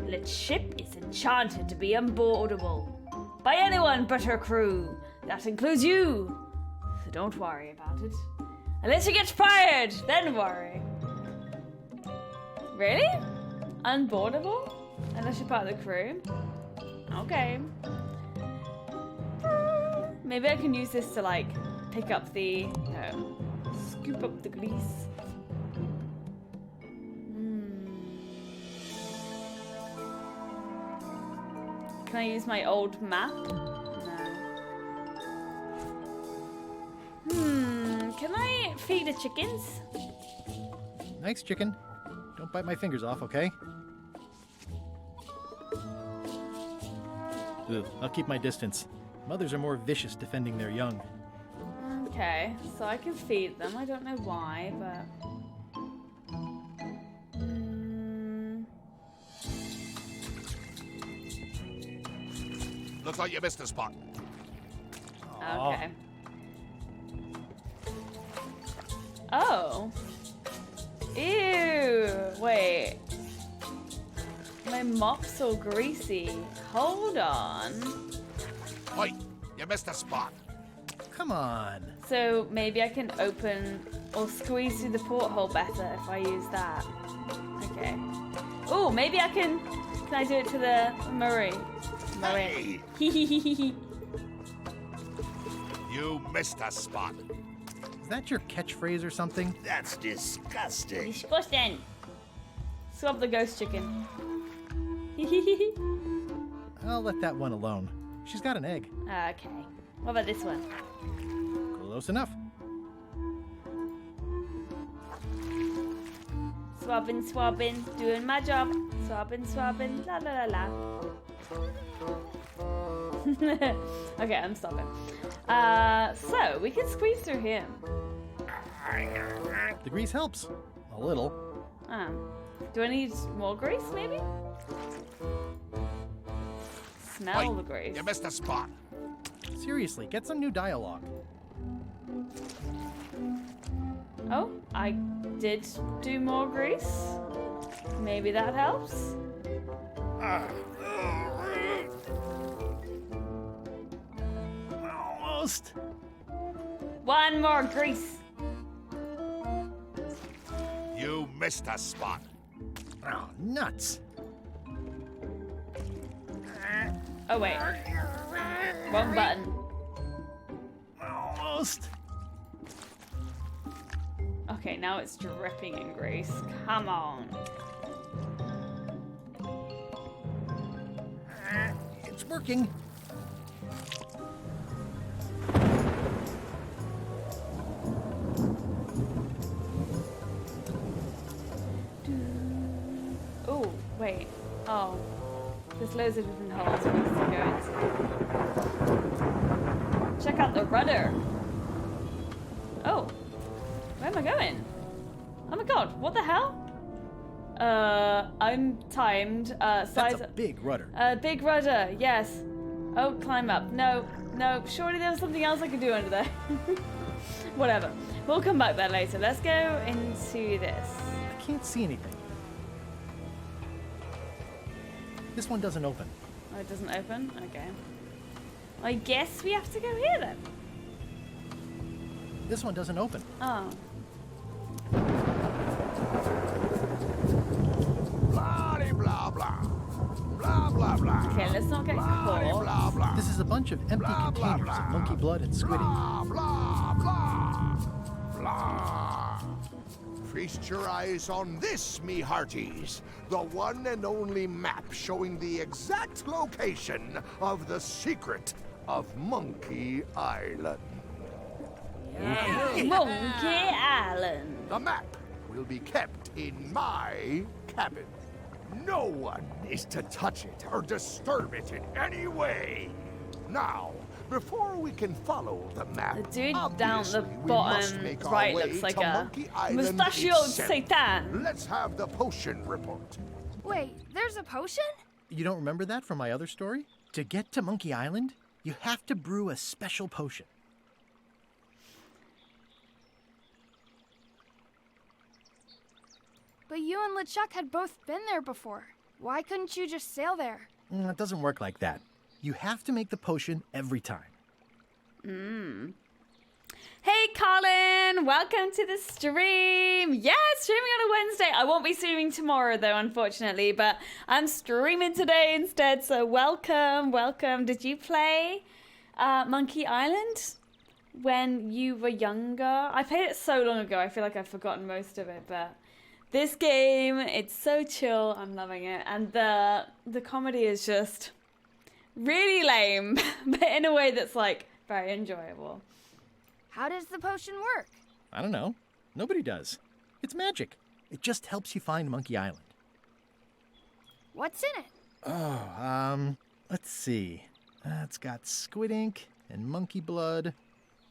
Let ship is enchanted to be unboardable by anyone but her crew. That includes you, so don't worry about it. Unless you get fired, then worry. Really? Unboardable? Unless you're part of the crew? Okay. Maybe I can use this to like pick up the, no, scoop up the grease. Can I use my old map? Can I feed the chickens? Nice chicken. Don't bite my fingers off, okay? Ugh, I'll keep my distance. Mothers are more vicious defending their young. Okay, so I can feed them. I don't know why, but... Looks like you missed a spot. Okay. Oh. Ew. Wait. My mop's all greasy. Hold on. Wait, you missed a spot. Come on. So maybe I can open or squeeze through the porthole better if I use that. Okay. Oh, maybe I can I do it to the Marie? Marie. You missed a spot. Is that your catchphrase or something? That's disgusting. Disgusting. Swap the ghost chicken. I'll let that one alone. She's got an egg. Okay. What about this one? Close enough. Swapping, doing my job. Swapping, la la la la. Okay, I'm stopping. So we can squeeze through here. The grease helps. A little. Do I need more grease, maybe? Smell Wait, the grease. You missed a spot. Seriously, get some new dialogue. Oh, I did do more grease. Maybe that helps. Almost. One more grease. You missed a spot. Oh, nuts. Oh, wait. Wrong button. Almost. Okay, now it's dripping in grease. Come on. It's working. Oh, wait. Oh. There's loads of different holes for us to go into. Check out the rudder. Oh. Where am I going? Oh my god, what the hell? I'm timed. Size. That's a big rudder. Big rudder, yes. Oh, climb up. No. Surely there was something else I could do under there. Whatever. We'll come back there later. Let's go into this. I can't see anything. This one doesn't open. Oh, it doesn't open? Okay. I guess we have to go here then. This one doesn't open. Oh. Blah blah blah. Blah blah blah. Okay, let's not get caught. Blah blah. This is a bunch of empty containers of monkey blood and squid ink. Blah blah blah. Blah. Feast your eyes on this, me hearties. The one and only map showing the exact location of the secret of Monkey Island. Monkey Island. The map will be kept in my cabin. No one is to touch it or disturb it in any way. Now, before we can follow the map, The dude down the obviously we must bottom make our right way looks like to a Monkey Island mustachioed itself. Satan. Let's have the potion report. Wait, there's a potion? You don't remember that from my other story? To get to Monkey Island, you have to brew a special potion. But you and LeChuck had both been there before. Why couldn't you just sail there? It doesn't work like that. You have to make the potion every time. Hey Colin, welcome to the stream. Yeah, streaming on a Wednesday. I won't be streaming tomorrow though, unfortunately, but I'm streaming today instead, so welcome. Did you play Monkey Island when you were younger? I played it so long ago, I feel like I've forgotten most of it, but this game, it's so chill, I'm loving it, and the comedy is just really lame, but in a way that's like very enjoyable. How does the potion work? I don't know. Nobody does. It's magic. It just helps you find Monkey Island. What's in it? Oh, let's see. It's got squid ink and monkey blood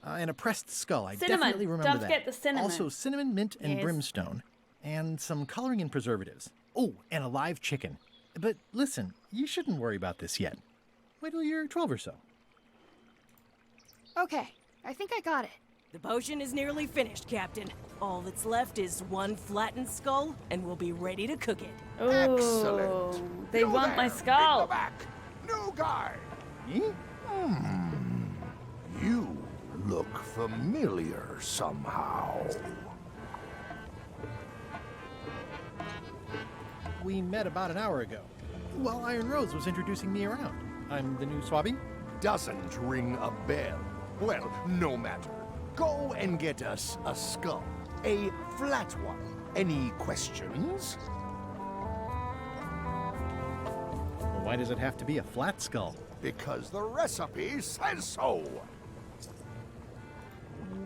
and a pressed skull. I Cinnamon. definitely remember Don't that. forget the cinnamon. Also cinnamon, mint, and Yes. brimstone. And some coloring and preservatives. Oh, and a live chicken. But listen, you shouldn't worry about this yet. Wait till you're 12 or so. Okay, I think I got it. The potion is nearly finished, Captain. All that's left is one flattened skull, and we'll be ready to cook it. Ooh, Excellent. They You want my there, skull. in the back. New guy. Me? You look familiar somehow. We met about an hour ago. While Iron Rose was introducing me around. I'm the new Swabby. Doesn't ring a bell. Well, no matter. Go and get us a skull. A flat one. Any questions? Well, why does it have to be a flat skull? Because the recipe says so.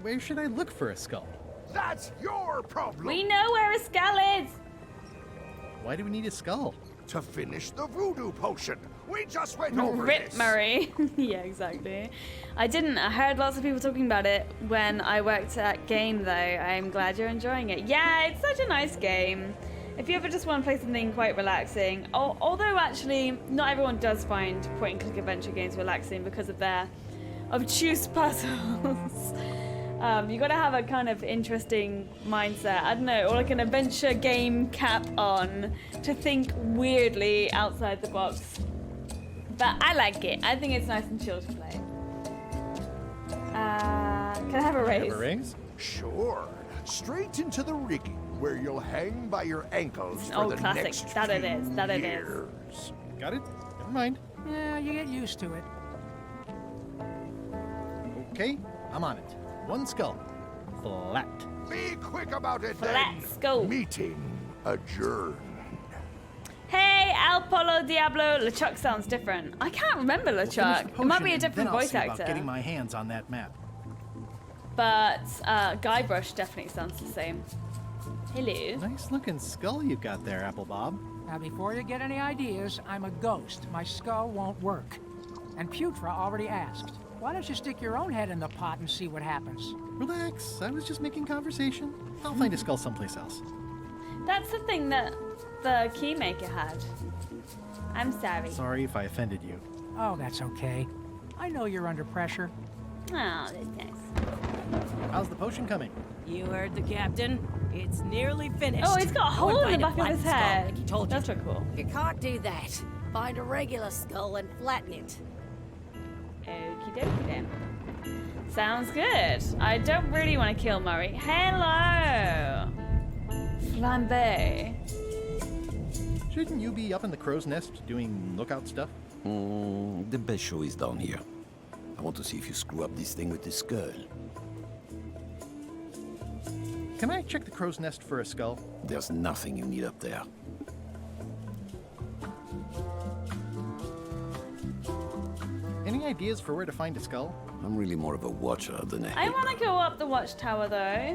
Where should I look for a skull? That's your problem. We know where a skull is. Why do we need a skull? To finish the voodoo potion. We just went over Rip this. Murray. Yeah, exactly. I heard lots of people talking about it when I worked at Game, though. I'm glad you're enjoying it. Yeah, it's such a nice game. If you ever just want to play something quite relaxing, although actually not everyone does find point-and-click adventure games relaxing because of their obtuse puzzles. You gotta have a kind of interesting mindset, I don't know, or like an adventure game cap on to think weirdly outside the box. But I like it. I think it's nice and chill to play. Can I have a raise? Have a raise? Sure. Straight into the rigging, where you'll hang by your ankles for Oh, the classic. next That it few is. That it is. years. Got it? Never mind. Yeah, you get used to it. Okay, I'm on it. One skull. Flat. Be quick about it Flat then. skull. Meeting adjourned. Hey, Al Polo Diablo. LeChuck sounds different. I can't remember We'll finish LeChuck. the It might be a potion, and different then I'll voice see about actor. getting my hands on that map. But Guybrush definitely sounds the same. Hello. Nice looking skull you've got there, Apple Bob. Now, before you get any ideas, I'm a ghost. My skull won't work. And Putra already asked. Why don't you stick your own head in the pot and see what happens? Relax, I was just making conversation. I'll find a skull someplace else. That's the thing that the Keymaker had. I'm sorry. Sorry if I offended you. Oh, that's okay. I know you're under pressure. Oh, that's nice. How's the potion coming? You heard the captain. It's nearly finished. Oh, he's got a Go and hole in the find a back of his flat skull, head. like he told you. That's so cool. You can't do that. Find a regular skull and flatten it. Okie dokie then. Sounds good. I don't really want to kill Murray. Hello! Flambe. Shouldn't you be up in the crow's nest doing lookout stuff? The best show is down here. I want to see if you screw up this thing with this skull. Can I check the crow's nest for a skull? There's nothing you need up there. Any ideas for where to find a skull? I'm really more of a watcher than a I want to go up the watchtower though.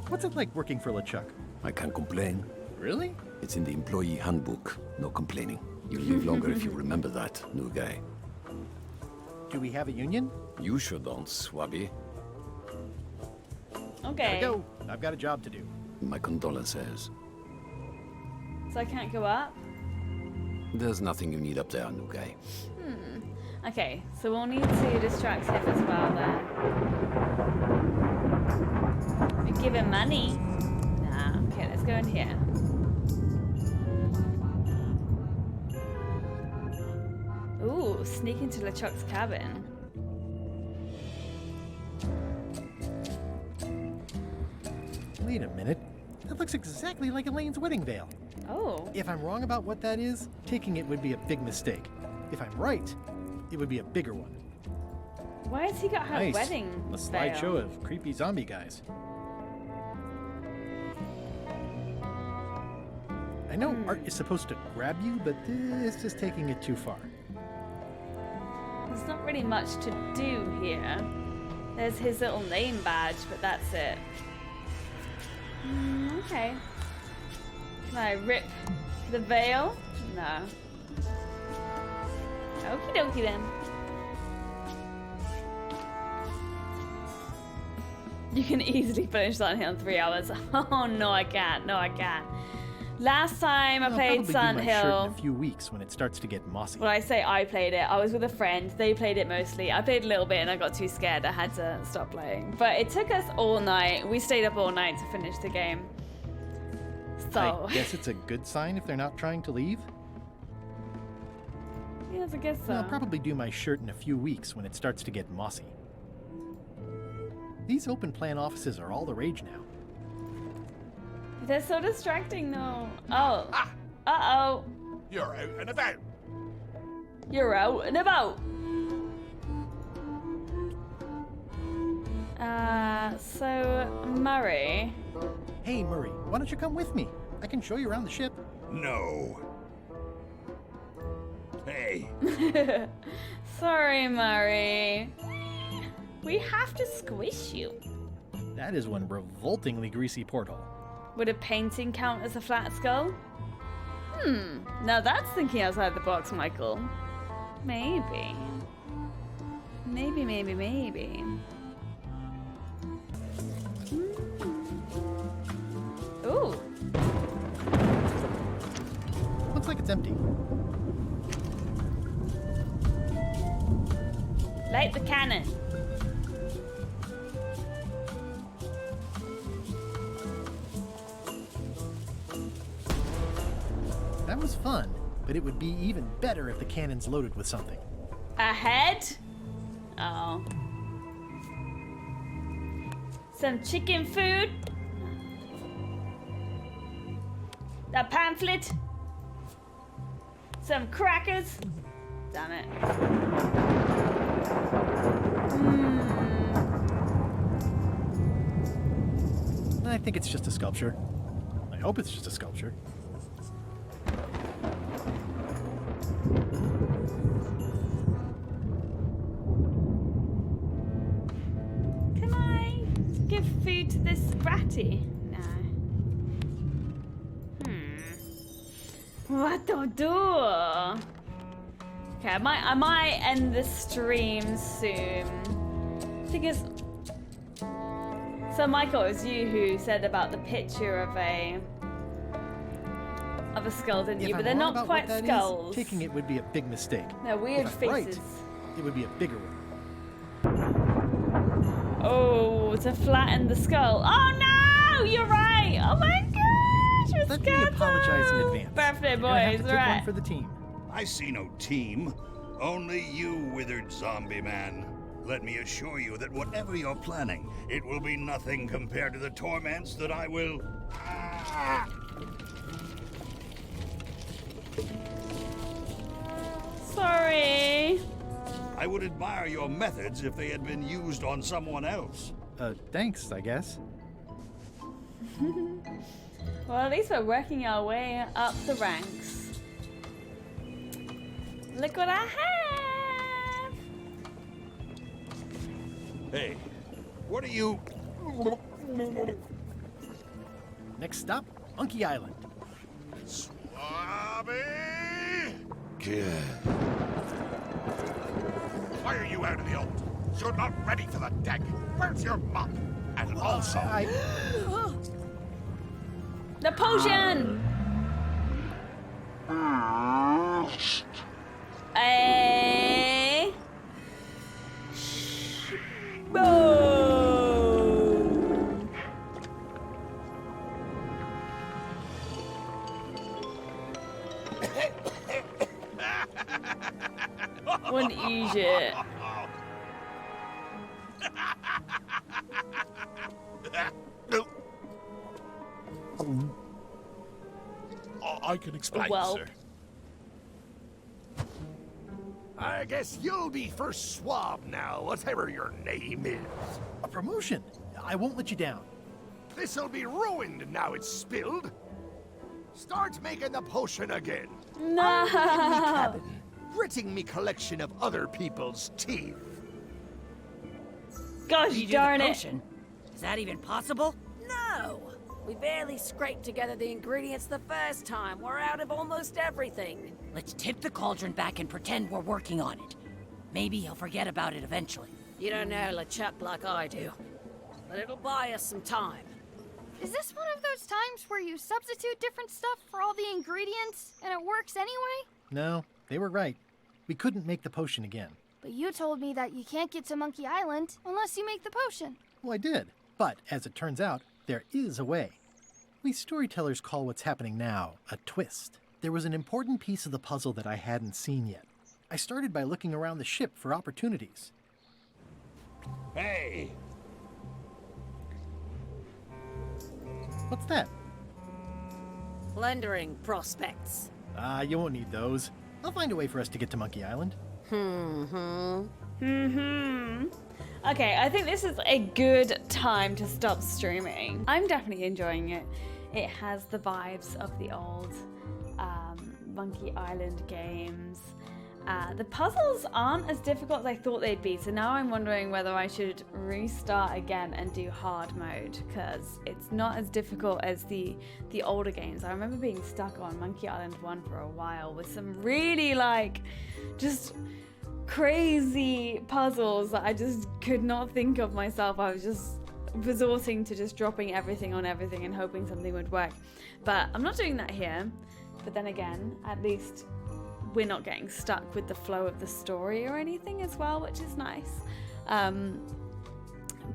What's it like working for LeChuck? I can't complain. Really? It's in the employee handbook. No complaining. You'll live longer if you remember that, new guy. Do we have a union? You sure don't, Swabby. Okay. Gotta go. I've got a job to do. My condolences. So I can't go up? There's nothing you need up there, new guy. Okay, so we'll need to distract him as well then. We give him money. Nah, okay, let's go in here. Ooh, sneak into LeChuck's cabin. Wait a minute. That looks exactly like Elaine's wedding veil. Oh. If I'm wrong about what that is, taking it would be a big mistake. If I'm right, it would be a bigger one. Why has he got her Nice. wedding A veil? slideshow of creepy zombie guys. I know art is supposed to grab you, but this is taking it too far. There's not really much to do here. There's his little name badge, but that's it. Okay. Can I rip the veil? No. Okie dokie then. You can easily finish Silent Hill in 3 hours. Oh no, I can't. No, I can't. Last time I I'll played probably Silent do my shirt Hill. in a few weeks when it starts to get mossy. Well, I say I played it. I was with a friend. They played it mostly. I played a little bit and I got too scared. I had to stop playing. But it took us all night. We stayed up all night to finish the game. So. I guess it's a good sign if they're not trying to leave. Yes, I guess so. I'll probably do my shirt in a few weeks when it starts to get mossy. These open plan offices are all the rage now. They're so distracting, though. Oh. Uh-oh. You're out and about. You're out and about. So, Murray. Hey, Murray, why don't you come with me? I can show you around the ship. No. Hey. Sorry, Murray. We have to squish you. That is one revoltingly greasy porthole. Would a painting count as a flat skull? Now that's thinking outside the box, Michael. Maybe. Maybe. Ooh. Looks like it's empty. Light the cannon. That was fun, but it would be even better if the cannon's loaded with something. A head? Oh. Some chicken food? A pamphlet? Some crackers? Damn it. I think it's just a sculpture. I hope it's just a sculpture. Can I give food to this ratty? No. What to do? Okay, I might end the stream soon. Because so Michael, it was you who said about the picture of a skull, didn't you? If But I'm they're wrong not about quite what that skulls. is, taking it would be a big mistake. They're weird If I'm right, faces. it would be a bigger one. Oh, to flatten the skull. Oh no! You're right! Oh my gosh! Let me apologize in advance. Birthday You're gonna have boys, to take right? one for the team. I see no team. Only you, withered zombie man. Let me assure you that whatever you're planning, it will be nothing compared to the torments that I will... Sorry. I would admire your methods if they had been used on someone else. Thanks, I guess. Well, at least we're working our way up the ranks. Look what I have! Hey, what are you... Next stop, Monkey Island. Swabby! Why are you out of the old? You're not ready for the deck. Where's your mop? And also... The potion! Boom! Wouldn't eat it. I can explain, Well. sir. I guess you'll be first swab now, whatever your name is. A promotion. I won't let you down. This'll be ruined now it's spilled. Start making the potion again. No. I'll live in me cabin, gritting me collection of other people's teeth. Gosh You do darn the it. potion? Is that even possible? No! We barely scraped together the ingredients the first time. We're out of almost everything. Let's tip the cauldron back and pretend we're working on it. Maybe he'll forget about it eventually. You don't know LeChuck like I do. But it'll buy us some time. Is this one of those times where you substitute different stuff for all the ingredients and it works anyway? No, they were right. We couldn't make the potion again. But you told me that you can't get to Monkey Island unless you make the potion. Well, I did. But as it turns out, there is a way. We storytellers call what's happening now a twist. There was an important piece of the puzzle that I hadn't seen yet. I started by looking around the ship for opportunities. Hey! What's that? Plundering prospects. You won't need those. I'll find a way for us to get to Monkey Island. Okay, I think this is a good time to stop streaming. I'm definitely enjoying it. It has the vibes of the old Monkey Island games. The puzzles aren't as difficult as I thought they'd be, so now I'm wondering whether I should restart again and do hard mode, because it's not as difficult as the older games. I remember being stuck on Monkey Island 1 for a while with some really just crazy puzzles that I just could not think of myself. I was just resorting to just dropping everything on everything and hoping something would work. But I'm not doing that here. But then again, at least we're not getting stuck with the flow of the story or anything as well, which is nice.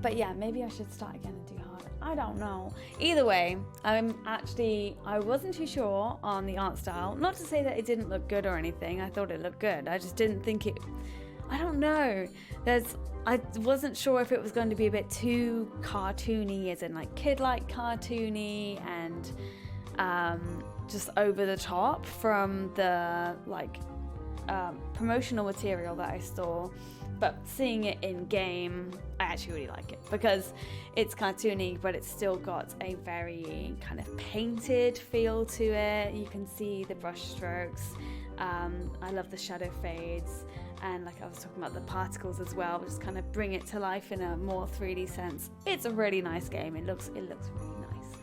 But yeah, maybe I should start again and do hard. I don't know. Either way, I wasn't too sure on the art style. Not to say that it didn't look good or anything. I thought it looked good. I just didn't think it... I don't know. I wasn't sure if it was going to be a bit too cartoony, as in kid-like cartoony, and just over the top from the promotional material that I saw. But seeing it in game, I actually really like it because it's cartoony, but it's still got a very kind of painted feel to it. You can see the brush strokes. I love the shadow fades, and like I was talking about the particles as well, just kind of bring it to life in a more 3D sense. It's a really nice game. It looks really nice,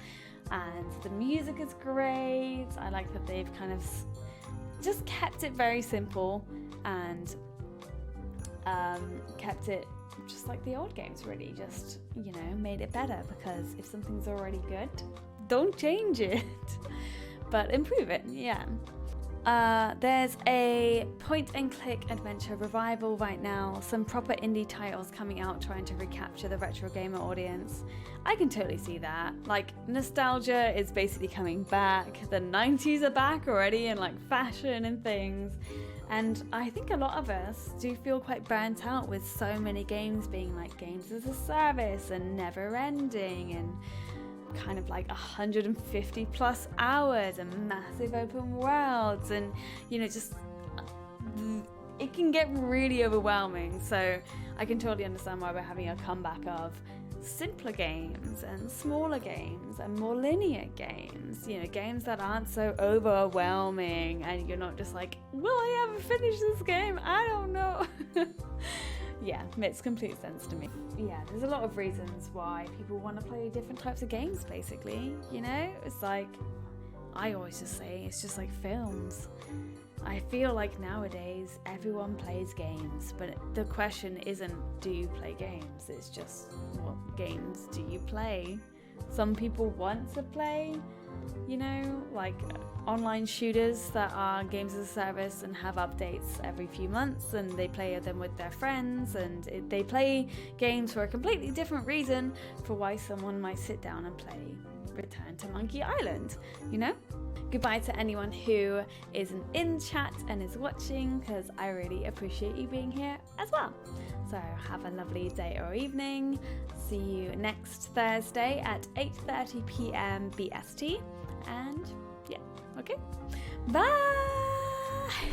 and the music is great. I like that they've kind of just kept it very simple and kept it just like the old games, really. Just, made it better, because if something's already good, don't change it, but improve it, yeah. There's a point-and-click adventure revival right now, some proper indie titles coming out trying to recapture the retro gamer audience. I can totally see that. Nostalgia is basically coming back, the 90s are back already in fashion and things. And I think a lot of us do feel quite burnt out with so many games being games as a service and never ending and kind of 150 plus hours and massive open worlds, and just it can get really overwhelming. So I can totally understand why we're having a comeback of simpler games and smaller games and more linear games, you know, games that aren't so overwhelming and you're not just like, will I ever finish this game? I don't know. Yeah, makes complete sense to me. Yeah, there's a lot of reasons why people want to play different types of games, basically, you know? It's like, I always just say, it's just like films. I feel like nowadays everyone plays games, but the question isn't, do you play games? It's just, what games do you play? Some people want to play, you know, like online shooters that are games as a service and have updates every few months, and they play them with their friends, and they play games for a completely different reason for why someone might sit down and play Return to Monkey Island, you know? Goodbye to anyone who isn't in chat and is watching, because I really appreciate you being here as well. So have a lovely day or evening. See you next Thursday at 8:30 p.m. BST. And yeah, okay. Bye!